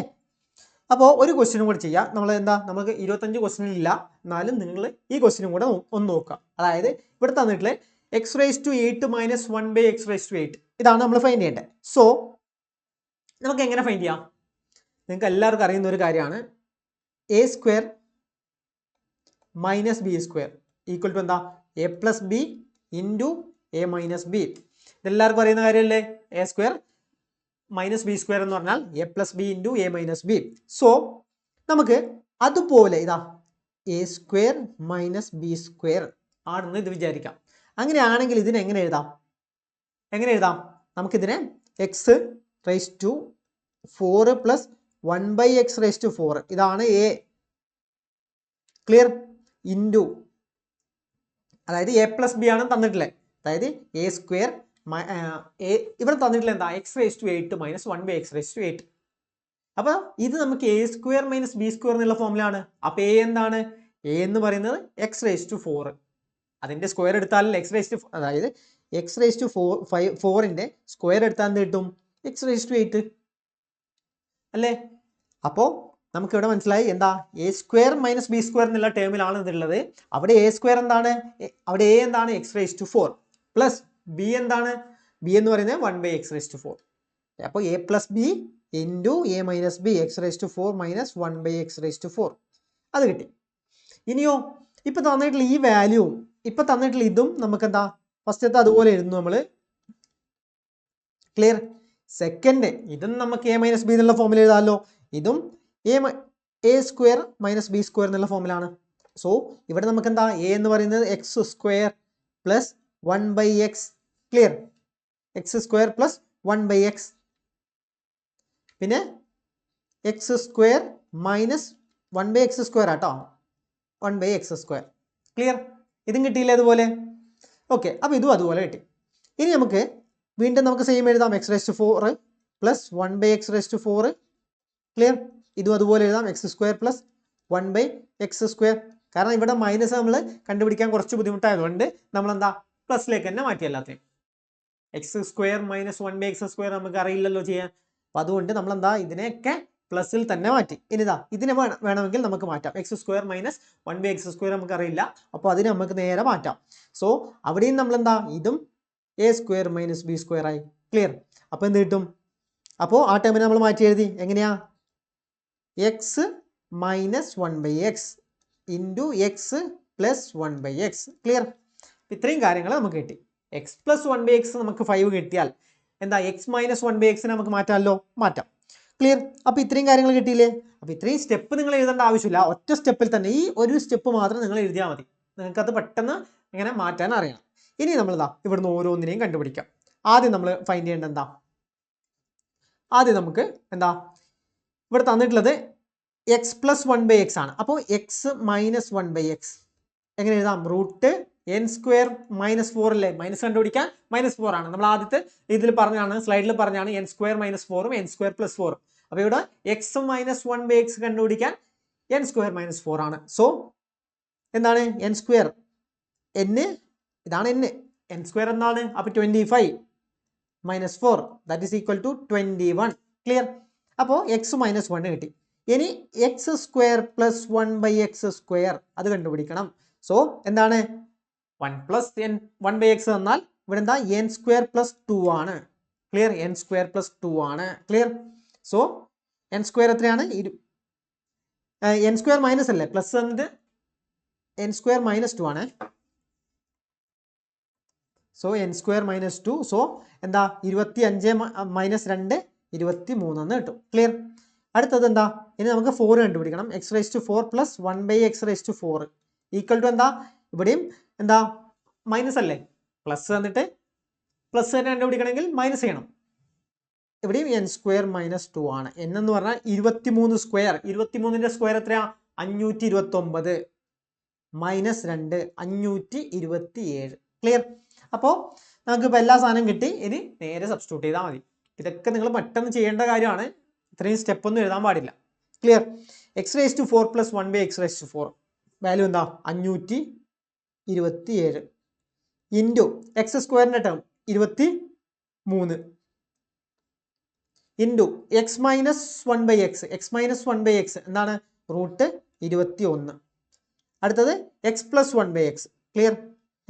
അപ്പോൾ ഒരു ക്വസ്റ്റ്യനും കൂടെ ചെയ്യാം. നമ്മൾ എന്താ? നമുക്ക് 25 ക്വസ്റ്റ്യൻ ഇല്ല, എന്നാലും നിങ്ങൾ ഈ ക്വസ്റ്റ്യനും കൂടെ ഒന്ന് നോക്കുക. അതായത് ഇവിടെ തന്നിട്ടുള്ള x⁸8 - 1/x⁸8 ഇതാണ് നമ്മൾ ഫൈൻഡ് ചെയ്യേണ്ടത്. സോ നമുക്ക് എങ്ങനെ ഫൈൻഡ് ചെയ്യാം? നിങ്ങൾക്ക് എല്ലാവർക്കും അറിയുന്ന ഒരു കാര്യമാണ്. a² - b² ഈക്വൽ ടു എന്താ? a + b × a - b. ഇതെല്ലാവർക്കും അറിയുന്ന കാര്യമല്ലേ? a² - b² എന്ന് പറഞ്ഞാൽ a + b × a - b. So നമുക്ക് അതുപോലെ ഇതാ a² - b² ആണെന്ന് ഇത് വിചാരിക്കാം. അങ്ങനെയാണെങ്കിൽ ഇതിനെ എങ്ങനെ എഴുതാം? നമുക്കിതിനെ x⁴ + 1/x⁴ ഇതാണ് a. ക്ലിയർ? ഇൻറ്റു അതായത് a + b ആണ് തന്നിട്ടില്ലേ? അതായത് a² ഇവിടെ തന്നിട്ടില്ല എന്താ? x⁸8 - 1/x⁸8. അപ്പൊ ഇത് നമുക്ക് a² - b² എന്നുള്ള ഫോമിലാണ്. അപ്പൊ a എന്താണ്? a എന്ന് പറയുന്നത് x⁴. അതിന്റെ സ്ക്വയർ എടുത്താൽ അതായത് x⁴ന്റെ സ്ക്വയർ എടുത്താൽ എന്ത് കിട്ടും? x⁸8 അല്ലേ? അപ്പോൾ നമുക്ക് ഇവിടെ മനസ്സിലായി എന്താ? a² - b² എന്നുള്ള ടേമിലാണ് ഇതുള്ളത്. അവിടെ a² എന്താണ്? അവിടെ a എന്താണ്? x⁴ പ്ലസ് b എന്താണ്? b എന്ന് പറയുന്നത് 1/x⁴. അപ്പോൾ a + b × a - b x⁴ minus 1/x⁴. അത് കിട്ടി. ഇനിയോ ഇപ്പൊ തന്നിട്ടുള്ള ഈ വാല്യൂ, ഇപ്പൊ തന്നിട്ടുള്ള ഇതും നമുക്ക് എന്താ? ഫസ്റ്റത്തെ അതുപോലെ എഴുതുന്നു നമ്മൾ. ക്ലിയർ? സെക്കൻഡ് ഇതും നമുക്ക് എ മൈനസ് ബി എന്നുള്ള ഫോമിൽ എഴുതാമല്ലോ. ഇതും A square minus B square എന്നുള്ള ഫോമിലാണ്. സോ ഇവിടെ നമുക്ക് എന്താ എ എന്ന് പറയുന്നത് X square plus 1/x. Clear? X square plus 1/x. പിന്നെ X square minus 1/x square ആട്ടോ, 1/x സ്ക്വയർ. ക്ലിയർ? ഇതും കിട്ടിയില്ലേ അതുപോലെ? ഓക്കെ, അപ്പോൾ ഇതും അതുപോലെ കിട്ടി. ഇനി നമുക്ക് വീണ്ടും നമുക്ക് സെയിം എഴുതാം. x⁴ plus 1/x⁴. ക്ലിയർ? ഇതും അതുപോലെ എഴുതാം. X square plus 1/x square. കാരണം ഇവിടെ മൈനസ് നമ്മൾ കണ്ടുപിടിക്കാൻ കുറച്ച് ബുദ്ധിമുട്ടായതുകൊണ്ട് നമ്മൾ എന്താ പ്ലസിലേക്ക് തന്നെ മാറ്റി എല്ലാത്തിനും. X square minus 1/x square നമുക്ക് അറിയില്ലല്ലോ ചെയ്യാൻ. അപ്പം അതുകൊണ്ട് നമ്മൾ എന്താ ഇതിനെയൊക്കെ പ്ലസിൽ തന്നെ മാറ്റി. ഇനിതാ ഇതിനെ വേണമെങ്കിൽ നമുക്ക് മാറ്റാം. X square minus 1/x square നമുക്ക് അറിയില്ല, അപ്പോൾ അതിനെ നമുക്ക് നേരെ മാറ്റാം. സോ അവിടെയും നമ്മൾ എന്താ ഇതും A square minus B square ആയി. ക്ലിയർ? അപ്പോൾ എന്ത് കിട്ടും? അപ്പോൾ ആ ടേമിനെ നമ്മൾ മാറ്റി എഴുതി. എങ്ങനെയാ? X minus 1/x into X plus 1/x. Clear? ഇത്രയും കാര്യങ്ങൾ നമുക്ക് കിട്ടി. എക്സ് പ്ലസ് 1/x നമുക്ക് 5 കിട്ടിയാൽ എന്താ എക്സ് മൈനസ് 1/x നമുക്ക് മാറ്റാമല്ലോ, മാറ്റാം. ക്ലിയർ? അപ്പോൾ ഇത്രയും കാര്യങ്ങൾ കിട്ടിയില്ലേ? അപ്പോൾ ഇത്രയും സ്റ്റെപ്പ് നിങ്ങൾ എഴുതേണ്ട ആവശ്യമില്ല. ഒറ്റ സ്റ്റെപ്പിൽ തന്നെ ഈ ഒരു സ്റ്റെപ്പ് മാത്രം നിങ്ങൾ എഴുതിയാൽ മതി. നിങ്ങൾക്കത് പെട്ടെന്ന് ഇങ്ങനെ മാറ്റാൻ അറിയണം. ഇനി നമ്മളിതാ ഇവിടുന്ന് ഓരോന്നിനെയും കണ്ടുപിടിക്കാം. ആദ്യം നമ്മൾ ഫൈൻഡ് ചെയ്യേണ്ടത് എന്താ? ആദ്യം നമുക്ക് എന്താ ഇവിടെ തന്നിട്ടുള്ളത് എക്സ് പ്ലസ് 1/x ആണ്. അപ്പോൾ എക്സ് മൈനസ് 1/x എങ്ങനെ എഴുതാം? റൂട്ട് എൻ സ്ക്വയർ മൈനസ് 4 അല്ലേ? മൈനസ് കണ്ടുപിടിക്കാൻ -4 ആണ്. നമ്മൾ ആദ്യത്തെ ഇതിൽ പറഞ്ഞാണ്, സ്ലൈഡിൽ പറഞ്ഞാണ് എൻ സ്ക്വയർ മൈനസ് 4ഉം എൻ സ്ക്വയർ പ്ലസ് 4ഉം. അപ്പോൾ ഇവിടെ എക്സ് മൈനസ് 1/x കണ്ടുപിടിക്കാൻ എൻ സ്ക്വയർ മൈനസ് 4 ആണ്. സോ എന്താണ് എൻ സ്ക്വയർ? എൻ ഇതാണ് എൻ. എൻ സ്ക്വയർ എന്താണ്? അപ്പോൾ 25 minus 4 that is equal to 21. Clear? അപ്പോൾ എക്സ് മൈനസ് 1 കിട്ടി. ഇനി X square plus 1/x square അത് കണ്ടുപിടിക്കണം. സോ എന്താണ് 1 പ്ലസ് 1/x എന്നാൽ ഇവിടെ എന്താ എൻ സ്ക്വയർ പ്ലസ് 2 ആണ്. ക്ലിയർ? എൻ സ്ക്വയർ പ്ലസ് 2 ആണ്. ക്ലിയർ? സോ എൻ സ്ക്വയർ എത്രയാണ്? എൻ സ്ക്വയർ മൈനസ് അല്ലേ, പ്ലസ് എന്നിട്ട് എൻ സ്ക്വയർ മൈനസ് 2 ആണ്. So N square minus 2. So എന്താ 25 മൈനസ് 2 23 എന്ന് കിട്ടും. ക്ലിയർ? അടുത്തത് എന്താ? ഇനി നമുക്ക് 4 കണ്ടുപിടിക്കണം. x⁴ plus 1/x⁴ equal to എന്താ? ഇവിടെയും എന്താ മൈനസ് അല്ലേ, പ്ലസ് എന്നിട്ട് പ്ലസ് തന്നെ കണ്ടുപിടിക്കണമെങ്കിൽ മൈനസ് ചെയ്യണം. ഇവിടെയും എൻ സ്ക്വയർ മൈനസ് 2 ആണ്. എൻ എന്ന് പറഞ്ഞാൽ 23 സ്ക്വയർ. 23ന്റെ സ്ക്വയർ എത്രയാ? 529 മൈനസ് 2 527. ക്ലിയർ? അപ്പോൾ നമുക്കിപ്പോൾ എല്ലാ സാധനവും കിട്ടി. ഇനി നേരെ സബ്സ്റ്റിറ്റ്യൂട്ട് ചെയ്താൽ മതി. ഇതൊക്കെ നിങ്ങൾ പെട്ടെന്ന് ചെയ്യേണ്ട കാര്യമാണ്. ഇത്രയും സ്റ്റെപ്പ് ഒന്നും എഴുതാൻ പാടില്ല. Clear? x⁴ plus 1/x⁴ value എന്താ? 527 ഇൻറ്റു എക്സ് സ്ക്വയറിൻ്റെ term 23 into X minus 1/x എന്താണ്? റൂട്ട് 21. അടുത്തത് x plus 1/x. Clear?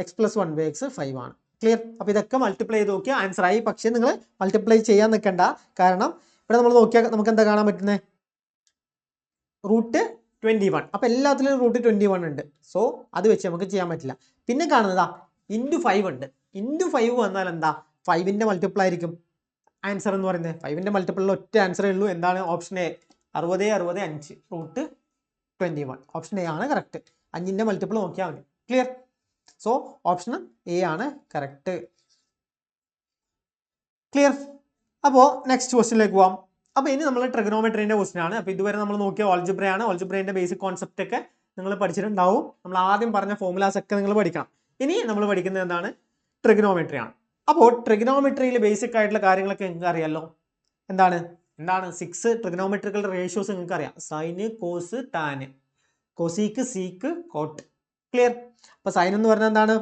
X plus 1/x 5 ആണ്. ക്ലിയർ? അപ്പോൾ ഇതൊക്കെ മൾട്ടിപ്ലൈ ചെയ്ത് നോക്കിയാൽ ആൻസർ ആയി. പക്ഷേ നിങ്ങൾ മൾട്ടിപ്ലൈ ചെയ്യാൻ നിൽക്കണ്ട. കാരണം ഇവിടെ നമ്മൾ നോക്കിയാൽ നമുക്ക് എന്താ കാണാൻ പറ്റുന്നത്? റൂട്ട് 21. അപ്പോൾ എല്ലാത്തിലും റൂട്ട് 21 ഉണ്ട്. സോ അത് വെച്ച് നമുക്ക് ചെയ്യാൻ പറ്റില്ല. പിന്നെ കാണുന്നതാ ഇൻറ്റു 5 ഉണ്ട്. ഇൻറ്റു 5 വന്നാൽ എന്താ? 5ന്റെ മൾട്ടിപ്പിൾ ആയിരിക്കും ആൻസർ എന്ന് പറയുന്നത്. 5ന്റെ മൾട്ടിപ്പിളിൽ ഒറ്റ ആൻസറേ ഉള്ളൂ. എന്താണ്? Option A 60 60 5 root 21. Option A ആണ് കറക്റ്റ്. 5ന്റെ മൾട്ടിപ്പിൾ നോക്കിയാൽ മതി. ക്ലിയർ? സോ ഓപ്ഷൻ എ ആണ് കറക്റ്റ്. ക്ലിയർ? അപ്പോൾ നെക്സ്റ്റ് ക്വസ്റ്റ്യനിലേക്ക് പോവാം. അപ്പോൾ ഇനി നമ്മൾ ട്രിഗണോമെട്രീൻ്റെ ക്വസ്റ്റ്യൻ ആണ്. അപ്പോൾ ഇതുവരെ നമ്മൾ നോക്കിയ ഓൾജിബ്രയാണ്. ഓൾജിബ്രേൻ്റെ ബേസിക് കോൺസെപ്റ്റ് ഒക്കെ നിങ്ങൾ പഠിച്ചിട്ടുണ്ടാവും. നമ്മൾ ആദ്യം പറഞ്ഞ ഫോർമുലാസ് ഒക്കെ നിങ്ങൾ പഠിക്കണം. ഇനി നമ്മൾ പഠിക്കുന്നത് എന്താണ്? ട്രിഗണോമെട്രി ആണ്. അപ്പോൾ ട്രിഗണോമെട്രിയിൽ ബേസിക് ആയിട്ടുള്ള കാര്യങ്ങളൊക്കെ നിങ്ങൾക്ക് അറിയാമല്ലോ. എന്താണ് 6 ട്രിഗണോമെട്രിക്കൽ റേഷ്യോസ് നിങ്ങൾക്ക് അറിയാം. Sine, cos, tan, cosec, sec, cot. Clear? അപ്പോൾ സൈൻ എന്ന് പറഞ്ഞാൽ എന്താണ്?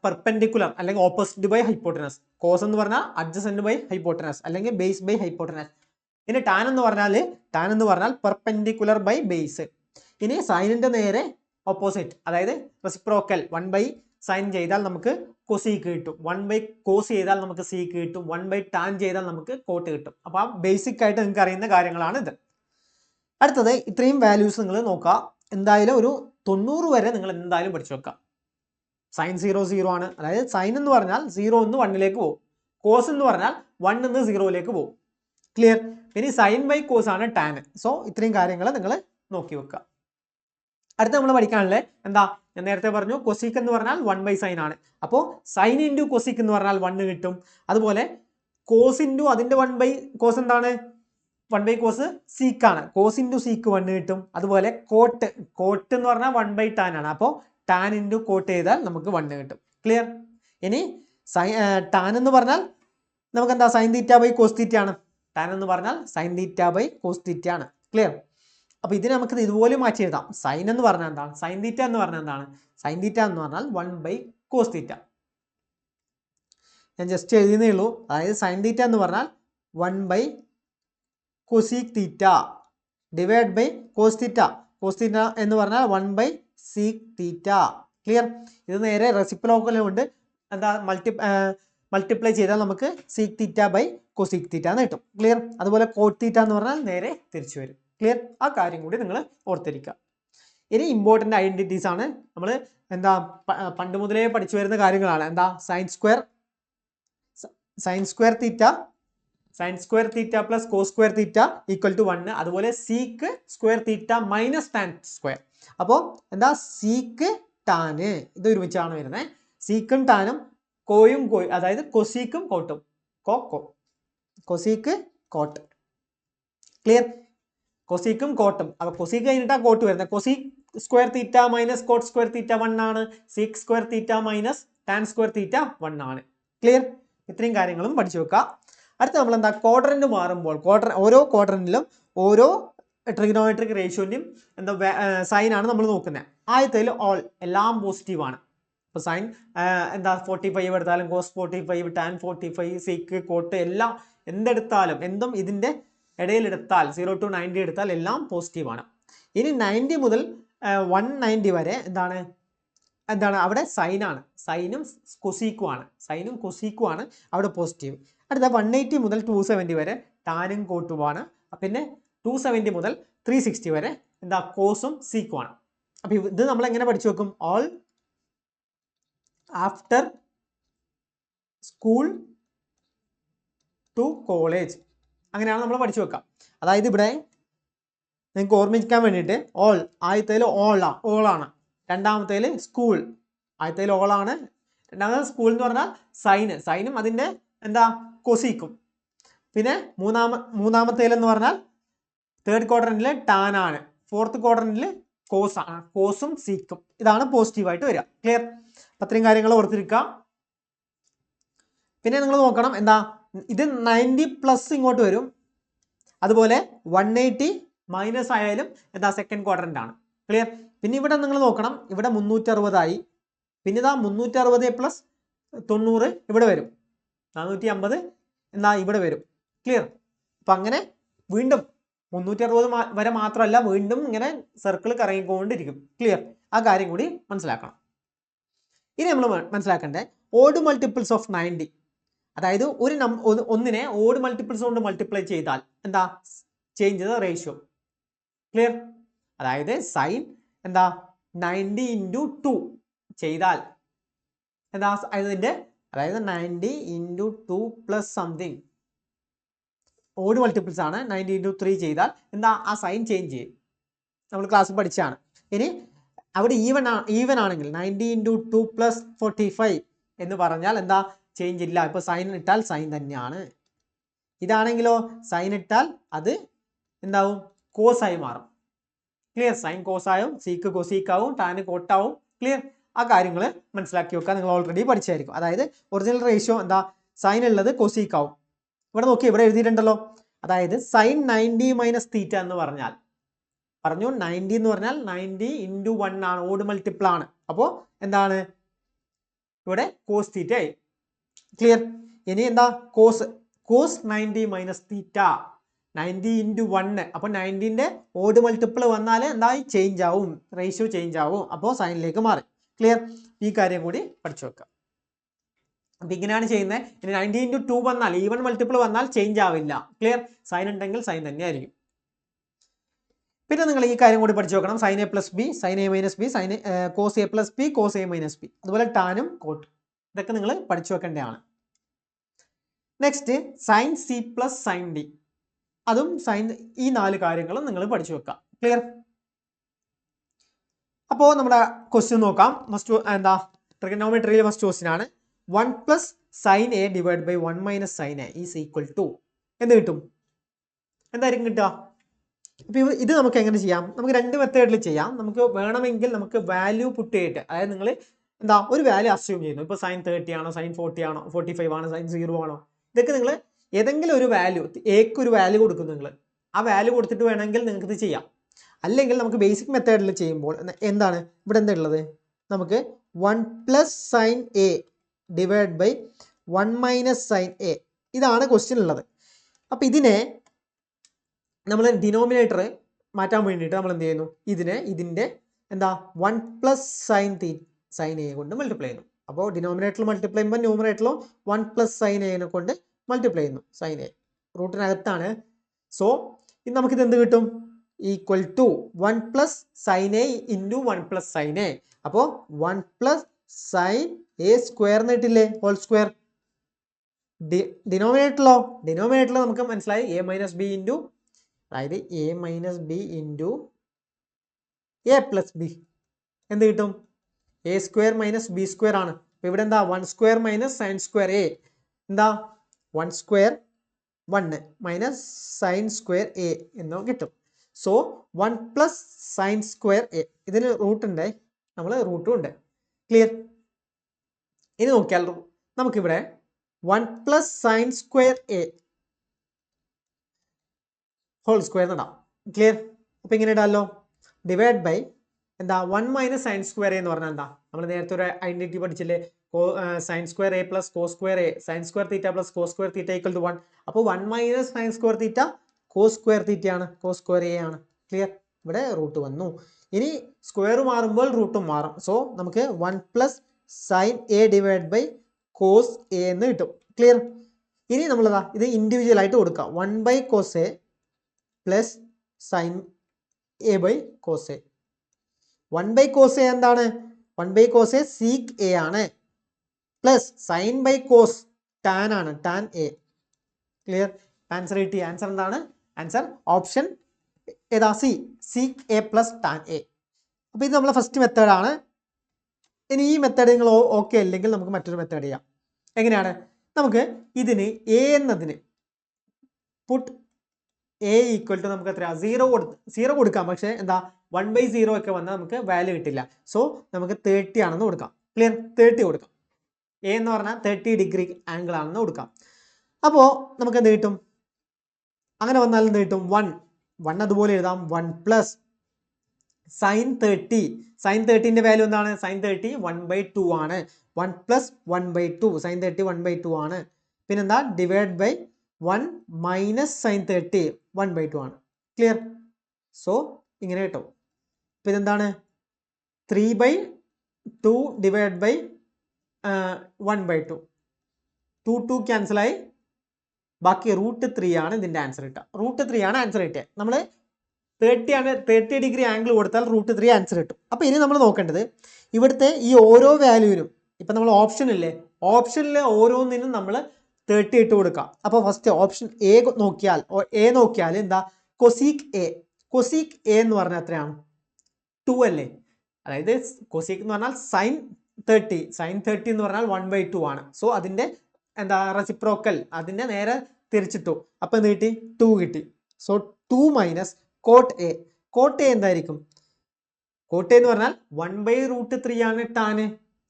പെർപെൻഡിക്കുലർ അല്ലെങ്കിൽ ഓപ്പോസിറ്റ് ബൈ ഹൈപ്പോട്ടനസ്. കോസ് എന്ന് പറഞ്ഞാൽ അഡ്ജസെന്റ് ബൈ ഹൈപ്പോട്ടനസ് അല്ലെങ്കിൽ ബേസ് ബൈ ഹൈപ്പോട്ടനസ്. ഇനി ടാൻ എന്ന് പറഞ്ഞാൽ പെർപെൻഡിക്കുലർ ബൈ ബേസ്. ഇനി സൈനിന്റെ നേരെ ഓപ്പോസിറ്റ്, അതായത് റെസിപ്രോക്കൽ 1/sin ചെയ്താൽ നമുക്ക് കൊസീക്ക് കിട്ടും, 1/cos ചെയ്താൽ നമുക്ക് സീക്ക് കിട്ടും, 1/tan ചെയ്താൽ നമുക്ക് കോട്ട് കിട്ടും. അപ്പോൾ ആ ബേസിക് ആയിട്ട് നിങ്ങൾക്ക് അറിയുന്ന കാര്യങ്ങളാണ് ഇത്. അടുത്തത് ഇത്രയും വാല്യൂസ് നിങ്ങൾ നോക്കുക. എന്തായാലും ഒരു 90 വരെ നിങ്ങൾ എന്തായാലും പഠിച്ചു വെക്കുക. സൈൻ 0 0 ആണ്. അതായത് സൈൻ എന്ന് പറഞ്ഞാൽ 0 1 1ലേക്ക് പോകും. കോസ് എന്ന് പറഞ്ഞാൽ 1 നിന്ന് 0ലേക്ക് പോകും. ക്ലിയർ? ഇനി സൈൻ ബൈ കോസ് ആണ് ടാൻ. സോ ഇത്രയും കാര്യങ്ങൾ നിങ്ങൾ നോക്കി വെക്കുക. അടുത്ത നമ്മൾ പഠിക്കാനുള്ളത് എന്താ? ഞാൻ നേരത്തെ പറഞ്ഞു കൊസീക്ക് എന്ന് പറഞ്ഞാൽ 1/sin ആണ്. അപ്പോൾ സൈൻ ഇൻറ്റു കൊസീക്ക് എന്ന് പറഞ്ഞാൽ 1 കിട്ടും. അതുപോലെ കോസ് ഇൻറ്റു അതിൻ്റെ 1/cos എന്താണ്? 1/cos സീക്കാണ്. കോസ് ഇൻറ്റു സീക്ക് 1 കിട്ടും. അതുപോലെ കോട്ട് എന്ന് പറഞ്ഞാൽ 1/tan ആണ്. അപ്പോൾ ടാൻ ഇൻറ്റു കോട്ട് ചെയ്താൽ നമുക്ക് 1 കിട്ടും. ക്ലിയർ? ഇനി ടാൻ എന്ന് പറഞ്ഞാൽ നമുക്ക് എന്താ? Sine theta by cos theta ആണ്. ടാൻ എന്ന് പറഞ്ഞാൽ sine theta by cos theta ആണ്. ക്ലിയർ? അപ്പോൾ ഇതിനെ നമുക്ക് ഇതുപോലെ മാറ്റി എഴുതാം. സൈൻ എന്ന് പറഞ്ഞാൽ എന്താണ്? സൈൻ തീറ്റ എന്ന് പറഞ്ഞാൽ എന്താണ്? സൈൻ തീറ്റ എന്ന് പറഞ്ഞാൽ 1/cos തീറ്റ. ഞാൻ ജസ്റ്റ് എഴുതിയതേ ഉള്ളൂ. അതായത് സൈൻ തീറ്റ എന്ന് പറഞ്ഞാൽ 1/cosec theta divide by cos theta. Cos theta എന്ന് പറഞ്ഞാൽ 1/sec തീറ്റ. ക്ലിയർ? ഇത് നേരെ റെസിപ്രോക്കലും ഉണ്ട്. എന്താ? മൾട്ടിപ്ലൈ ചെയ്താൽ നമുക്ക് sec theta by cosec theta എന്ന് കിട്ടും. ക്ലിയർ? അതുപോലെ കോട്ട് തീറ്റ എന്ന് പറഞ്ഞാൽ നേരെ തിരിച്ചു വരും. ക്ലിയർ? ആ കാര്യം കൂടി നിങ്ങൾ ഓർത്തിരിക്കുക. ഇനി ഇമ്പോർട്ടൻ്റ് ഐഡൻറ്റിറ്റീസ് ആണ്. നമ്മൾ എന്താ പണ്ട് മുതലേ പഠിച്ചു വരുന്ന കാര്യങ്ങളാണ്. എന്താ? Sine square theta plus cos square theta equal to 1. അതുപോലെ sec square theta minus tan square. അപ്പോൾ എന്താ? സീക്ക് ടാന് ഇത് ഒരുമിച്ചാണ് വരുന്നത്. സീക്കും ടാനും കോയും അതായത് കൊസീക്കും കോട്ടും. Cosec coat. ക്ലിയർ? കൊസീക്കും കോട്ടും. അപ്പോൾ കൊസീക്ക് കഴിഞ്ഞിട്ടാണ് കോട്ട് വരുന്നത്. Cosec square theta minus cot square തീറ്റ 1 ആണ്. Seek square theta minus tan square തീറ്റ 1 ആണ്. ക്ലിയർ? ഇത്രയും കാര്യങ്ങളും പഠിച്ചു വെക്കുക. അടുത്ത നമ്മൾ എന്താ? ക്വാഡ്രന്റ് മാറുമ്പോൾ ഓരോ ക്വാഡ്രന്റിലും ഓരോ ട്രിഗണോമെട്രിക് റേഷ്യോൻ്റെയും എന്താ സൈനാണ് നമ്മൾ നോക്കുന്നത്. ആദ്യത്തേൽ ഓൾ എല്ലാം പോസിറ്റീവാണ്. ഇപ്പോൾ സൈൻ എന്താ 45 എടുത്താലും കോസ് 45 ടാൻ 45 സീക്ക് കോട്ട് എല്ലാം എന്തെടുത്താലും എന്തും ഇതിൻ്റെ ഇടയിലെടുത്താൽ 0 to 90 എടുത്താൽ എല്ലാം പോസിറ്റീവാണ്. ഇനി 90 മുതൽ 190 വരെ എന്താണ് അവിടെ സൈനാണ്. സൈനും കൊസീക്കുമാണ് അവിടെ പോസിറ്റീവ്. അടുത്ത 180 മുതൽ 270 വരെ ടാനും കോട്ടുമാണ്. പിന്നെ 270 മുതൽ 360 വരെ എന്താ? കോസും സീക്കുമാണ്. അപ്പോൾ ഇത് നമ്മൾ എങ്ങനെ പഠിച്ചു വെക്കും? All after school to college അങ്ങനെയാണ് നമ്മൾ പഠിച്ചു വെക്കാം. അതായത് ഇവിടെ നിങ്ങൾക്ക് ഓർമ്മിക്കാൻ വേണ്ടിയിട്ട് ഓൾ ആദ്യത്തേൽ ഓളാണ്. രണ്ടാമത്തേൽ സ്കൂൾ. ആദ്യത്തേൽ ഓളാണ്. രണ്ടാമത്തെ സ്കൂൾ എന്ന് പറഞ്ഞാൽ സൈനും അതിൻ്റെ എന്താ? കൊസീക്കും. പിന്നെ മൂന്നാമത്തേലെന്ന് പറഞ്ഞാൽ തേർഡ് ക്വാഡ്രന്റിൽ ടാൻ ആണ്. ഫോർത്ത് ക്വാഡ്രന്റിൽ കോസും സീക്കും. ഇതാണ് പോസിറ്റീവായിട്ട് വരിക. ക്ലിയർ? അപ്പം അത്രയും കാര്യങ്ങൾ ഓർത്തിരിക്കുക. പിന്നെ നിങ്ങൾ നോക്കണം എന്താ? ഇത് 90 പ്ലസ് ഇങ്ങോട്ട് വരും. അതുപോലെ 180 മൈനസ് ആയാലും എന്താ? സെക്കൻഡ് ക്വാഡ്രന്റ് ആണ്. ക്ലിയർ? പിന്നെ ഇവിടെ നിങ്ങൾ നോക്കണം. ഇവിടെ 360 ആയി. പിന്നെ ഇതാ 360 പ്ലസ് 90 ഇവിടെ വരും. 450 എന്താ? ഇവിടെ വരും. ക്ലിയർ? അപ്പം അങ്ങനെ വീണ്ടും 360 വരെ മാത്രമല്ല, വീണ്ടും ഇങ്ങനെ സർക്കിൾ കറങ്ങിക്കൊണ്ടിരിക്കും. ക്ലിയർ? ആ കാര്യം കൂടി മനസ്സിലാക്കണം. ഇനി നമ്മൾ മനസ്സിലാക്കേണ്ടത് ഓഡ് മൾട്ടിപ്പിൾസ് ഓഫ് 90. അതായത് ഒന്നിനെ ഓഡ് മൾട്ടിപ്പിൾസ് കൊണ്ട് മൾട്ടിപ്ലൈ ചെയ്താൽ എന്താ? Change the ratio. ക്ലിയർ? അതായത് സൈൻ എന്താ? 90 into 2 ചെയ്താൽ എന്താ? അതായത് 90 into 2 plus something odd multiples ആണ്. 90 into 3 ചെയ്താൽ എന്താ? ആ സൈൻ ചേഞ്ച് ചെയ്യും. നമ്മൾ ക്ലാസ്സിൽ പഠിച്ചാണ്. ഇനി അവിടെ ഈവൻ ആണെങ്കിൽ 90 into 2 പ്ലസ് 45 എന്ന് പറഞ്ഞാൽ എന്താ? ചേഞ്ച് ഇല്ല. ഇപ്പോൾ സൈൻ ഇട്ടാൽ സൈൻ തന്നെയാണ്. ഇതാണെങ്കിലോ സൈൻ ഇട്ടാൽ അത് എന്താവും? കോസായി മാറും. ക്ലിയർ? സൈൻ കോസായും സീക്ക് കൊസീക്കാവും ടാന് കോട്ടാവും. ക്ലിയർ? ആ കാര്യങ്ങൾ മനസ്സിലാക്കി വെക്കുക. നിങ്ങൾ ഓൾറെഡി പഠിച്ചായിരിക്കും. അതായത് ഒറിജിനൽ റേഷ്യോ എന്താ? സൈൻ ഉള്ളത് കൊസീക്കാവും. ഇവിടെ നോക്കി, ഇവിടെ എഴുതിയിട്ടുണ്ടല്ലോ. അതായത് സൈൻ 90 മൈനസ് തീറ്റ എന്ന് പറഞ്ഞാൽ 90 എന്ന് പറഞ്ഞാൽ 90 into 1 ആണ്. ഓഡ് മൾട്ടിപ്പിൾ ആണ്. അപ്പോൾ എന്താണ്? ഇവിടെ കോസ് തീറ്റ ആയി. ക്ലിയർ? ഇനി എന്താ? Cos 90 minus theta 90 into 1. അപ്പോൾ 90ന്റെ ഓഡ് മൾട്ടിപ്പിൾ വന്നാൽ എന്തായി? ചേഞ്ച് ആവും. റേഷ്യോ ചേഞ്ച് ആവും. അപ്പോൾ സൈനിലേക്ക് മാറി. ക്ലിയർ? ഈ കാര്യം കൂടി പഠിച്ചു വെക്കുക. അപ്പം ഇങ്ങനെയാണ് ചെയ്യുന്നത്. ഇനി 90 into 2 വന്നാൽ ഈവൻ മൾട്ടിപ്പിൾ വന്നാൽ ചേഞ്ച് ആവില്ല. ക്ലിയർ? സൈൻ ഉണ്ടെങ്കിൽ സൈൻ തന്നെയായിരിക്കും. പിന്നെ നിങ്ങൾ ഈ കാര്യം കൂടി പഠിച്ചു വെക്കണം. Sine A plus B, sine a minus b, cos A plus B, cos a minus b. അതുപോലെ ടാനും കോട്ടും. ഇതൊക്കെ നിങ്ങൾ പഠിച്ചു വെക്കേണ്ടതാണ്. Next sine c plus sine d, അതും സൈൻ, ഈ 4 കാര്യങ്ങളും നിങ്ങൾ പഠിച്ചു വെക്കാം. ക്ലിയർ? അപ്പോൾ നമ്മുടെ ക്വസ്റ്റ്യൻ നോക്കാം. ഫസ്റ്റ് എന്താ, ട്രിഗണോമെട്രിയിലെ ഫസ്റ്റ് ക്വസ്റ്റ്യൻ ആണ്. 1 plus sine A divide by 1 minus sine A is equal to എന്ത് കിട്ടും? എന്തായിരിക്കും കിട്ടുക? അപ്പോൾ ഇത് നമുക്ക് എങ്ങനെ ചെയ്യാം? നമുക്ക് 2 മെത്തേഡിൽ ചെയ്യാം. നമുക്ക് വേണമെങ്കിൽ നമുക്ക് വാല്യൂ പുട്ട് ചെയ്തിട്ട്, അതായത് നിങ്ങൾ എന്താ ഒരു വാല്യൂ അസ്യൂം ചെയ്യുന്നു. ഇപ്പോൾ സൈൻ 30 ആണോ, സൈൻ 40 ആണോ, 45 ആണോ, സൈൻ 0 ആണോ, ഇതൊക്കെ നിങ്ങൾ ഏതെങ്കിലും ഒരു വാല്യൂ, എക്ക് ഒരു വാല്യൂ കൊടുക്കും. നിങ്ങൾ ആ വാല്യൂ കൊടുത്തിട്ട് വേണമെങ്കിൽ നിങ്ങൾക്ക് ഇത് ചെയ്യാം. അല്ലെങ്കിൽ നമുക്ക് ബേസിക് മെത്തേഡിൽ ചെയ്യുമ്പോൾ എന്താണ് ഇവിടെ എന്താ ഉള്ളത്? നമുക്ക് 1 plus sine A divide by 1 minus sine A, ഇതാണ് ക്വസ്റ്റ്യൻ ഉള്ളത്. അപ്പം ഇതിനെ നമ്മൾ ഡിനോമിനേറ്റർ മാറ്റാൻ വേണ്ടിയിട്ട് നമ്മൾ എന്ത് ചെയ്യുന്നു? ഇതിൻ്റെ എന്താ 1 പ്ലസ് സൈൻ എ കൊണ്ട് മൾട്ടിപ്ലൈ ചെയ്യുന്നു. അപ്പോൾ ഡിനോമിനേറ്ററിൽ മൾട്ടിപ്ലൈ ചെയ്യുമ്പോൾ ന്യൂമറേറ്ററിലും 1 പ്ലസ് സൈൻ എനെ കൊണ്ട് മൾട്ടിപ്ലൈ ചെയ്യുന്നു. Sine A റൂട്ടിനകത്താണ്. സോ ഇത് നമുക്കിത് എന്ത് കിട്ടും? Equal to 1 plus sine a into 1 plus sine a. അപ്പോൾ 1 പ്ലസ് സൈൻ എ സ്ക്വയർ എന്നിട്ടില്ലേ, ഹോൾ സ്ക്വയർ. ഡിനോമിനേറ്ററിൽ നമുക്ക് മനസ്സിലായി എ മൈനസ് ബി ഇൻറ്റു, അതായത് a minus B into A plus b എന്ത് കിട്ടും? A square minus B square ആണ്. അപ്പോൾ ഇവിടെ എന്താ 1 square minus sine square a, എന്താ 1 square 1 minus sine square a എന്നോ കിട്ടും. So 1 plus sine square A, ഇതിന് റൂട്ട് ഉണ്ട്, നമ്മൾ റൂട്ടും ഉണ്ട്. ക്ലിയർ? ഇനി നോക്കിയാൽ നമുക്കിവിടെ 1 plus sine square A whole square നടാം. ക്ലിയർ? അപ്പോൾ ഇങ്ങനെ ഇടാമല്ലോ. ഡിവൈഡ് ബൈ എന്താ 1 മൈനസ് സൈൻ സ്ക്വയർ എ എന്ന് പറഞ്ഞാൽ എന്താ? നമ്മൾ നേരത്തെ ഒരു ഐഡന്റിറ്റി പഠിച്ചില്ലേ, sine square A plus cos square A, sine square theta plus cos square theta equal to 1. അപ്പോൾ 1 minus sine square theta cos square theta ആണ്, കോ സ്ക്വയർ എ ആണ്. ക്ലിയർ? ഇവിടെ റൂട്ട് വന്നു. ഇനി സ്ക്വയർ മാറുമ്പോൾ റൂട്ടും മാറും. സോ നമുക്ക് 1 plus sine A divide by cos A എന്ന് കിട്ടും. ക്ലിയർ? ഇനി നമ്മളതാ ഇത് ഇൻഡിവിജ്വൽ ആയിട്ട് കൊടുക്കാം. 1 by cos A plus sine a by cos a. 1 by cos a എന്താണ്? 1 by cos a sec a ആണ്, plus sine by cos tan ആണ്, tan a. Clear? Answer കിട്ടി. ആൻസർ എന്താണ്? ആൻസർ ഓപ്ഷൻ ഏതാ? C, sec a plus tan a. അപ്പോൾ ഇത് നമ്മളെ first മെത്തേഡാണ്. ഇനി ഈ മെത്തേഡ് നിങ്ങൾ ഓക്കെ അല്ലെങ്കിൽ നമുക്ക് മറ്റൊരു മെത്തേഡ് ചെയ്യാം. എങ്ങനെയാണ്? നമുക്ക് ഇതിന് എ എന്നതിന് പുട്ട് എ ഈക്വൽ ടു നമുക്ക് എത്രയാ 0 കൊടുക്കാം. പക്ഷേ എന്താ 1/0 ഒക്കെ വന്നാൽ നമുക്ക് വാല്യൂ കിട്ടില്ല. സോ നമുക്ക് 30 ആണെന്ന് കൊടുക്കാം. ക്ലിയർ? 30 കൊടുക്കാം. എ എന്ന് പറഞ്ഞാൽ 30 ഡിഗ്രി ആംഗിൾ ആണെന്ന് കൊടുക്കാം. അപ്പോൾ നമുക്ക് എന്ത് കിട്ടും? അങ്ങനെ വന്നാൽ എന്ത് കിട്ടും? 1 അതുപോലെ എഴുതാം. 1 പ്ലസ് സൈൻ 30. സൈൻ 30ന്റെ വാല്യൂ എന്താണ്? സൈൻ 30 1/2 ആണ്. 1 പ്ലസ് 1/2, സൈൻ 30 1/2 ആണ്. പിന്നെന്താ? ഡിവൈഡ് ബൈ 1 മൈനസ് സൈൻ 30 1/2 ആണ്. ക്ലിയർ? സോ ഇങ്ങനെ കിട്ടും. അപ്പോൾ ഇതെന്താണ്? 3/2 ഡിവൈഡ് ബൈ 1/2. 2 ക്യാൻസലായി, ബാക്കി √3 ആണ് ഇതിൻ്റെ ആൻസർ കിട്ടുക. √3 ആണ് ആൻസർ കിട്ടിയത്. നമ്മൾ 30 ഡിഗ്രി ആംഗിൾ കൊടുത്താൽ √3 ആൻസർ കിട്ടും. അപ്പോൾ ഇനി നമ്മൾ നോക്കേണ്ടത് ഇവിടുത്തെ ഈ ഓരോ വാല്യൂവിനും, ഇപ്പം നമ്മൾ ഓപ്ഷൻ ഇല്ലേ, ഓപ്ഷനിലെ ഓരോന്നിനും നമ്മൾ 30 ഇട്ട് കൊടുക്കാം. അപ്പോൾ ഫസ്റ്റ് ഓപ്ഷൻ എ നോക്കിയാൽ എന്താ? Cosec A. കൊസീക് എ എന്ന് പറഞ്ഞാൽ എത്രയാണ്? 2 അല്ലേ? അതായത് കൊസീക് എന്ന് പറഞ്ഞാൽ സൈൻ 30 എന്ന് പറഞ്ഞാൽ 1/2 ആണ്. സോ അതിൻ്റെ എന്താ റെസിപ്രോക്കൽ, അതിൻ്റെ നേരെ തിരിച്ചിട്ടു. അപ്പോൾ എന്ത് കിട്ടി? 2 കിട്ടി. So 2 minus cot A. Cot A എന്തായിരിക്കും? കോട്ട് എ എന്ന് പറഞ്ഞാൽ 1/√3 ആണ് ടാന്.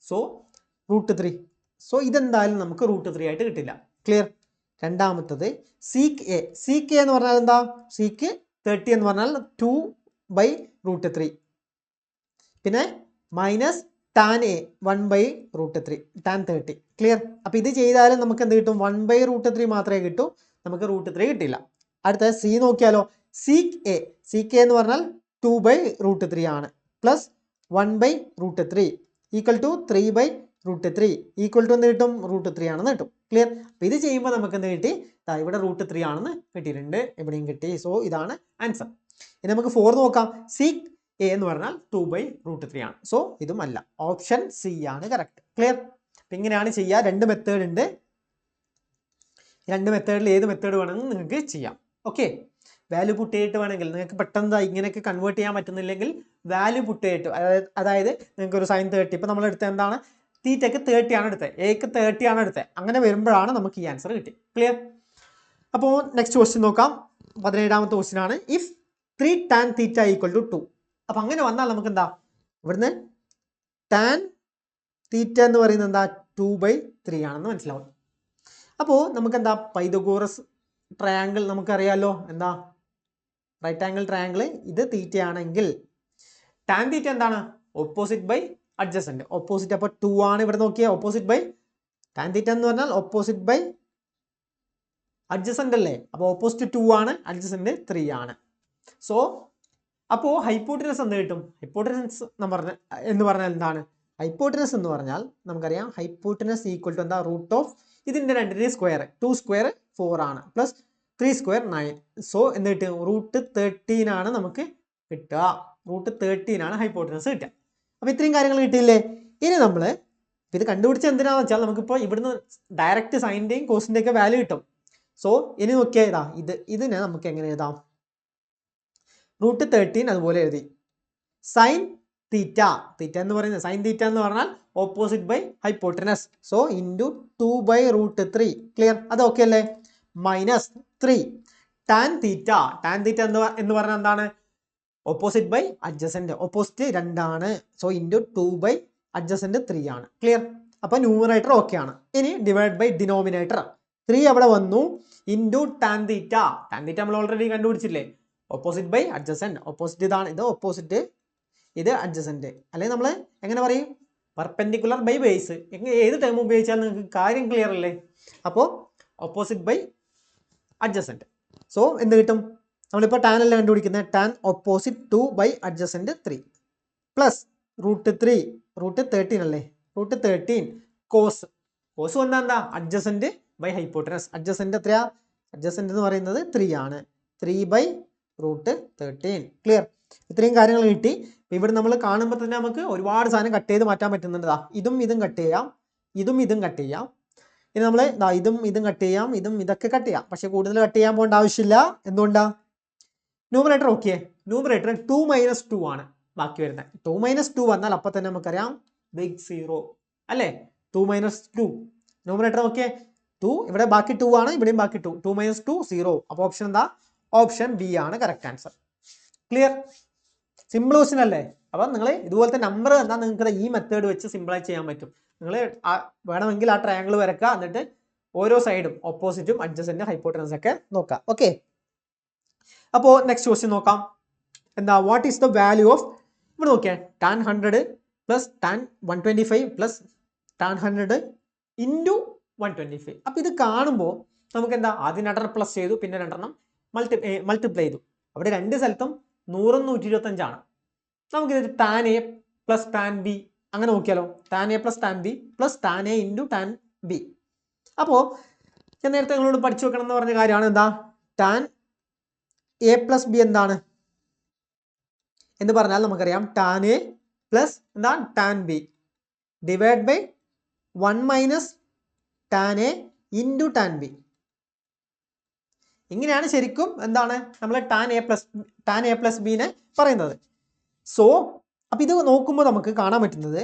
സോ √3. സോ ഇതെന്തായാലും നമുക്ക് √3 ആയിട്ട് കിട്ടില്ല. ക്ലിയർ? രണ്ടാമത്തത് സീക്ക് എ. സീക്ക് എ എന്ന് പറഞ്ഞാൽ എന്താ? സീക്ക് 30 എന്ന് പറഞ്ഞാൽ 2/√3. പിന്നെ minus tan A 1/√3, tan 30. Clear? അപ്പോൾ ഇത് ചെയ്താലും നമുക്ക് എന്ത് കിട്ടും? 1/√3 മാത്രമേ കിട്ടൂ, നമുക്ക് √3 കിട്ടില്ല. അടുത്ത സി നോക്കിയാലോ? Seek A. സീക്ക് എ എന്ന് പറഞ്ഞാൽ 2/√3 ആണ്, plus 1/√3 equal to 3/√3 equal to എന്ത് കിട്ടും? √3 ആണെന്ന് കിട്ടും. ക്ലിയർ? അപ്പോൾ ഇത് ചെയ്യുമ്പോൾ നമുക്ക് എന്ത് കിട്ടി? ഇവിടെ √3 ആണെന്ന് കിട്ടിയിട്ടുണ്ട്, എവിടെയും കിട്ടി. സോ ഇതാണ് ആൻസർ. ഇനി നമുക്ക് 4 നോക്കാം. സീക്ക് എ എന്ന് പറഞ്ഞാൽ 2/√3 ആണ്. സോ ഇതും അല്ല, ഓപ്ഷൻ സി ആണ് കറക്റ്റ്. ക്ലിയർ? അപ്പം ഇങ്ങനെയാണ് ചെയ്യുക. 2 മെത്തേഡ് ഉണ്ട്. രണ്ട് മെത്തേഡിൽ ഏത് മെത്തേഡ് വേണമെങ്കിൽ നിങ്ങൾക്ക് ചെയ്യാം. ഓക്കെ, വാല്യൂ പുട്ട് ചെയ്തിട്ട് വേണമെങ്കിൽ നിങ്ങൾക്ക് പെട്ടെന്ന് ഇങ്ങനെയൊക്കെ കൺവേർട്ട് ചെയ്യാൻ പറ്റുന്നില്ലെങ്കിൽ വാല്യൂ പുട്ട് ചെയ്തിട്ട്, അതായത് നിങ്ങൾക്ക് ഒരു സൈൻ 30, ഇപ്പോൾ നമ്മൾ എടുത്തത് എന്താണ്, തീറ്റയ്ക്ക് 30 ആണ് എടുത്തത്, എക്ക് 30 ആണ് എടുത്തത്, അങ്ങനെ വരുമ്പോഴാണ് നമുക്ക് ഈ ആൻസർ കിട്ടി. ക്ലിയർ? അപ്പോൾ നെക്സ്റ്റ് ക്വസ്റ്റ്യൻ നോക്കാം. 17ാമത്തെ ക്വസ്റ്റ്യൻ ആണ്. If 3 tan theta equal to 2. അപ്പം അങ്ങനെ വന്നാൽ നമുക്ക് എന്താ ഇവിടുന്ന് tan തീറ്റ എന്ന് പറയുന്നത് എന്താ 2/3 ആണെന്ന് മനസ്സിലാവും. അപ്പോൾ നമുക്ക് എന്താ പൈതഗോറസ് ട്രയാങ്കിൾ നമുക്കറിയാലോ, എന്താ റൈറ്റ് ആംഗിൾ ട്രയാങ്കിൾ, ഇത് തീറ്റ ആണെങ്കിൽ ടാൻ തീറ്റ എന്താണ്, ഓപ്പോസിറ്റ് ബൈ അഡ്ജസന്റ്. ഓപ്പോസിറ്റ് അപ്പോൾ 2 ആണ് ഇവിടെ നോക്കിയാൽ, ഓപ്പോസിറ്റ് ബൈ ടാൻ തീറ്റ എന്ന് പറഞ്ഞാൽ ഓപ്പോസിറ്റ് ബൈ അഡ്ജസന്റ് അല്ലേ, അപ്പോൾ ഓപ്പോസിറ്റ് 2 ആണ്, അഡ്ജസന്റ് 3 ആണ്. സോ അപ്പോൾ ഹൈപ്പോട്ടനസ് എന്ത് കിട്ടും? ഹൈപ്പോട്ടനസ് എന്ന് പറഞ്ഞാൽ എന്താണ്? ഹൈപ്പോട്ടനസ് എന്ന് പറഞ്ഞാൽ നമുക്കറിയാം ഹൈപ്പോട്ടനസ് ഈക്വൽ ടു എന്താ, റൂട്ട് ഓഫ് ഇതിന്റെ രണ്ടിന്റെ സ്ക്വയർ, 2 സ്ക്വയർ 4 ആണ്, പ്ലസ് 3 സ്ക്വയർ 9. സോ എന്ത് കിട്ടും? റൂട്ട് 13 ആണ് നമുക്ക് കിട്ടുക. റൂട്ട് 13 ആണ് ഹൈപ്പോട്ടനസ് കിട്ടുക. അപ്പോൾ ഇത്രയും കാര്യങ്ങൾ കിട്ടിയില്ലേ? ഇനി നമ്മൾ ഇത് കണ്ടുപിടിച്ച എന്തിനാണെന്ന് വെച്ചാൽ നമുക്കിപ്പോൾ ഇവിടുന്ന് ഡയറക്റ്റ് സൈൻ്റെയും കോസിൻ്റെയും ഒക്കെ വാല്യൂ കിട്ടും. സോ ഇനി നോക്കിയാൽ ഇതാ ഇതിനെ നമുക്ക് എങ്ങനെ എഴുതാം? റൂട്ട് 13 അതുപോലെ എഴുതി. സൈൻ തീറ്റ, തീറ്റ എന്ന് പറയുന്നത് സൈൻ തീറ്റ എന്ന് പറഞ്ഞാൽ opposite by hypotenuse, so into 2/√3. Clear? അത് ഓക്കെ അല്ലേ? Minus 3 tan theta. Tan theta എന്ന് പറഞ്ഞാൽ എന്താണ്? ഓപ്പോസിറ്റ് ബൈ അഡ്ജസന്റ്, ഓപ്പോസിറ്റ് 2 ആണ്, സോ ഇൻറ്റു 2 അഡ്ജസന്റ് 3 ആണ്. ക്ലിയർ? അപ്പോൾ ന്യൂമറേറ്റർ ഓക്കെ ആണ്. ഇനി ഡിവൈഡ് ബൈ ഡിനോമിനേറ്റർ 3 അവിടെ വന്നു, into tan theta. Tan theta നമ്മൾ ഓൾറെഡി കണ്ടുപിടിച്ചില്ലേ, ഓപ്പോസിറ്റ് ബൈ അഡ്ജസന്റ്. ഓപ്പോസിറ്റ് ഇതാണ്, ഇത് ഓപ്പോസിറ്റ്, ഇത് അഡ്ജസന്റ്. അല്ലെങ്കിൽ നമ്മൾ എങ്ങനെ പറയും? Perpendicular by base. ഏത് ടൈം ഉപയോഗിച്ചാൽ നിങ്ങൾക്ക് കാര്യം ക്ലിയർ അല്ലേ? അപ്പോൾ ഓപ്പോസിറ്റ് ബൈ അഡ്ജസന്റ്. സോ എന്ത് കിട്ടും? നമ്മളിപ്പോൾ ടാൻ അല്ല കണ്ടുപിടിക്കുന്നത്, tan opposite 2 adjacent 3 plus root 3, root 13 അല്ലേ, റൂട്ട് 13 കോസ്. കോസ് വന്നാൽ എന്താ? Adjacent by hypotenuse. അഡ്ജസന്റ് എത്രയാ? അഡ്ജസന്റ് എന്ന് പറയുന്നത് 3 ആണ്, 3/√13. ക്ലിയർ? ഇത്രയും കാര്യങ്ങൾ കിട്ടി. ഇവിടെ നമ്മൾ കാണുമ്പോൾ തന്നെ നമുക്ക് ഒരുപാട് സാധനം കട്ട് ചെയ്ത് മാറ്റാൻ പറ്റുന്നുണ്ട്. ഇതും ഇതും കട്ട് ചെയ്യാം, ഇതും ഇതും കട്ട് ചെയ്യാം. ഇനി നമ്മൾ ഇതും ഇതും കട്ട് ചെയ്യാം, ഇതൊക്കെ കട്ട് ചെയ്യാം. പക്ഷെ കൂടുതൽ കട്ട് ചെയ്യാൻ പോകേണ്ട ആവശ്യമില്ല. എന്തുകൊണ്ടാ? ന്യൂമറേറ്റർ ഓക്കെ, ന്യൂമറേറ്റർ 2 - 2 ആണ് ബാക്കി വരുന്നത്. 2 - 2 വന്നാൽ അപ്പം തന്നെ നമുക്കറിയാം ബിഗ് 0 അല്ലേ? 2 - 2 ന്യൂമറേറ്റർ ഓക്കെ, 2 ഇവിടെ ബാക്കി 2 ആണ്, ഇവിടെയും ബാക്കി 2, 2 - 2 0. അപ്പോൾ ഓപ്ഷൻ എന്താ? ഓപ്ഷൻ ബി ആണ് correct answer. Clear? Simple question അല്ലേ? അപ്പം നിങ്ങൾ ഇതുപോലത്തെ നമ്പർ എന്നാൽ നിങ്ങൾക്ക് ഈ മെത്തേഡ് വെച്ച് സിമ്പിളായി ചെയ്യാൻ പറ്റും. നിങ്ങൾ വേണമെങ്കിൽ ആ ട്രയാങ്കിൾ വരക്കുക, എന്നിട്ട് ഓരോ സൈഡും ഓപ്പോസിറ്റും അഡ്ജസന്റും ഹൈപ്പോട്ടനസ് ഒക്കെ നോക്കാം. ഓക്കെ, അപ്പോൾ നെക്സ്റ്റ് ക്വസ്റ്റ്യൻ നോക്കാം. എന്താ? What is the value of, ഇവിടെ നോക്കിയാൽ tan 100 plus tan 125 plus tan 100 into 125. അപ്പം ഇത് കാണുമ്പോൾ നമുക്ക് എന്താ? ആദ്യം 2 പ്ലസ് ചെയ്തു, പിന്നെ 2 മൾട്ടിപ്ലൈ ചെയ്തു. അവിടെ രണ്ട് സ്ഥലത്തും 100 125 ആണ്. നമുക്കിത് tan A plus tan B അങ്ങനെ നോക്കിയാലോ? Tan A plus tan B plus tan A into tan B. അപ്പോൾ ഞാൻ നേരത്തെ നിങ്ങളോട് പഠിച്ചു വെക്കണം എന്ന് പറഞ്ഞ കാര്യമാണ് എന്താ? ടാൻ എ പ്ലസ് ബി എന്താണ് എന്ന് പറഞ്ഞാൽ നമുക്കറിയാം ടാൻ എ പ്ലസ് എന്താ? Tan B divide by 1 minus tan A into tan B. ഇങ്ങനെയാണ് ശരിക്കും എന്താണ് നമ്മൾ ടാൻ എ പ്ലസ് ബിനെ പറയുന്നത്. സോ അപ്പം ഇത് നോക്കുമ്പോൾ നമുക്ക് കാണാൻ പറ്റുന്നത്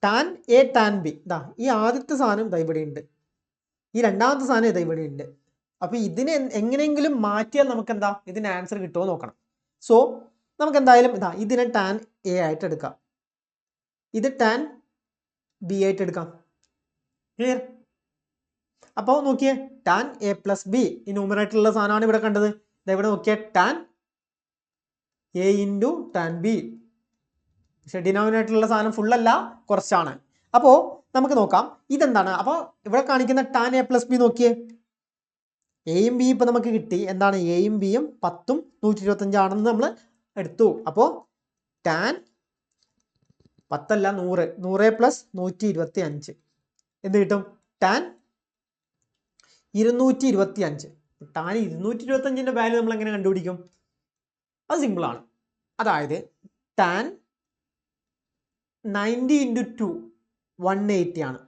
ടാൻ എ ടാൻ ബി, ഇതാ ഈ ആദ്യത്തെ സാധനം ഇതാ ഇവിടെ ഉണ്ട്, ഈ രണ്ടാമത്തെ സാധനം ഇതാ ഇവിടെ ഉണ്ട്. അപ്പോൾ ഇതിനെ എങ്ങനെയെങ്കിലും മാറ്റിയാൽ നമുക്ക് എന്താ ഇതിന് ആൻസർ കിട്ടുമോ നോക്കണം. സോ നമുക്ക് എന്തായാലും ഇതാ ഇതിനെ ടാൻ എ ആയിട്ട് എടുക്കാം, ഇത് ടാൻ ബി ആയിട്ട് എടുക്കാം. ക്ലിയർ? അപ്പോൾ നോക്കിയേ ടാൻ എ പ്ലസ് ബി, ഈ ന്യൂമറേറ്ററിലുള്ള സാധനമാണ് ഇവിടെ കണ്ടത്. ഇതെവിടെ നോക്കിയാൽ tan A into tan B, പക്ഷെ ഡിനോമിനേറ്ററിലുള്ള സാധനം ഫുള്ളല്ല, കുറച്ചാണ്. അപ്പോൾ നമുക്ക് നോക്കാം ഇതെന്താണ്. അപ്പോൾ ഇവിടെ കാണിക്കുന്ന ടാൻ എ പ്ലസ് ബി നോക്കിയേ, എയും ബിയും ഇപ്പം നമുക്ക് കിട്ടി. എന്താണ്? എയും ബിയും 10ഉം 125 ആണെന്ന് നമ്മൾ എടുത്തു. അപ്പോൾ ടാൻ 10 അല്ല 100, 100 പ്ലസ് 125 എന്ത് കിട്ടും? ടാൻ 225. ടാൻ 225ൻ്റെ വാല്യൂ നമ്മൾ എങ്ങനെ കണ്ടുപിടിക്കും? അത് സിമ്പിളാണ്. അതായത് ടാൻ 90 × 2 180 ആണ്.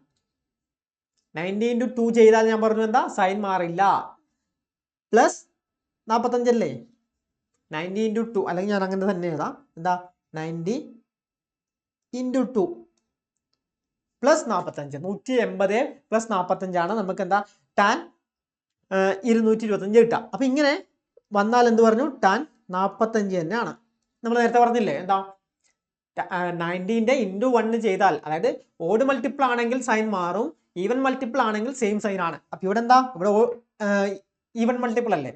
90 ഇൻറ്റു 2 ചെയ്താൽ ഞാൻ പറഞ്ഞു എന്താ സൈൻ മാറില്ല. പ്ലസ് 45 അല്ലേ, 90 ഇൻറ്റു 2 അല്ലെങ്കിൽ ഞാൻ അങ്ങനെ തന്നെ എഴുതാം. എന്താ 90 ഇൻറ്റു 2 പ്ലസ് 45, 180 പ്ലസ് 45 നമുക്ക് എന്താ ടാൻ 225 കിട്ടുക. അപ്പൊ ഇങ്ങനെ വന്നാൽ എന്ത് പറഞ്ഞു, ടാൻ 45 തന്നെയാണ്. നമ്മൾ നേരത്തെ പറഞ്ഞില്ലേ എന്താ 90ന്റെ ഇൻറ്റു 1 ചെയ്താൽ, അതായത് ഓഡ് മൾട്ടിപ്പിൾ ആണെങ്കിൽ സൈൻ മാറും, ഈവൻ മൾട്ടിപ്പിൾ ആണെങ്കിൽ സെയിം സൈൻ ആണ്. അപ്പൊ ഇവിടെ എന്താ, ഇവിടെ ഈവൻ മൾട്ടിപ്പിൾ അല്ലേ,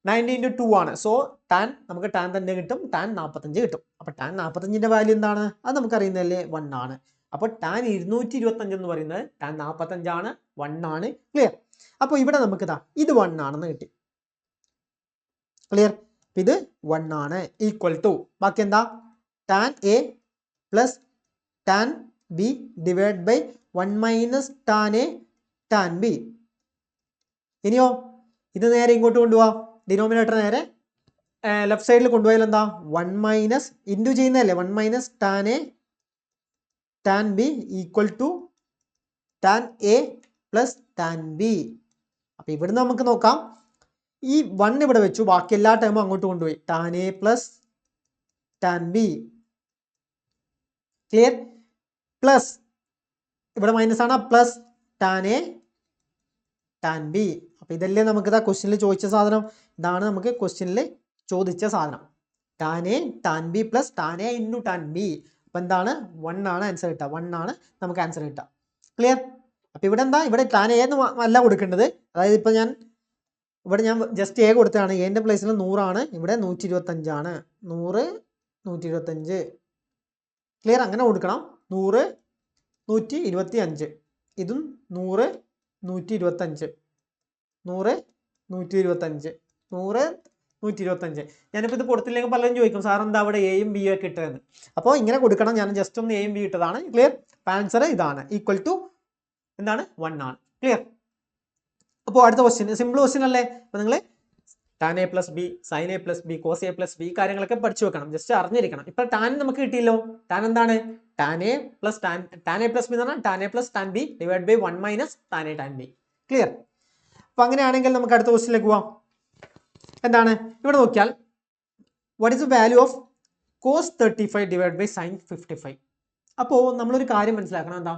90 ഇൻറ്റു 2 ആണ്. സോ ടാൻ നമുക്ക് ടാൻ തന്നെ കിട്ടും, ടാൻ 45 കിട്ടും. അപ്പൊ ടാൻ 45ന്റെ വാല്യൂ എന്താണ്, അത് നമുക്ക് അറിയുന്നതല്ലേ 1 ആണ്. അപ്പോൾ ടാൻ 225 എന്ന് പറയുന്നത് ടാൻ 45 ആണ്, 1 ആണ്. ക്ലിയർ? അപ്പോൾ ഇവിടെ നമുക്ക് ഇതാ ഇത് 1 ആണെന്ന് കിട്ടി. ക്ലിയർ? ഇത് 1 ആണ്, ഈക്വൽ ടു ബാക്കി എന്താ tan A plus tan B divide by 1 minus tan A tan B. ഇനിയോ ഇത് നേരെ ഇങ്ങോട്ട് കൊണ്ടുപോവാം, ഡിനോമിനേറ്റർ നേരെ ലെഫ്റ്റ് സൈഡിൽ കൊണ്ടുപോയാൽ എന്താ 1 മൈനസ് ഇൻറ്റു ചെയ്യുന്നതല്ലേ, 1 minus tan A tan B equal to tan A plus tan B. അപ്പൊ ഇവിടുന്ന് നമുക്ക് നോക്കാം, ഈ 1 ഇവിടെ വെച്ചു, ബാക്കി എല്ലാ ടേമും അങ്ങോട്ട് കൊണ്ടുപോയി, tan A plus tan B. Clear? Plus ഇവിടെ മൈനസ് ആണ്, plus tan A tan B. അപ്പൊ ഇതല്ലേ നമുക്ക് ഇതാ ക്വസ്റ്റ്യനിൽ ചോദിച്ച സാധനം, ഇതാണ് നമുക്ക് ക്വസ്റ്റ്യനിൽ ചോദിച്ച സാധനം, tan A tan B plus tan A into tan B. അപ്പൊ എന്താണ് 1 ആണ് ആൻസർ കിട്ടുക, 1 ആണ് നമുക്ക് ആൻസർ കിട്ടുക. ക്ലിയർ? അപ്പൊ ഇവിടെ എന്താ, ഇവിടെ ടാൻ എ എന്ന് അല്ല കൊടുക്കേണ്ടത്, അതായത് ഇപ്പൊ ഇവിടെ ഞാൻ ജസ്റ്റ് എ കൊടുത്തതാണ്, എൻ്റെ പ്ലേസിൽ 100 ആണ്, ഇവിടെ 125 ആണ്, 100 125. ക്ലിയർ? അങ്ങനെ കൊടുക്കണം, 100 125, ഇതും 100 125, 100 125, 100 125. ഞാനിപ്പോൾ ഇത് കൊടുത്തില്ലെങ്കിൽ പലരും ചോദിക്കും സാർ എന്താ അവിടെ എയും ബിയും ഒക്കെ ഇട്ടതെന്ന്. അപ്പോൾ ഇങ്ങനെ കൊടുക്കണം, ഞാൻ ജസ്റ്റ് ഒന്ന് എയും ബി ഇട്ടതാണ്. ക്ലിയർ? ആൻസർ ഇതാണ്, ഈക്വൽ ടു എന്താണ് 1 ആണ്. ക്ലിയർ? അപ്പോൾ അടുത്ത ക്വസ്റ്റ്യൻ സിമ്പിൾ ക്വസ്റ്റ്യൻ അല്ലേ. അപ്പോൾ നിങ്ങൾ tan A plus B, sine A plus B, cos A plus B കാര്യങ്ങളൊക്കെ പഠിച്ചു വെക്കണം, ജസ്റ്റ് അറിഞ്ഞിരിക്കണം. ഇപ്പൊ ടാൻ നമുക്ക് കിട്ടിയല്ലോ, ടാൻ എന്താണ് tan A plus tan A plus B എന്ന് പറഞ്ഞാൽ tan A plus tan B divide by 1 minus tan A tan B. Clear? അപ്പൊ അങ്ങനെയാണെങ്കിൽ നമുക്ക് അടുത്ത ക്വസ്റ്റ്യനിലേക്ക് പോവാം. എന്താണ് ഇവിടെ നോക്കിയാൽ, what is the value of cos 35 divide by sine 55. അപ്പോൾ നമ്മളൊരു കാര്യം മനസ്സിലാക്കണം, എന്താ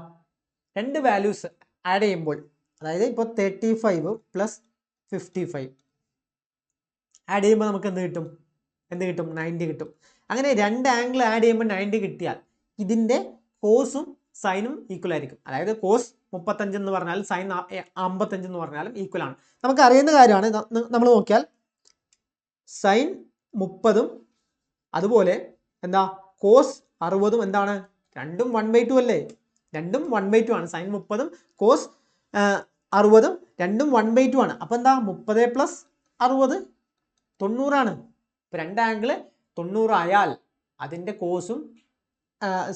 രണ്ട് വാല്യൂസ് ആഡ് ചെയ്യുമ്പോൾ, അതായത് ഇപ്പോൾ 35 പ്ലസ് 55 ആഡ് ചെയ്യുമ്പോൾ നമുക്ക് എന്ത് കിട്ടും, 90 കിട്ടും. അങ്ങനെ രണ്ട് ആംഗിൾ ആഡ് ചെയ്യുമ്പോൾ 90 കിട്ടിയാൽ ഇതിൻ്റെ കോസും സൈനും ഈക്വൽ ആയിരിക്കും. അതായത് കോസ് 35 എന്ന് പറഞ്ഞാൽ സൈൻ 55 എന്ന് പറഞ്ഞാലും ഈക്വൽ ആണ്. നമുക്ക് അറിയുന്ന കാര്യമാണ്. നമ്മൾ നോക്കിയാൽ സൈൻ 30ഉം അതുപോലെ എന്താ കോസ് 60ഉം എന്താണ്, രണ്ടും 1/2 അല്ലേ, രണ്ടും 1/2 ആണ്. സൈൻ 30ഉം കോസ് 60ഉം രണ്ടും 1/2 ആണ്. അപ്പം എന്താ 30 പ്ലസ് 60 90 ആണ്. ഇപ്പം രണ്ട് ആംഗിള് 90 ആയാൽ അതിൻ്റെ കോസും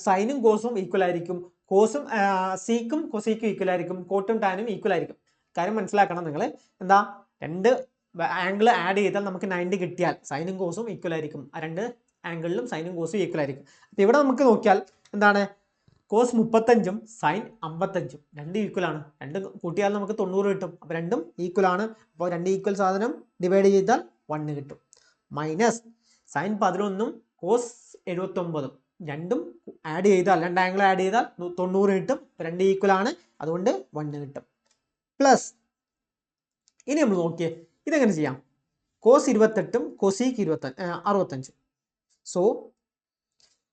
സൈനും കോസും ഈക്വൽ ആയിരിക്കും, കോസും സീക്കും കൊസീക്കും ഈക്വൽ ആയിരിക്കും, കോട്ടും ടാനും ഈക്വൽ ആയിരിക്കും. കാര്യം മനസ്സിലാക്കണം നിങ്ങൾ, എന്താ രണ്ട് ആംഗിൾ ആഡ് ചെയ്താൽ നമുക്ക് 90 കിട്ടിയാൽ സൈനും കോസും ഈക്വൽ ആയിരിക്കും, ആ രണ്ട് ആംഗിളിലും സൈനും കോസും ഈക്വൽ ആയിരിക്കും. അപ്പോൾ ഇവിടെ നമുക്ക് നോക്കിയാൽ എന്താണ് കോസ് 35ഉം സൈൻ 55ഉം രണ്ടും ഈക്വൽ ആണ്, രണ്ട് കൂട്ടിയാൽ നമുക്ക് 90 കിട്ടും. അപ്പോൾ രണ്ടും ഈക്വൽ ആണ്. അപ്പോൾ രണ്ട് ഈക്വൽ സാധനം ഡിവൈഡ് ചെയ്താൽ 1 കിട്ടും. മൈനസ് സൈൻ 11ഉം കോസ് 79ഉം രണ്ടും ആഡ് ചെയ്താൽ, രണ്ട് ആംഗിൾ ആഡ് ചെയ്താൽ 90 കിട്ടും. രണ്ട് ഈക്വൽ ആണ്, അതുകൊണ്ട് 1 കിട്ടും. പ്ലസ് ഇനി നമ്മൾ നോക്കിയേ ഇതെങ്ങനെ ചെയ്യാം, കോസ് 28ഉം കൊസീക്ക് 65. സോ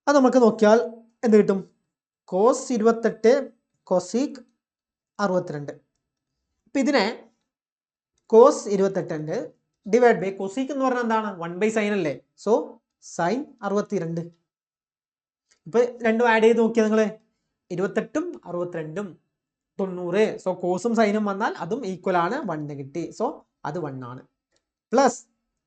അത് നമുക്ക് നോക്കിയാൽ എന്ത് കിട്ടും, കോസ് 28 കൊസീക്ക് 62. അപ്പം ഇതിനെ കോസ് 28 ഡിവൈഡ് ബൈ കൊസീക്ക് എന്ന് പറഞ്ഞാൽ എന്താണ് 1/sin അല്ലേ. So sine 62. ഇപ്പൊ രണ്ടും ആഡ് ചെയ്ത് നോക്കിയാൽ നിങ്ങൾ 28ഉം 62ഉം 90. സോ കോസും സൈനും വന്നാൽ അതും ഈക്വൽ ആണ്, 1 കിട്ടി. സോ അത് 1 ആണ്. പ്ലസ്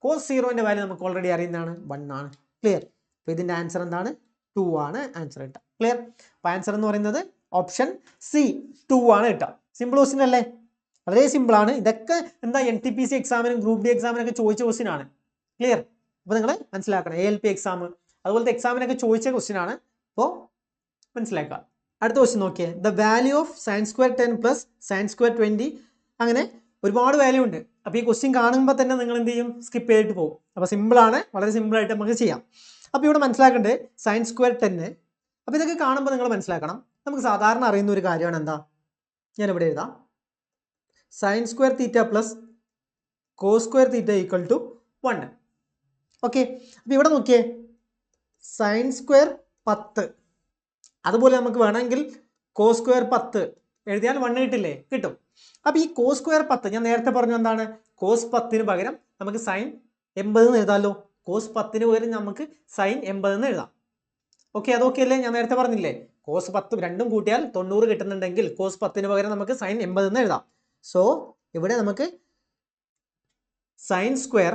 കോസ് 0ന്റെ വാല്യൂ നമുക്ക് ഓൾറെഡി അറിയുന്നതാണ്, 1 ആണ്. ക്ലിയർ? അപ്പൊ ഇതിന്റെ ആൻസർ എന്താണ്, 2 ആണ് ആൻസർ കിട്ടുക. ക്ലിയർ? അപ്പൊ ആൻസർ എന്ന് പറയുന്നത് ഓപ്ഷൻ സി 2 ആണ് കിട്ടുക. സിമ്പിൾ ക്വസ്റ്റ്യൻ അല്ലേ, വളരെ സിമ്പിൾ ആണ്. ഇതൊക്കെ എന്താ NTPC എക്സാമിനും ഗ്രൂപ്പ് ഡി എക്സാമിനൊക്കെ ചോദിച്ച ക്വസ്റ്റ്യൻ ആണ്. ക്ലിയർ? അപ്പോൾ നിങ്ങൾ മനസ്സിലാക്കണം, ALP എക്സാം അതുപോലത്തെ എക്സാമിനൊക്കെ ചോദിച്ച ക്വസ്റ്റ്യൻ ആണ്. അപ്പോൾ മനസ്സിലാക്കുക. അടുത്ത ക്വസ്റ്റ്യൻ നോക്കിയേ, the value of sine square 10 plus sine square 20. അങ്ങനെ ഒരുപാട് വാല്യൂ ഉണ്ട്. അപ്പോൾ ഈ ക്വസ്റ്റ്യൻ കാണുമ്പോൾ തന്നെ നിങ്ങൾ എന്ത് ചെയ്യും, സ്കിപ്പ് ചെയ്തിട്ട് പോകും. അപ്പോൾ സിമ്പിളാണ്, വളരെ സിമ്പിളായിട്ട് നമുക്ക് ചെയ്യാം. അപ്പോൾ ഇവിടെ മനസ്സിലാക്കേണ്ടത് സൈൻ സ്ക്വയർ 10. അപ്പോൾ ഇതൊക്കെ കാണുമ്പോൾ നിങ്ങൾ മനസ്സിലാക്കണം, നമുക്ക് സാധാരണ അറിയുന്ന ഒരു കാര്യമാണ് എന്താ, ഞാനിവിടെ എഴുതാം, sine square theta plus cos square theta equal to 1. Okay, അപ്പോൾ ഇവിടെ നോക്കിയേ, സൈൻ സ്ക്വയർ 10, അതുപോലെ നമുക്ക് വേണമെങ്കിൽ കോസ് സ്ക്വയർ 10 എഴുതിയാൽ 1 കിട്ടില്ലേ, കിട്ടും. അപ്പോൾ ഈ കോസ് സ്ക്വയർ 10 ഞാൻ നേരത്തെ പറഞ്ഞു എന്താണ്, കോസ് 10ന് പകരം നമുക്ക് സൈൻ 80 എന്ന് എഴുതാമല്ലോ. കോസ് 10ന് പകരം നമുക്ക് സൈൻ 80 എന്ന് എഴുതാം. ഓക്കെ, അതൊക്കെ അല്ലേ ഞാൻ നേരത്തെ പറഞ്ഞില്ലേ, കോസ് 10 രണ്ടും കൂട്ടിയാൽ 90 കിട്ടുന്നുണ്ടെങ്കിൽ കോസ് 10ന് പകരം നമുക്ക് സൈൻ 80 എന്ന് എഴുതാം. സോ ഇവിടെ നമുക്ക് സൈൻ സ്ക്വയർ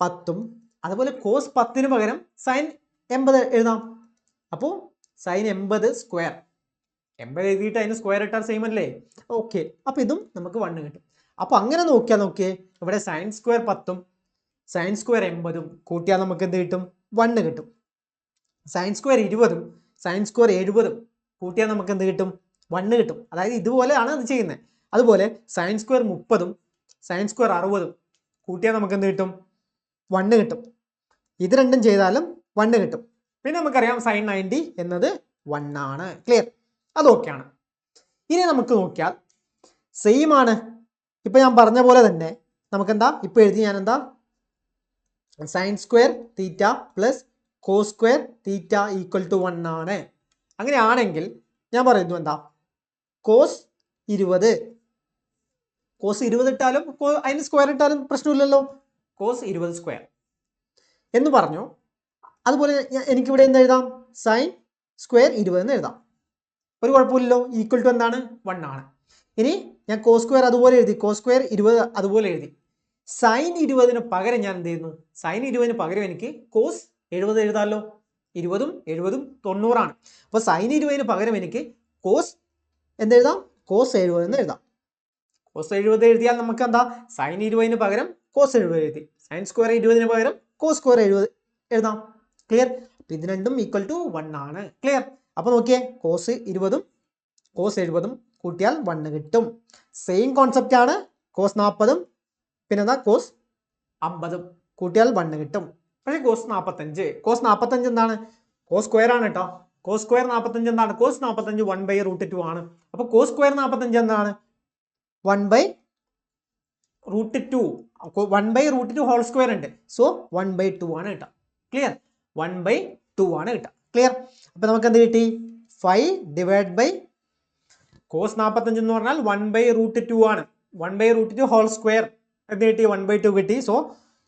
10ഉം അതുപോലെ കോസ് 10ന് പകരം സൈൻ 80 എഴുതാം. അപ്പോൾ സൈൻ 80 സ്ക്വയർ, 80 എഴുതിയിട്ട് അതിന് സ്ക്വയർ ഇട്ടാൽ സെയിം അല്ലേ. ഓക്കെ, അപ്പോൾ ഇതും നമുക്ക് 1 കിട്ടും. അപ്പോൾ അങ്ങനെ നോക്കിയേ, ഇവിടെ സൈൻ സ്ക്വയർ 10ഉം സൈൻ സ്ക്വയർ 80ഉം കൂട്ടിയാൽ നമുക്ക് എന്ത് കിട്ടും, 1 കിട്ടും. സൈൻ സ്ക്വയർ 20ഉം സൈൻ സ്ക്വയർ 70ഉം കൂട്ടിയാൽ നമുക്ക് എന്ത് കിട്ടും, 1 കിട്ടും. അതായത് ഇതുപോലെയാണ് അത് ചെയ്യുന്നത്. അതുപോലെ സൈൻ സ്ക്വയർ 30ഉം സൈൻ സ്ക്വയർ 60ഉം കൂട്ടിയാൽ നമുക്ക് എന്ത് കിട്ടും, 1 കിട്ടും. ഇത് രണ്ടും ചെയ്താലും 1 കിട്ടും. പിന്നെ നമുക്കറിയാം സൈൻ 90 എന്നത് 1 ആണ്. ക്ലിയർ, അതൊക്കെയാണ്. ഇനി നമുക്ക് നോക്കിയാൽ സെയിം ആണ്. ഇപ്പം ഞാൻ പറഞ്ഞ പോലെ തന്നെ നമുക്കെന്താ, ഇപ്പം എഴുതി ഞാൻ എന്താ, sine square theta plus cos square theta equal to 1 ആണ്. അങ്ങനെയാണെങ്കിൽ ഞാൻ പറയുന്നു എന്താ, കോസ് 20, കോസ് 20 ഇട്ടാലും അതിന് സ്ക്വയർ ഇട്ടാലും പ്രശ്നമില്ലല്ലോ, കോസ് 20 സ്ക്വയർ എന്ന് പറഞ്ഞു. അതുപോലെ എനിക്കിവിടെ എന്ത് എഴുതാം, സൈൻ സ്ക്വയർ 20 എന്ന് എഴുതാം, ഒരു കുഴപ്പമില്ലല്ലോ, ഈക്വൽ ടു എന്താണ്, 1 ആണ്. ഇനി ഞാൻ കോസ് സ്ക്വയർ അതുപോലെ എഴുതി, കോസ് സ്ക്വയർ 20 അതുപോലെ എഴുതി. സൈൻ 20ന് പകരം ഞാൻ എന്ത് ചെയ്യുന്നു, സൈൻ 20ന് പകരം എനിക്ക് കോസ് 70 എഴുതാമല്ലോ. 20ഉം 70ഉം 90 ആണ്. അപ്പോൾ സൈൻ 20ന് പകരം എനിക്ക് കോസ് എന്തെഴുതാം, കോസ് 70 എന്ന് എഴുതാം. കോസ് 70 എഴുതിയാൽ നമുക്ക് എന്താ, സൈൻ 20ന് പകരം കോസ് 70 എഴുതി, സൈൻ സ്ക്വയർ 20ന് പകരം കോസ് സ്ക്വയർ 70 എഴുതാം. ക്ലിയർ, അപ്പോൾ ഇത് രണ്ടും ഈക്വൽ ടു 1 ആണ്. ക്ലിയർ, അപ്പോൾ നോക്കിയേ, കോസ് 20ഉം കോസ് 70ഉം കൂട്ടിയാൽ 1 കിട്ടും. സെയിം കോൺസെപ്റ്റ് ആണ് കോസ് 40ഉം പിന്നെന്താ കോസ് 50ഉം കൂട്ടിയാൽ 1 കിട്ടും. പക്ഷേ കോസ് 45 എന്താണ്, കോസ് സ്ക്വയർ ആണ് കേട്ടോ. കോസ് സ്ക്വയർ 45 എന്താണ്, കോസ് 45 1/√2 ആണ്. അപ്പോൾ കോസ് സ്ക്വയർ 45 എന്താണ്, 1/√2, 1/√2 ഹോൾ സ്ക്വയർ ഉണ്ട്. സോ 1/2 ആണ് കിട്ടുക. ക്ലിയർ, 1/2 ആണ് കിട്ടുക. ക്ലിയർ, അപ്പോൾ നമുക്ക് എന്ത് കിട്ടി, 5 ഡിവൈഡ് ബൈ കോസ് 45 എന്ന് പറഞ്ഞാൽ 1/√2 ആണ്. 1/√2 ഹോൾ സ്ക്വയർ എന്ത് കിട്ടി, 1/2 കിട്ടി. സോ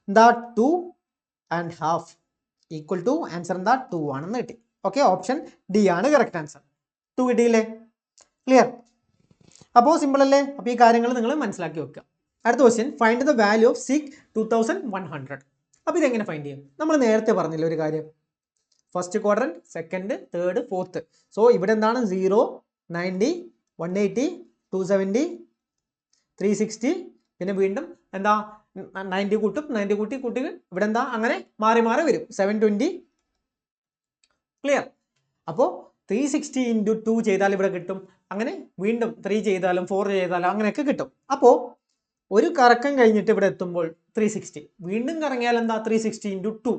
എന്താ, 2.5 ഈക്വൽ ടു ആൻസർ എന്താ, 2 ആണെന്ന് കിട്ടി. ഓക്കെ, ഓപ്ഷൻ ഡി ആണ് കറക്റ്റ് ആൻസർ. 2 കിട്ടിയില്ലേ. ക്ലിയർ, അപ്പോൾ സിമ്പിൾ അല്ലേ. അപ്പോൾ ഈ കാര്യങ്ങൾ നിങ്ങൾ മനസ്സിലാക്കി വെക്കുക. അടുത്ത question, find the value of seek 2100. അപ്പോൾ ഇതെങ്ങനെ ഫൈൻഡ് ചെയ്യും, നമ്മൾ നേരത്തെ പറഞ്ഞില്ല ഒരു കാര്യം, first quadrant, second, third, fourth. So ഇവിടെ എന്താണ്, 0, 90, 180, 270, 360, പിന്നെ വീണ്ടും എന്താ 90 കൂട്ടും, 90 കൂട്ടി ഇവിടെ എന്താ അങ്ങനെ മാറി മാറി വരും, 720. ക്ലിയർ, അപ്പോൾ 360 × 2 ചെയ്താൽ ഇവിടെ കിട്ടും. അങ്ങനെ വീണ്ടും 3 ചെയ്താലും 4 ചെയ്താലും അങ്ങനെയൊക്കെ കിട്ടും. അപ്പോൾ ഒരു കറക്കം കഴിഞ്ഞിട്ട് ഇവിടെ എത്തുമ്പോൾ 360, വീണ്ടും കറങ്ങിയാൽ എന്താ 360 × 2,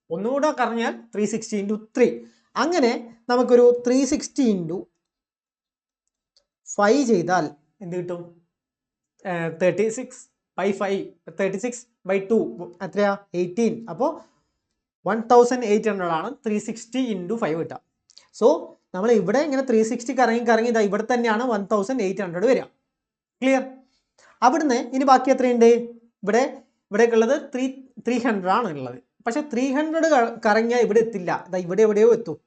ഒന്നുകൂടെ കറങ്ങിയാൽ 360 × 3. അങ്ങനെ നമുക്കൊരു 360 × 5 ചെയ്താൽ എന്ത് കിട്ടും, 36/5, 36/2 എത്രയാ, 18. അപ്പോൾ 1800 ആണ് 360 × 5 കിട്ടുക. സോ നമ്മൾ ഇവിടെ ഇങ്ങനെ 360 കറങ്ങി ഇതാ ഇവിടെ തന്നെയാണ് 1800 വരിക. ക്ലിയർ, അവിടുന്ന് ഇനി ബാക്കി എത്രയുണ്ട്, ഇവിടേക്കുള്ളത് 300 ആണ് ഉള്ളത്. പക്ഷെ 300 കറങ്ങിയാൽ ഇവിടെ എത്തില്ല, ഇതാ ഇവിടെ എവിടെയോ എത്തും.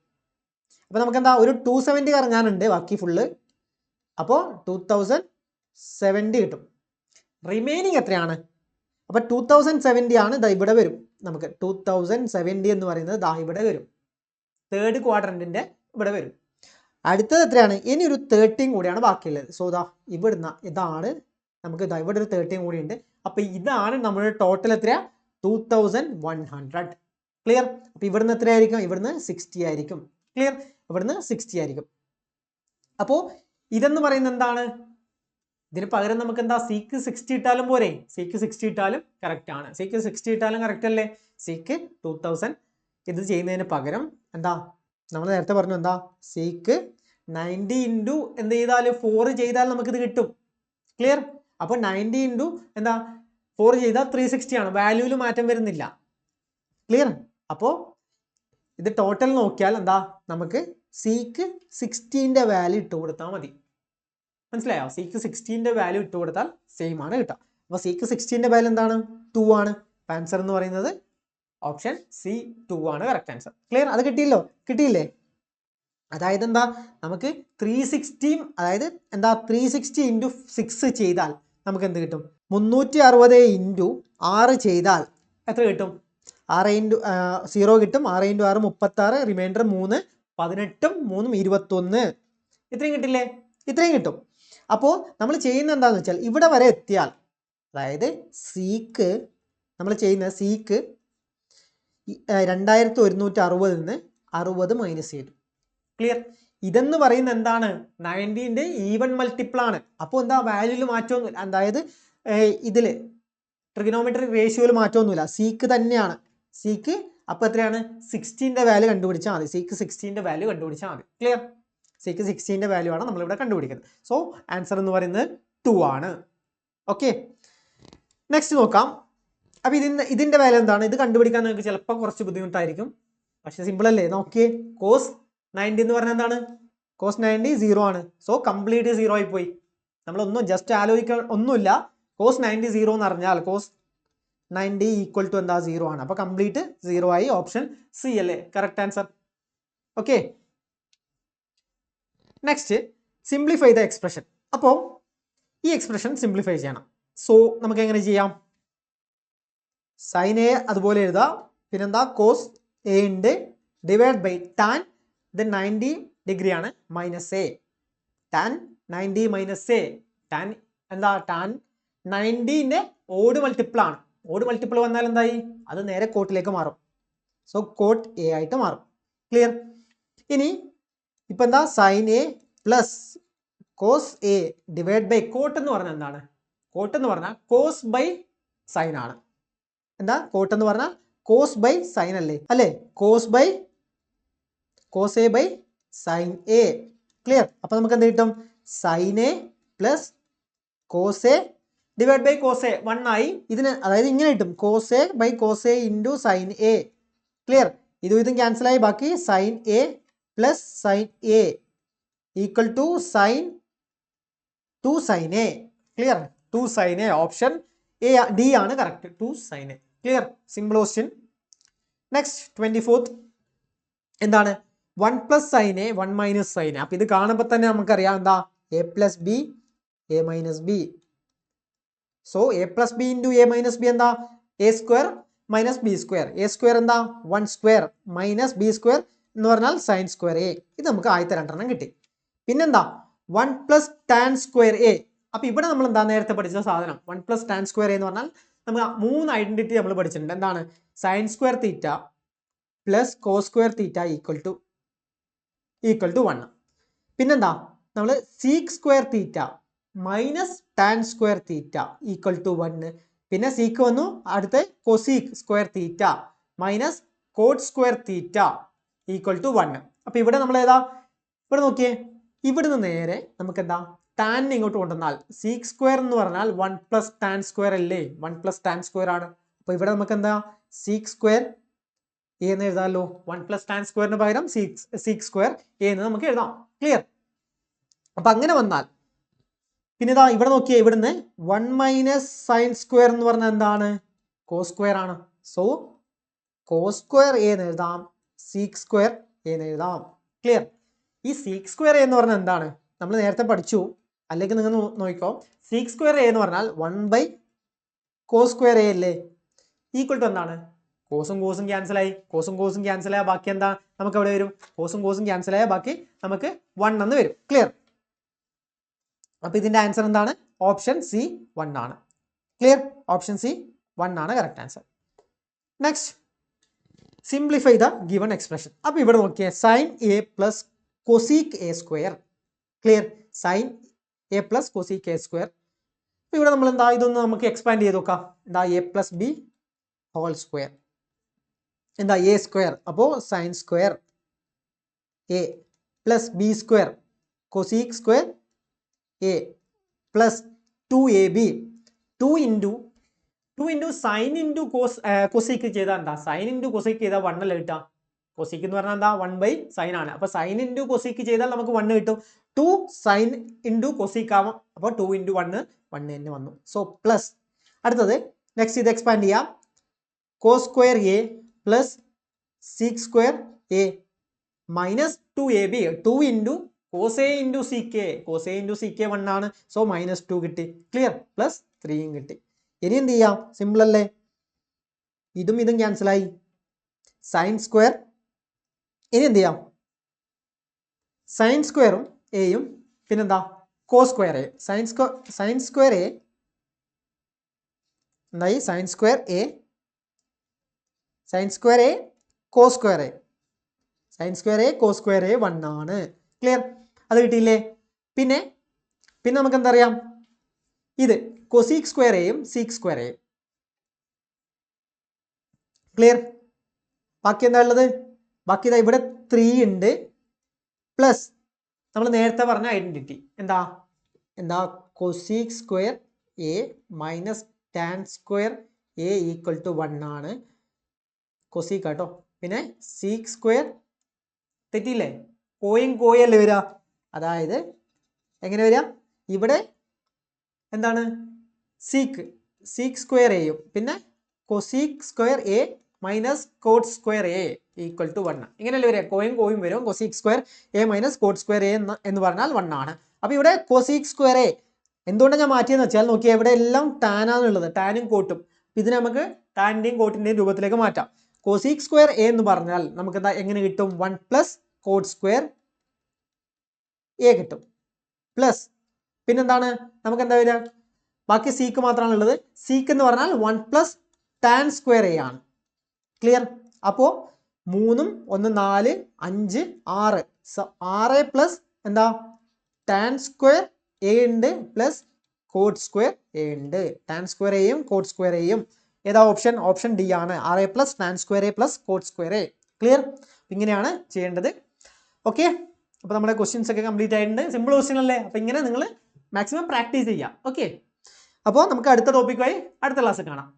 അപ്പോൾ നമുക്ക് എന്താ, ഒരു 270 കറങ്ങാനുണ്ട് ബാക്കി ഫുള്ള്. അപ്പോൾ 2070 കിട്ടും. റിമൈനിങ് എത്രയാണ്, അപ്പോൾ 2070 ആണ്, ഇതാ ഇവിടെ വരും. നമുക്ക് 2070 എന്ന് പറയുന്നത് ദാ ഇവിടെ വരും, തേർഡ് ക്വാഡ്രന്റിന്റെ ഇവിടെ വരും. അടുത്തത് എത്രയാണ്, ഇനി ഒരു 13 കൂടിയാണ് ബാക്കിയുള്ളത്. സോ ദാ ഇവിടുന്ന് ഇതാണ് നമുക്ക്, ഇതാ ഇവിടെ ഒരു 13 കൂടി ഉണ്ട്. അപ്പോൾ ഇതാണ് നമ്മുടെ ടോട്ടൽ എത്രയാ, 2100. ക്ലിയർ, അപ്പോൾ ഇവിടുന്ന് എത്രയായിരിക്കും, ഇവിടുന്ന് 60 ആയിരിക്കും. ക്ലിയർ, ഇവിടുന്ന് 60 ആയിരിക്കും. അപ്പോൾ ഇതെന്ന് പറയുന്നത് എന്താണ്? ഇതിന് പകരം നമുക്ക് എന്താ സീക്ക് 60 ഇട്ടാലും പോരെ? സീക്ക് 60 ഇട്ടാലും കറക്റ്റ് ആണ്. സീക്ക് 60 ഇട്ടാലും കറക്റ്റ് അല്ലേ? സീക്ക് 2000 ഇത് ചെയ്യുന്നതിന് പകരം എന്താ നമ്മൾ നേരത്തെ പറഞ്ഞു എന്താ സീക്ക് 90 ഇൻറ്റു എന്ത് ചെയ്താൽ 4 ചെയ്താൽ നമുക്കിത് കിട്ടും. ക്ലിയർ? അപ്പോൾ 90 ഇൻറ്റു എന്താ 4 ചെയ്താൽ 360 ആണ്. വാല്യൂവിൽ മാറ്റം വരുന്നില്ല. ക്ലിയർ? അപ്പോൾ ഇത് ടോട്ടൽ നോക്കിയാൽ എന്താ നമുക്ക് സീക്ക് 60ന്റെ വാല്യൂ ഇട്ട് കൊടുത്താൽ മതി. മനസ്സിലായോ? സീക്ക് 60ന്റെ വാല്യൂ ഇട്ട് കൊടുത്താൽ സെയിം ആണ് കിട്ടുക. അപ്പോൾ സീക്ക് 60ന്റെ വാല്യൂ എന്താണ്? 2 ആണ്. ആൻസർ എന്ന് പറയുന്നത് ഓപ്ഷൻ സി 2 ആണ് കറക്റ്റ് ആൻസർ. ക്ലിയർ? അത് കിട്ടിയല്ലോ? കിട്ടിയില്ലേ? അതായത് എന്താ നമുക്ക് 360 അതായത് എന്താ 360 ഇൻറ്റു 6 ചെയ്താൽ നമുക്ക് എന്ത് കിട്ടും? 360 ഇൻറ്റു 6 ചെയ്താൽ എത്ര കിട്ടും? 6 ഇൻറ്റു 0 കിട്ടും. 6 ഇൻറ്റു 6 36, റിമൈൻഡർ 3, 18 3 21. ഇത്രയും കിട്ടില്ലേ? ഇത്രയും കിട്ടും. അപ്പോൾ നമ്മൾ ചെയ്യുന്ന എന്താണെന്ന് വെച്ചാൽ ഇവിടെ വരെ എത്തിയാൽ അതായത് സീക്ക് നമ്മൾ ചെയ്യുന്ന സീക്ക് 2160 നിന്ന് 60 മൈനസ് ചെയ്തു. ക്ലിയർ? ഇതെന്ന് പറയുന്നത് എന്താണ്? 90ന്റെ ഈവൻ മൾട്ടിപ്പിൾ ആണ്. അപ്പോൾ എന്താ വാല്യൂവിൽ മാറ്റമൊന്നുമില്ല. അതായത് ഇതിൽ ട്രിഗണോമെട്രിക് റേഷ്യോയിൽ മാറ്റമൊന്നുമില്ല. സീക്ക് തന്നെയാണ്. സീക്ക് അപ്പോൾ എത്രയാണ്? 60ന്റെ വാല്യൂ കണ്ടുപിടിച്ചാൽ മതി. സീക്ക് 60ന്റെ വാല്യൂ കണ്ടുപിടിച്ചാൽ മതി. ക്ലിയർ? സീക്ക് 60ന്റെ വാല്യൂ ആണ് നമ്മളിവിടെ കണ്ടുപിടിക്കുന്നത്. സോ ആൻസർ എന്ന് പറയുന്നത് 2 ആണ്. ഓക്കെ, നെക്സ്റ്റ് നോക്കാം. അപ്പോൾ ഇതിൻ്റെ വാല്യൂ എന്താണ്? ഇത് കണ്ടുപിടിക്കാൻ നിങ്ങൾക്ക് ചിലപ്പോൾ കുറച്ച് ബുദ്ധിമുട്ടായിരിക്കും, പക്ഷേ സിമ്പിൾ അല്ലേ? നോക്കിയേ, കോസ് 90 എന്ന് പറഞ്ഞാൽ എന്താണ്? കോസ് 90 0 ആണ്. സോ കംപ്ലീറ്റ് 0 ആയിപ്പോയി. നമ്മളൊന്നും ജസ്റ്റ് ആലോചിക്കാൻ ഒന്നുമില്ല. കോസ് 90 0 എന്ന് പറഞ്ഞാൽ കോസ് 90 ഈക്വൽ ടു എന്താ? 0 ആണ്. അപ്പോൾ കംപ്ലീറ്റ് 0 ആയി. ഓപ്ഷൻ സി അല്ലേ correct answer? Okay, next simplify the expression. അപ്പോൾ ഈ എക്സ്പ്രഷൻ സിംപ്ലിഫൈ ചെയ്യണം. സോ നമുക്ക് എങ്ങനെ ചെയ്യാം? സൈൻ എ അതുപോലെ എഴുതാം. പിന്നെന്താ? കോസ് എ ഉണ്ട് ഡിവൈഡ് ബൈ ടാൻ ഇത് 90 ഡിഗ്രി ആണ് minus A. Tan 90 minus A. Tan എന്താ? ടാൻ 90ന്റെ ഓഡ് മൾട്ടിപ്പിൾ ആണ്. ഓഡ് മൾട്ടിപ്പിൾ വന്നാൽ എന്തായി? അത് നേരെ കോട്ടിലേക്ക് മാറും. സോ കോട്ട് എ ആയിട്ട് മാറും. ക്ലിയർ? ഇനി ഇപ്പം എന്താ? Sine A plus cos A divide by cot എന്ന് പറഞ്ഞാൽ എന്താണ്? കോട്ട് എന്ന് പറഞ്ഞാൽ കോസ് ബൈ സൈൻ ആണ്. എന്താ കോട്ട് എന്ന് പറഞ്ഞാൽ? കോസ് ബൈ സൈൻ അല്ലേ? അല്ലേ? Cos by cos a by sine a. Clear? അപ്പോൾ നമുക്ക് എന്ത് കിട്ടും? Sine A plus cos A divide by cos a 1 ആയി. ഇതിന് അതായത് ഇങ്ങനെ കിട്ടും, cos a by cos A into sine a. Clear? ഇതും ക്യാൻസൽ ആയി. ബാക്കി sine A plus sine a equal to sine 2 sine a. Clear? 2 sine a. Option A D ആണ് correct. 2 sine a. Clear? Simple question. Next 24th എന്താണ്? 1 plus sine a 1 minus sine a. അപ്പം ഇത് കാണുമ്പോൾ തന്നെ നമുക്കറിയാം എന്താ? A plus b a minus b. So A plus B into A minus b എന്താ? A square minus B square. A square എന്താ? 1 square minus B square എന്ന് പറഞ്ഞാൽ സൈൻ സ്ക്വയർ എ. ഇത് നമുക്ക് ആദ്യത്തെ രണ്ടെണ്ണം കിട്ടി. പിന്നെന്താ? 1 പ്ലസ് ടാൻ സ്ക്വയർ എ. അപ്പം ഇവിടെ നമ്മൾ എന്താ നേരത്തെ പഠിച്ച സാധനം? 1 പ്ലസ് ടാൻ സ്ക്വയർ എ എന്ന് പറഞ്ഞാൽ നമ്മൾ 3 ഐഡന്റിറ്റി നമ്മൾ പഠിച്ചിട്ടുണ്ട്. എന്താണ്? Sine square theta plus cos square theta equal to 1. പിന്നെന്താ? നമ്മൾ sec square theta minus tan square theta equal to 1. പിന്നെ സീക്ക് വന്നു, അടുത്ത് cosec square theta minus cot square theta equal to 1. അപ്പോൾ ഇവിടെ നമ്മൾ ഏതാ? ഇവിടെ നോക്കിയേ, ഇവിടുന്ന് നേരെ നമുക്ക് എന്താ? ടാൻ ഇങ്ങോട്ട് കൊണ്ടുവന്നാൽ സീക്ക് സ്ക്വയർ എന്ന് പറഞ്ഞാൽ 1 പ്ലസ് ടാൻ സ്ക്വയർ അല്ലേ? 1 പ്ലസ് ടാൻ സ്ക്വയർ ആണ്. അപ്പോൾ ഇവിടെ നമുക്ക് എന്താ? സീക്ക് സ്ക്വയർ എ എന്ന് എഴുതാമല്ലോ. 1 പ്ലസ് ടാൻ സ്ക്വയറിന് പകരം സീക്ക് സ്ക്വയർ എ എന്ന് നമുക്ക് എഴുതാം. ക്ലിയർ? അപ്പം അങ്ങനെ വന്നാൽ പിന്നെ ഇതാ ഇവിടെ നോക്കിയേ, ഇവിടുന്ന് 1 മൈനസ് സൈൻ സ്ക്വയർ എന്ന് പറഞ്ഞാൽ എന്താണ്? കോസ് സ്ക്വയർ ആണ്. സോ കോസ് സ്ക്വയർ എ എന്ന് എഴുതാം, സീക്ക് സ്ക്വയർ എ എന്ന് എഴുതാം. ക്ലിയർ? ഈ സീക്ക് സ്ക്വയർ എ എന്ന് പറഞ്ഞാൽ എന്താണ്? നമ്മൾ നേരത്തെ പഠിച്ചു, അല്ലെങ്കിൽ നിങ്ങൾ നോക്കിക്കോ. സീക്ക് സ്ക്വയർ എ എന്ന് പറഞ്ഞാൽ 1 ബൈ കോസ് സ്ക്വയർ എ അല്ലേ? ഈക്വൽ ടു എന്താണ്? കോസും കോസും ക്യാൻസലായി. കോസും കോസും ക്യാൻസലായ ബാക്കി എന്താ നമുക്ക് അവിടെ വരും? കോസും കോസും ക്യാൻസലായ ബാക്കി നമുക്ക് 1 എന്ന് വരും. ക്ലിയർ? അപ്പോൾ ഇതിൻ്റെ ആൻസർ എന്താണ്? ഓപ്ഷൻ സി 1 ആണ്. ക്ലിയർ? ഓപ്ഷൻ സി 1 ആണ് correct answer. Next simplify the given expression. അപ്പോൾ ഇവിടെ നോക്കിയേ, sine A plus cosec A square clear sine A plus cosec A square. ഇവിടെ നമ്മൾ എന്താ ഇതൊന്ന് നമുക്ക് എക്സ്പാൻഡ് ചെയ്ത് നോക്കാം. എന്താ A plus B whole square എന്താ എ സ്ക്വയർ, അപ്പോൾ sine square A plus B square cosec square A plus 2ab 2 into sine into cosec ചെയ്താൽ എന്താ സൈൻ ഇൻറ്റു കൊസീക്ക് ചെയ്താൽ 1 അല്ലേ കിട്ടുക. കൊസീക്ക് എന്ന് പറഞ്ഞാൽ എന്താ 1/sin ആണ്. അപ്പോൾ സൈൻ ഇൻറ്റു കൊസീക്ക് ചെയ്താൽ നമുക്ക് 1 കിട്ടും. 2 സൈൻ ഇൻറ്റു കൊസീക്ക് ആവാം. അപ്പോൾ 2 ഇൻറ്റു 1 തന്നെ വന്നു. സോ പ്ലസ് അടുത്തത് നെക്സ്റ്റ് ഇത് എക്സ്പാൻഡ് ചെയ്യാം. Cos square A plus sec square A minus 2ab 2 into cos A into C K cos A into C K 1 ആണ്. സോ -2 കിട്ടി. ക്ലിയർ പ്ലസ് 3 കിട്ടി. ഇനി എന്ത് ചെയ്യാം, സിമ്പിൾ അല്ലേ, ഇതും ക്യാൻസലായി. സൈൻ സ്ക്വയർ ഇനി എന്ത് ചെയ്യാം, സൈൻ സ്ക്വയറും എയും പിന്നെന്താ cos square A sine square a എന്തായി sine square a cos square A sine square a cos square a 1 ആണ്. ക്ലിയർ, അത് കിട്ടിയില്ലേ. പിന്നെ നമുക്ക് എന്താ അറിയാം, ഇത് കൊസീക് സ്ക്വയർ എയും സീക്ക് സ്ക്വയർ എയും. ക്ലിയർ, ബാക്കി എന്താ ഉള്ളത്, ബാക്കി ഇതാ ഇവിടെ 3 ഉണ്ട് പ്ലസ് നമ്മൾ നേരത്തെ പറഞ്ഞ ഐഡന്റിറ്റി എന്താ cosec square A minus tan square A equal to 1 ആണ്. കൊസീക് കേട്ടോ. പിന്നെ സീക്ക് സ്ക്വയർ തെറ്റിയില്ലേ, കോയല്ലേ വരിക, അതായത് എങ്ങനെ വരിക, ഇവിടെ എന്താണ് സീക്ക് സ്ക്വയർ എയും പിന്നെ cosec square A minus cot square A equal to 1. ഇങ്ങനെയല്ലേ വരിക, കോയും വരും. Cosec square A minus cot square A എന്ന് പറഞ്ഞാൽ 1 ആണ്. അപ്പോൾ ഇവിടെ കൊസീക് സ്ക്വയർ എ എന്തുകൊണ്ടാണ് ഞാൻ മാറ്റിയെന്ന് വെച്ചാൽ നോക്കിയാൽ ഇവിടെ എല്ലാം ടാനാണുള്ളത്, ടാനും കോട്ടും. ഇതിന് നമുക്ക് ടാനിന്റെയും കോട്ടിന്റെയും രൂപത്തിലേക്ക് മാറ്റാം. കൊസീക് സ്ക്വയർ എ എന്ന് പറഞ്ഞാൽ നമുക്ക് എന്താ എങ്ങനെ കിട്ടും, 1 പ്ലസ് കോട്ട് സ്ക്വയർ എ കിട്ടും. പ്ലസ് പിന്നെന്താണ് നമുക്ക് എന്താ വരിക, ബാക്കി സീക്ക് മാത്രമാണ് ഉള്ളത്. സീക്ക് എന്ന് പറഞ്ഞാൽ 1 പ്ലസ് ടാൻ സ്ക്വയർ എ ആണ്. ക്ലിയർ, അപ്പോൾ 3 1 4 5 6 6 പ്ലസ് എന്താ ടാൻ സ്ക്വയർ എ ഉണ്ട് പ്ലസ് കോട്ട് സ്ക്വയർ എ ഉണ്ട്. ടാൻ സ്ക്വയർ എയും കോട്ട് സ്ക്വയർ എയും ഏതാ ഓപ്ഷൻ ഡി ആണ്. 6 plus tan square A plus coat square A. Clear, ഇങ്ങനെയാണ് ചെയ്യേണ്ടത്. ഓക്കെ, അപ്പോൾ നമ്മുടെ ക്വസ്റ്റ്യൻസ് ഒക്കെ കംപ്ലീറ്റ് ആയിട്ടുണ്ട്. സിമ്പിൾ ക്വസ്റ്റ്യൻ അല്ലേ, അപ്പോൾ ഇങ്ങനെ നിങ്ങൾ മാക്സിമം പ്രാക്ടീസ് ചെയ്യാം. ഓക്കെ, അപ്പോൾ നമുക്ക് അടുത്ത ടോപ്പിക്കുമായി അടുത്ത ക്ലാസ്സിൽ കാണാം.